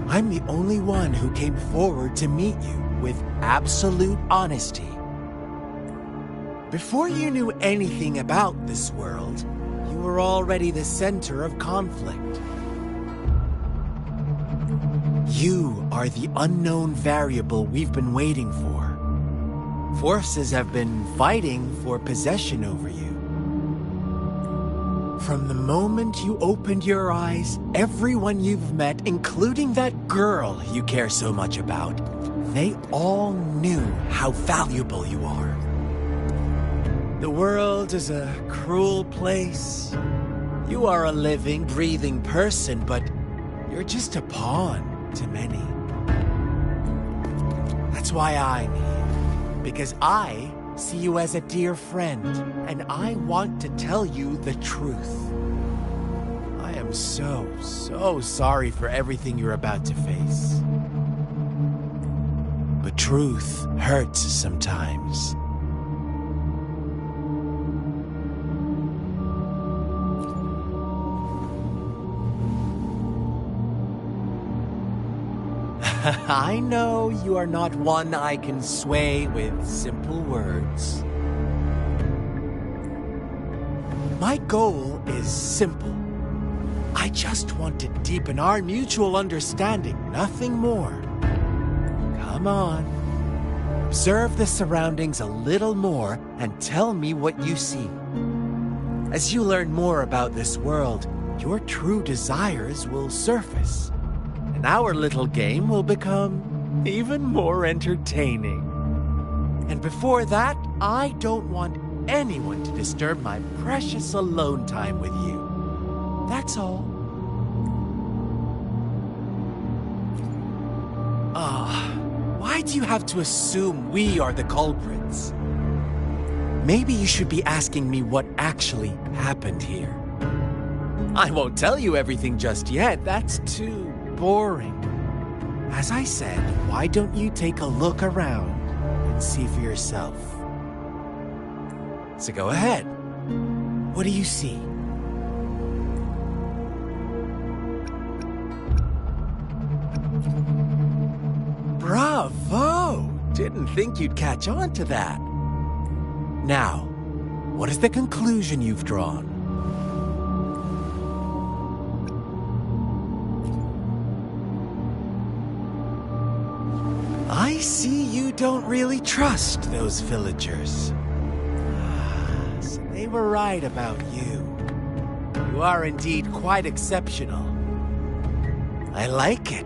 I'm the only one who came forward to meet you with absolute honesty. Before you knew anything about this world, you were already the center of conflict. You are the unknown variable we've been waiting for. Forces have been fighting for possession over you. From the moment you opened your eyes, everyone you've met, including that girl you care so much about, they all knew how valuable you are. The world is a cruel place. You are a living, breathing person, but you're just a pawn to many. That's why I'm here, because I see you as a dear friend, and I want to tell you the truth. I am so sorry for everything you're about to face. But truth hurts sometimes. I know you are not one I can sway with simple words. My goal is simple. I just want to deepen our mutual understanding, nothing more. Come on. Observe the surroundings a little more and tell me what you see. As you learn more about this world, your true desires will surface. And our little game will become even more entertaining. And before that, I don't want anyone to disturb my precious alone time with you. That's all. Why do you have to assume we are the culprits? Maybe you should be asking me what actually happened here. I won't tell you everything just yet. That's too boring. As I said, why don't you take a look around and see for yourself? So go ahead. What do you see? Bravo! Didn't think you'd catch on to that. Now, what is the conclusion you've drawn? I see you don't really trust those villagers. So they were right about you. You are indeed quite exceptional. I like it.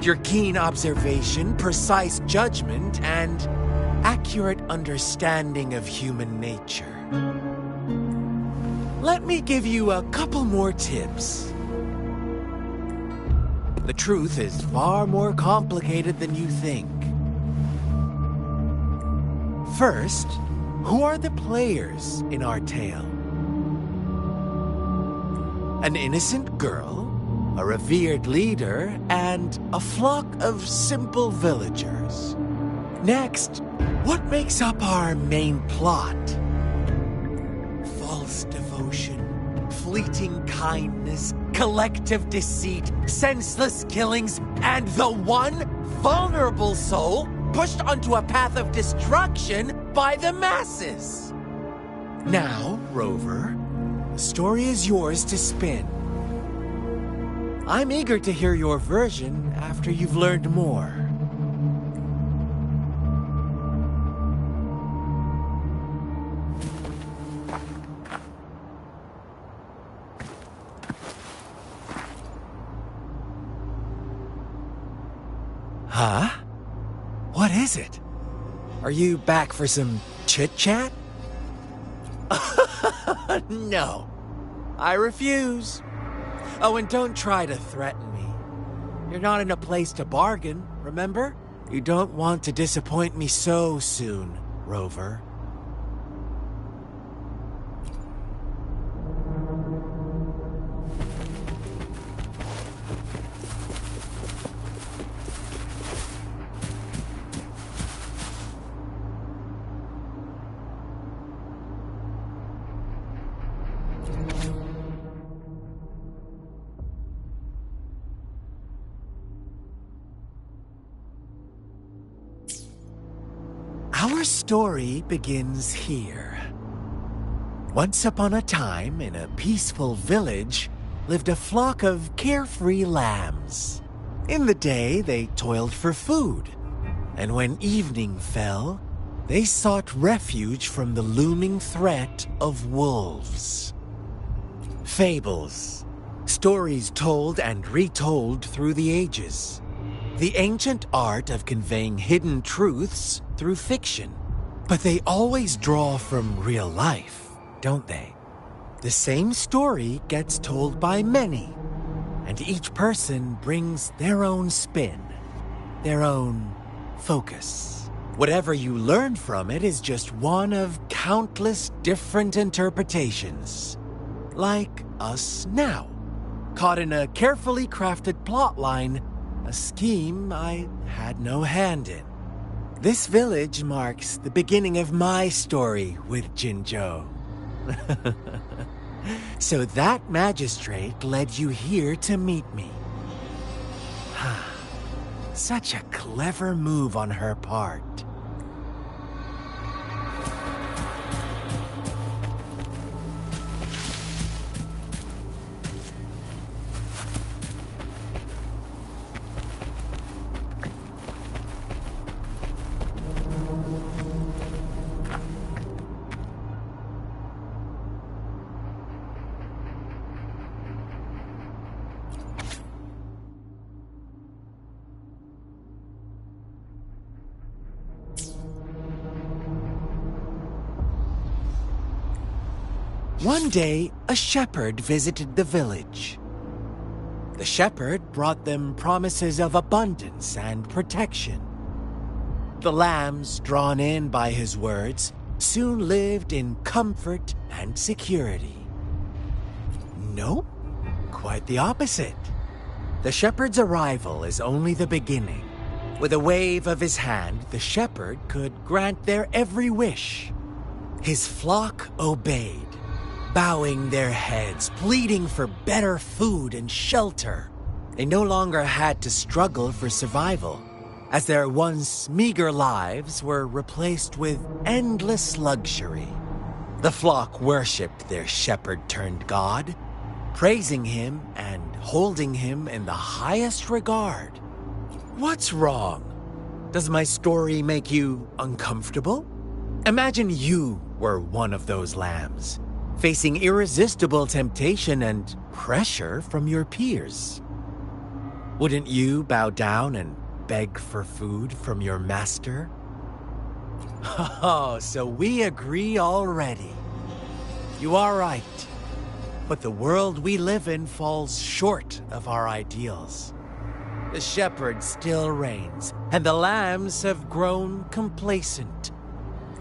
Your keen observation, precise judgment, and accurate understanding of human nature. Let me give you a couple more tips. The truth is far more complicated than you think. First, who are the players in our tale? An innocent girl, a revered leader, and a flock of simple villagers. Next, what makes up our main plot? False devotion, fleeting kindness, collective deceit, senseless killings, and the one vulnerable soul pushed onto a path of destruction by the masses. Now, Rover, the story is yours to spin. I'm eager to hear your version after you've learned more. Huh? What is it? Are you back for some chit-chat? No. I refuse. Oh, and don't try to threaten me. You're not in a place to bargain, remember? You don't want to disappoint me so soon. Rover. Our story begins here. Once upon a time, in a peaceful village, lived a flock of carefree lambs. In the day, they toiled for food, and when evening fell, they sought refuge from the looming threat of wolves. Fables, stories told and retold through the ages. The ancient art of conveying hidden truths through fiction. But they always draw from real life, don't they? The same story gets told by many, and each person brings their own spin, their own focus. Whatever you learn from it is just one of countless different interpretations. Like us now, caught in a carefully crafted plotline, a scheme I had no hand in. This village marks the beginning of my story with Jinzhou. So that magistrate led you here to meet me. Such a clever move on her part. One day, a shepherd visited the village. The shepherd brought them promises of abundance and protection. The lambs, drawn in by his words, soon lived in comfort and security. Nope, quite the opposite. The shepherd's arrival is only the beginning. With a wave of his hand, the shepherd could grant their every wish. His flock obeyed, bowing their heads, pleading for better food and shelter. They no longer had to struggle for survival, as their once meager lives were replaced with endless luxury. The flock worshipped their shepherd-turned-god, praising him and holding him in the highest regard. What's wrong? Does my story make you uncomfortable? Imagine you were one of those lambs, facing irresistible temptation and pressure from your peers. Wouldn't you bow down and beg for food from your master? Oh, so we agree already. You are right, but the world we live in falls short of our ideals. The shepherd still reigns, and the lambs have grown complacent.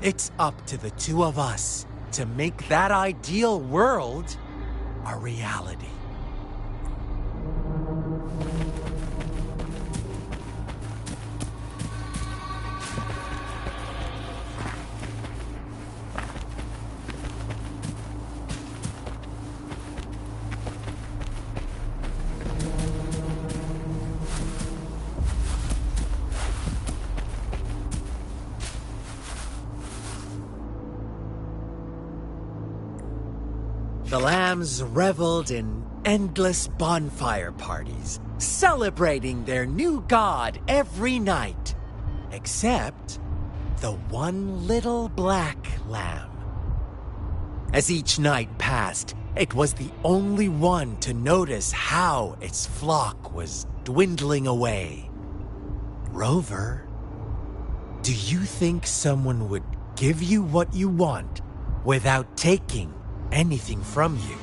It's up to the two of us to make that ideal world a reality. The lambs reveled in endless bonfire parties, celebrating their new god every night, except the one little black lamb. As each night passed, it was the only one to notice how its flock was dwindling away. Rover, do you think someone would give you what you want without taking anything from you?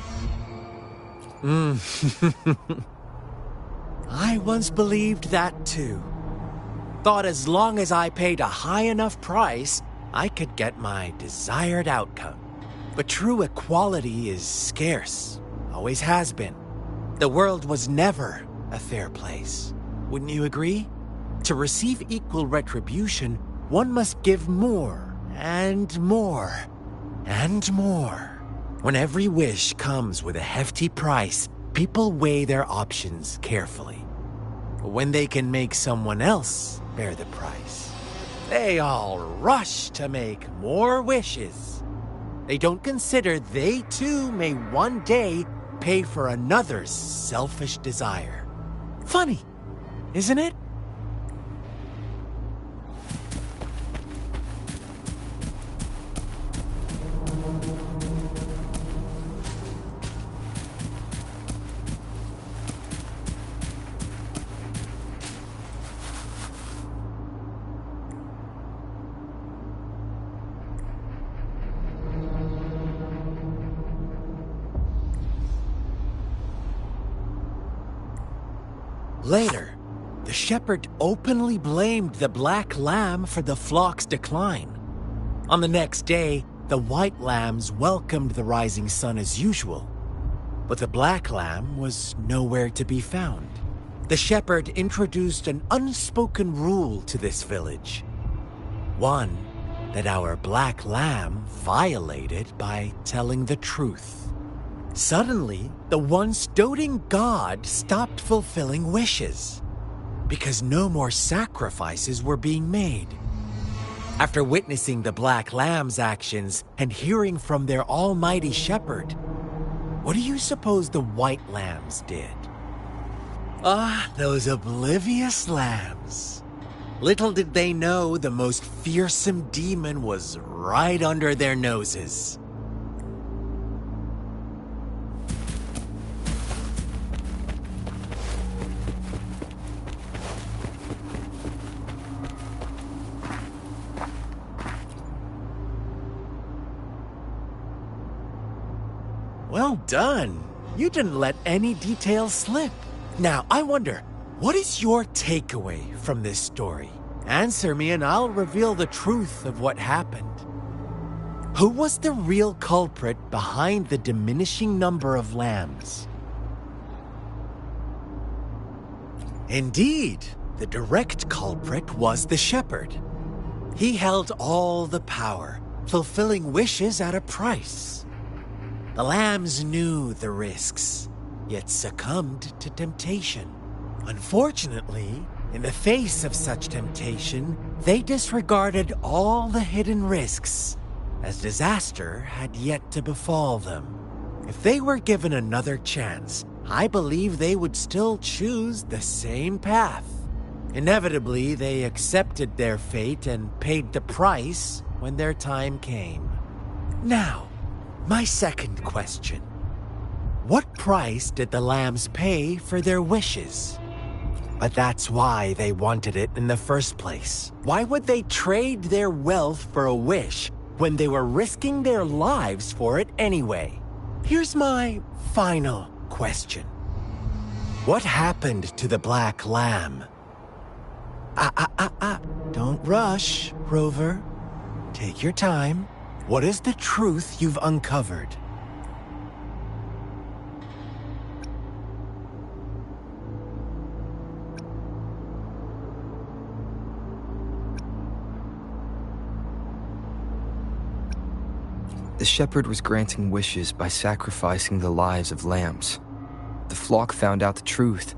I once believed that too. Thought as long as I paid a high enough price, I could get my desired outcome. But true equality is scarce, always has been. The world was never a fair place. Wouldn't you agree? To receive equal retribution, one must give more, and more, and more. When every wish comes with a hefty price, people weigh their options carefully. When they can make someone else bear the price, they all rush to make more wishes. They don't consider they too may one day pay for another's selfish desire. Funny, isn't it? Later, the shepherd openly blamed the black lamb for the flock's decline. On the next day, the white lambs welcomed the rising sun as usual, but the black lamb was nowhere to be found. The shepherd introduced an unspoken rule to this village. One that our black lamb violated by telling the truth. Suddenly, the once doting god stopped fulfilling wishes because no more sacrifices were being made. After witnessing the Black Lamb's actions and hearing from their almighty shepherd, what do you suppose the White Lambs did? Ah, those oblivious lambs. Little did they know the most fearsome demon was right under their noses. Well done. You didn't let any details slip. Now, I wonder, what is your takeaway from this story? Answer me and I'll reveal the truth of what happened. Who was the real culprit behind the diminishing number of lambs? Indeed, the direct culprit was the shepherd. He held all the power, fulfilling wishes at a price. The lambs knew the risks, yet succumbed to temptation. Unfortunately, in the face of such temptation, they disregarded all the hidden risks, as disaster had yet to befall them. If they were given another chance, I believe they would still choose the same path. Inevitably, they accepted their fate and paid the price when their time came. Now, my second question. What price did the lambs pay for their wishes? But that's why they wanted it in the first place. Why would they trade their wealth for a wish when they were risking their lives for it anyway? Here's my final question. What happened to the black lamb? Don't rush, Rover. Take your time. What is the truth you've uncovered? The shepherd was granting wishes by sacrificing the lives of lambs. The flock found out the truth,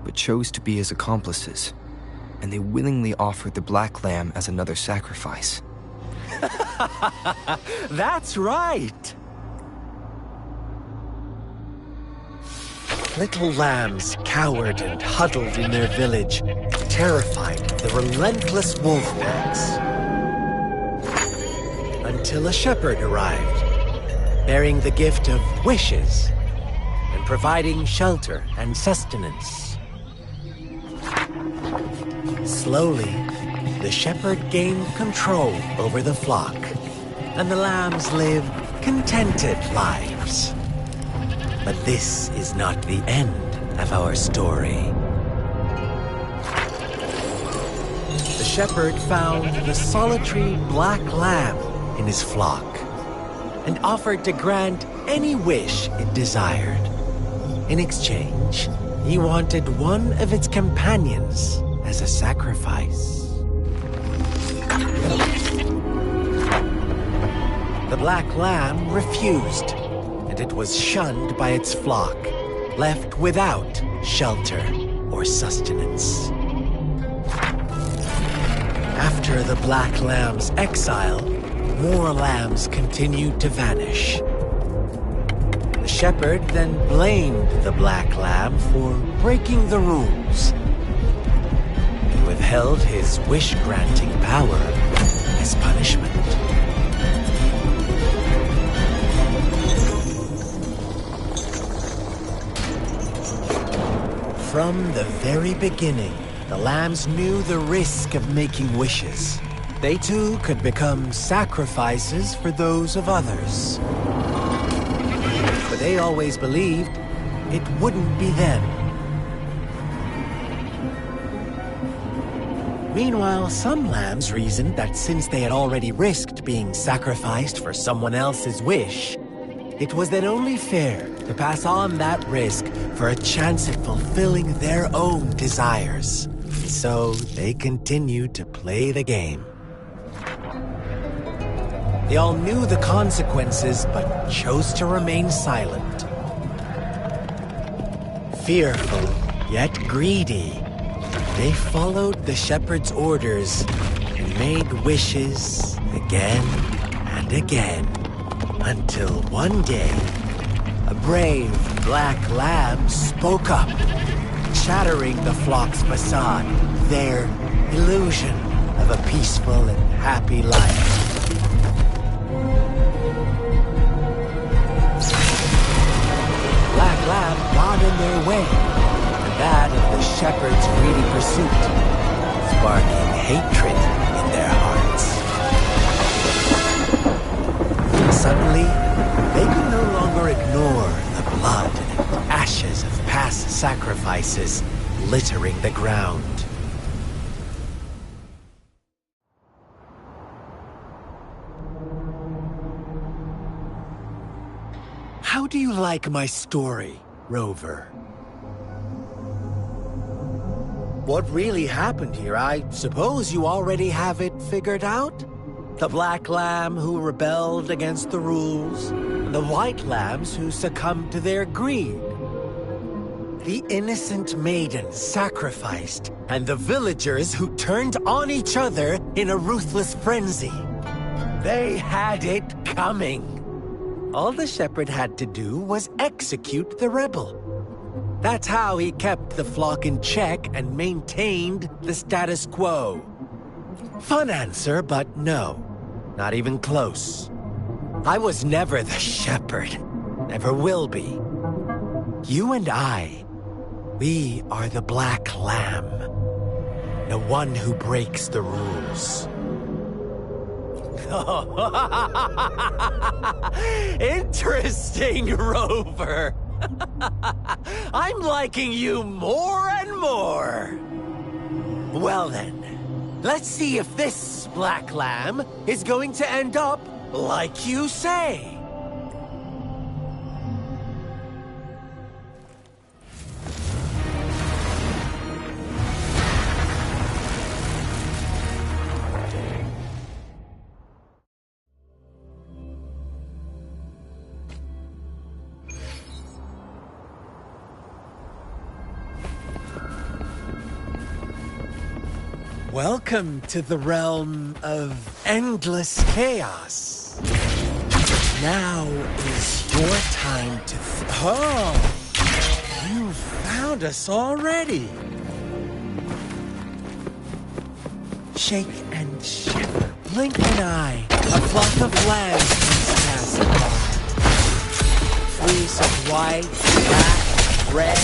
but chose to be his accomplices, and they willingly offered the black lamb as another sacrifice. That's right! Little lambs cowered and huddled in their village, terrified of the relentless wolf packs. Until a shepherd arrived, bearing the gift of wishes and providing shelter and sustenance. Slowly, the shepherd gained control over the flock, and the lambs lived contented lives. But this is not the end of our story. The shepherd found the solitary black lamb in his flock and offered to grant any wish it desired. In exchange, he wanted one of its companions as a sacrifice. The black lamb refused, and it was shunned by its flock, left without shelter or sustenance. After the black lamb's exile, more lambs continued to vanish. The shepherd then blamed the black lamb for breaking the rules and withheld his wish-granting power as punishment. From the very beginning, the lambs knew the risk of making wishes. They too could become sacrifices for those of others. But they always believed it wouldn't be them. Meanwhile, some lambs reasoned that since they had already risked being sacrificed for someone else's wish, it was then only fair to pass on that risk for a chance at fulfilling their own desires. So they continued to play the game. They all knew the consequences, but chose to remain silent. Fearful, yet greedy, they followed the shepherd's orders and made wishes again and again, until one day, a brave black lamb spoke up, shattering the flock's facade, their illusion of a peaceful and happy life. Black lamb got in their way, and that of the shepherd's greedy pursuit, sparking hatred in their hearts. Suddenly, they could no longer ignore the blood and ashes of past sacrifices littering the ground. How do you like my story, Rover? What really happened here? I suppose you already have it figured out? The black lamb who rebelled against the rules, and the white lambs who succumbed to their greed. The innocent maiden sacrificed, and the villagers who turned on each other in a ruthless frenzy. They had it coming. All the shepherd had to do was execute the rebel. That's how he kept the flock in check and maintained the status quo. Fun answer, but no. Not even close. I was never the shepherd. Never will be. You and I, we are the black lamb. The one who breaks the rules. Interesting, Rover. I'm liking you more and more. Well then, let's see if this black lamb is going to end up like you say. Welcome to the realm of endless chaos. Now is your time to oh! You found us already. Shake and shiver, blink an eye. A flock of lambs comes passing by. Fleece of white, black, red.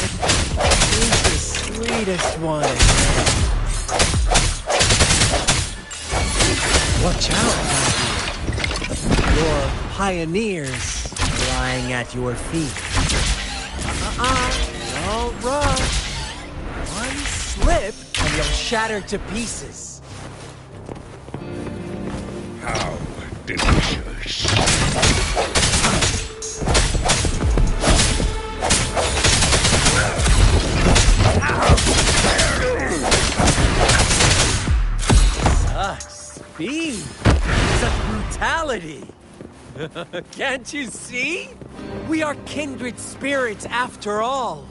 Who's the sweetest one? Watch out, your pioneers lying at your feet. Don't rush. One slip and you'll shatter to pieces. delicious. Such speed! Such brutality! Can't you see? We are kindred spirits after all.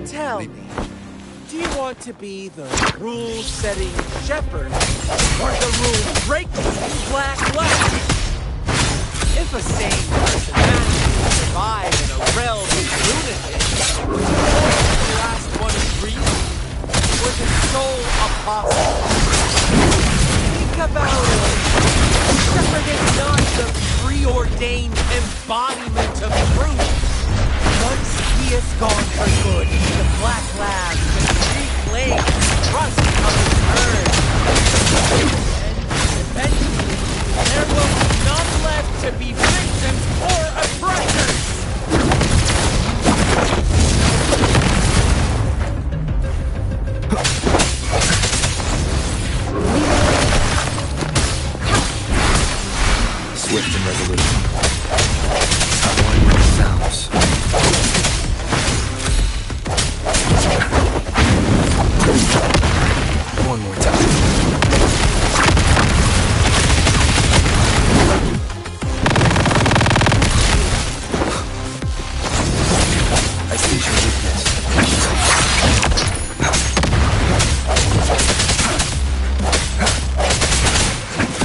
Tell me, do you want to be the rule-setting shepherd or the rule-breaking black lad? If a sane person manages to survive in a realm of lunatics, the last one of reason was the sole apostle. Think about it. A shepherd is not the preordained embodiment of truth. Once he is gone for good, the Black Lab can reclaim the trust of his herd. And eventually, there will be none left to be victims or oppressors! Swift and resolute. One with sounds. One more time. I see your weakness.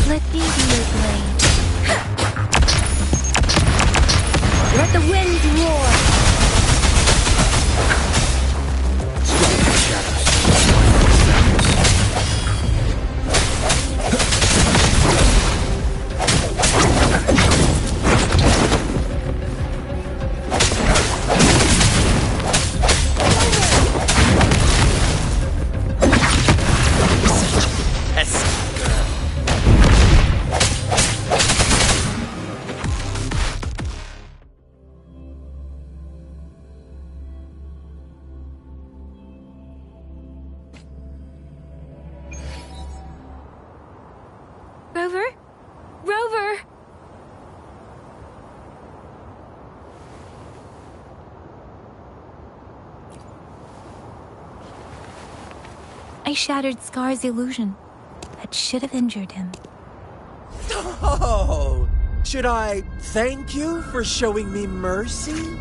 Let me be your blade. Let the winds roar. Swept in shadows. One with sounds. Rover? Rover! I shattered Scar's illusion. That should have injured him. Oh! Should I thank you for showing me mercy?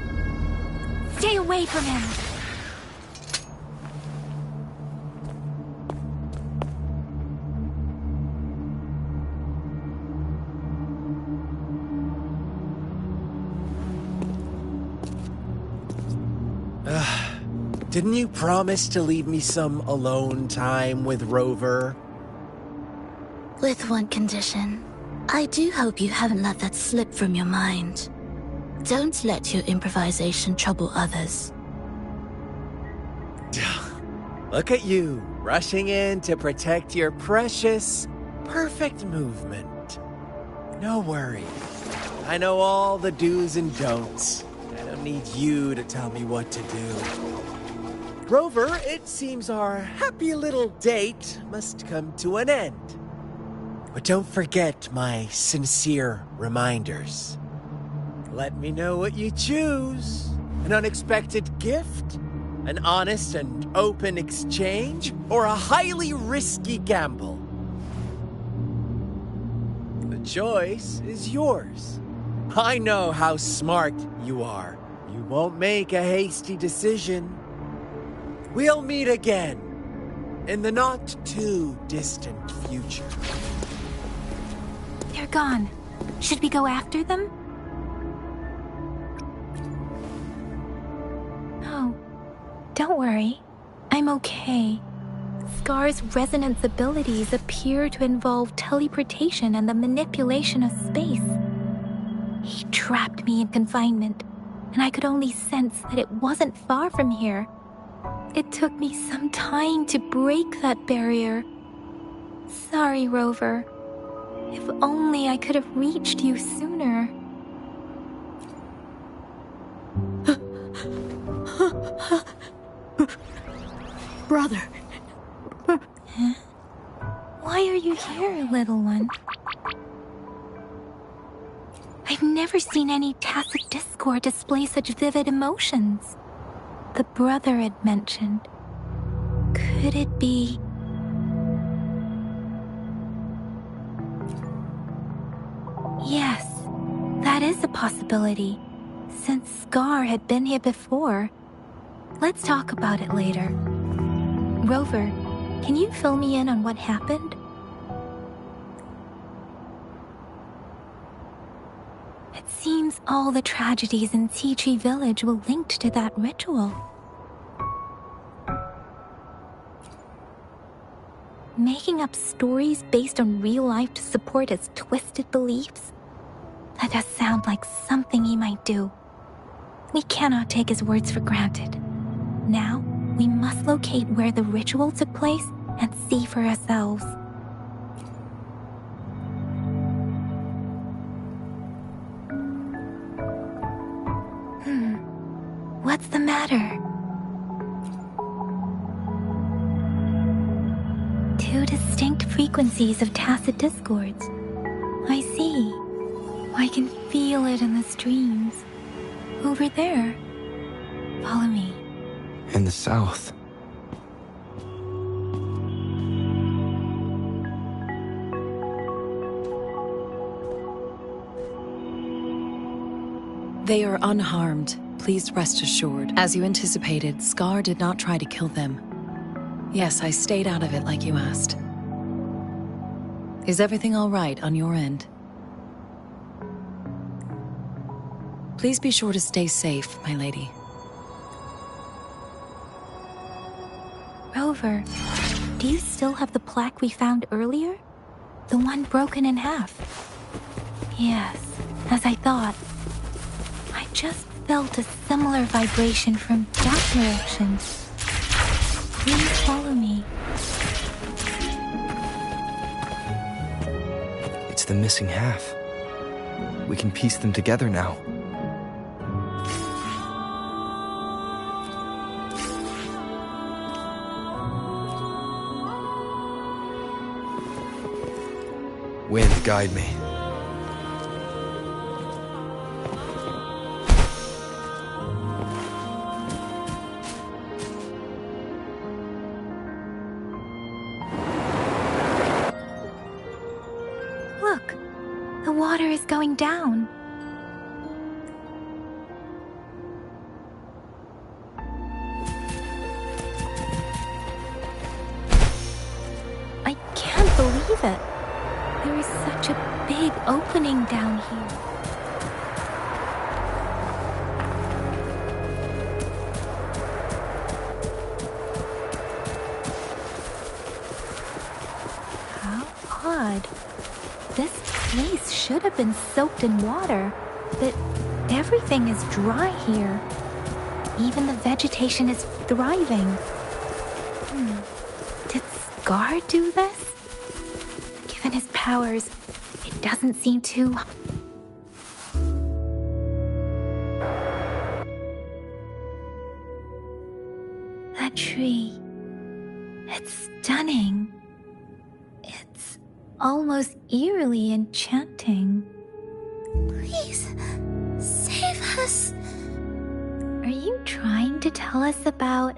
Stay away from him! Didn't you promise to leave me some alone time with Rover? With one condition. I do hope you haven't let that slip from your mind. Don't let your improvisation trouble others. Look at you, rushing in to protect your precious, perfect movement. No worries. I know all the do's and don'ts. I don't need you to tell me what to do. Rover, it seems our happy little date must come to an end. But don't forget my sincere reminders. Let me know what you choose. An unexpected gift? An honest and open exchange? Or a highly risky gamble? The choice is yours. I know how smart you are. You won't make a hasty decision. We'll meet again in the not-too-distant future. They're gone. Should we go after them? No. Don't worry. I'm okay. Scar's resonance abilities appear to involve teleportation and the manipulation of space. He trapped me in confinement, and I could only sense that it wasn't far from here. It took me some time to break that barrier. Sorry, Rover. If only I could have reached you sooner. brother. Huh? Why are you here, little one? I've never seen any tacit discord display such vivid emotions. The brother had mentioned. Could it be... Yes, that is a possibility. Since Scar had been here before. Let's talk about it later. Rover, can you fill me in on what happened? It seems all the tragedies in Tea Tree Village were linked to that ritual. Making up stories based on real life to support his twisted beliefs? That does sound like something he might do. We cannot take his words for granted. Now, we must locate where the ritual took place and see for ourselves. What's the matter? Two distinct frequencies of tacit discords. I see. I can feel it in the streams. Over there. Follow me. In the south. They are unharmed. Please rest assured. As you anticipated, Scar did not try to kill them. Yes, I stayed out of it like you asked. Is everything all right on your end? Please be sure to stay safe, my lady. Rover, do you still have the plaque we found earlier? The one broken in half? Yes, as I thought. I just felt a similar vibration from that direction. Please follow me. It's the missing half. We can piece them together now. Wind, guide me. Look, the water is going down. I can't believe it. There is such a big opening down here. How odd. This place should have been soaked in water, but everything is dry here. Even the vegetation is thriving. Did Scar do this? Given his powers, it doesn't seem to... That tree... It's stunning. It's almost eerily enchanting. Please, save us. Are you trying to tell us about...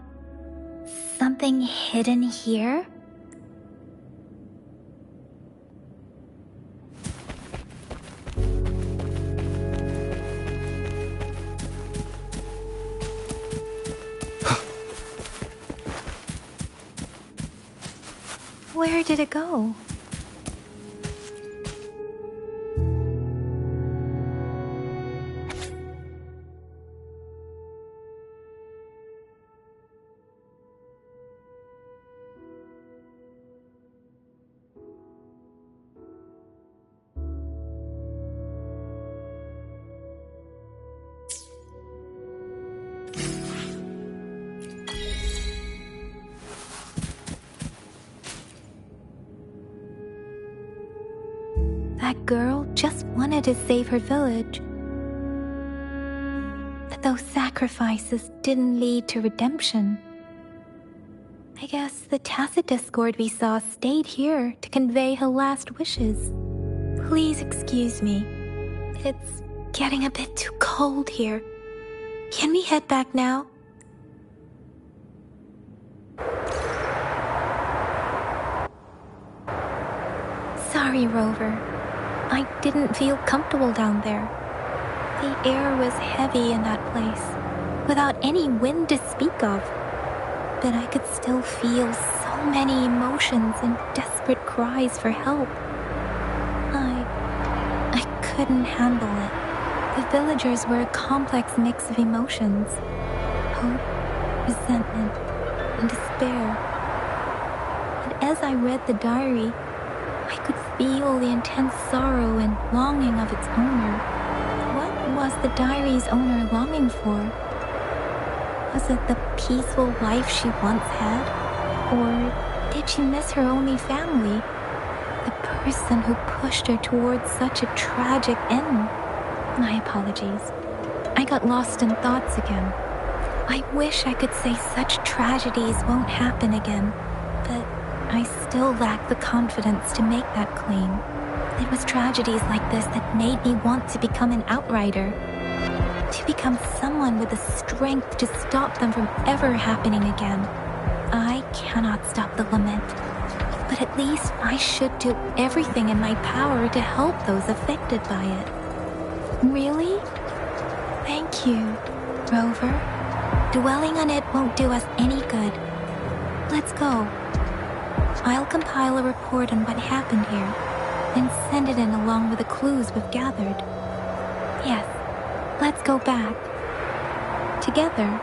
something hidden here? Where did it go? That girl just wanted to save her village. But those sacrifices didn't lead to redemption. I guess the tacit discord we saw stayed here to convey her last wishes. Please excuse me. It's getting a bit too cold here. Can we head back now? Sorry, Rover. I didn't feel comfortable down there. The air was heavy in that place, without any wind to speak of. But I could still feel so many emotions and desperate cries for help. I couldn't handle it. The villagers were a complex mix of emotions. Hope, resentment, and despair. And as I read the diary, I could feel the intense sorrow and longing of its owner. What was the diary's owner longing for? Was it the peaceful life she once had? Or did she miss her only family? The person who pushed her towards such a tragic end? My apologies. I got lost in thoughts again. I wish I could say such tragedies won't happen again, but I still lack the confidence to make that claim. It was tragedies like this that made me want to become an outrider. To become someone with the strength to stop them from ever happening again. I cannot stop the lament, but at least I should do everything in my power to help those affected by it. Really? Thank you, Rover. Dwelling on it won't do us any good. Let's go. I'll compile a report on what happened here, and send it in along with the clues we've gathered. Yes, let's go back. Together,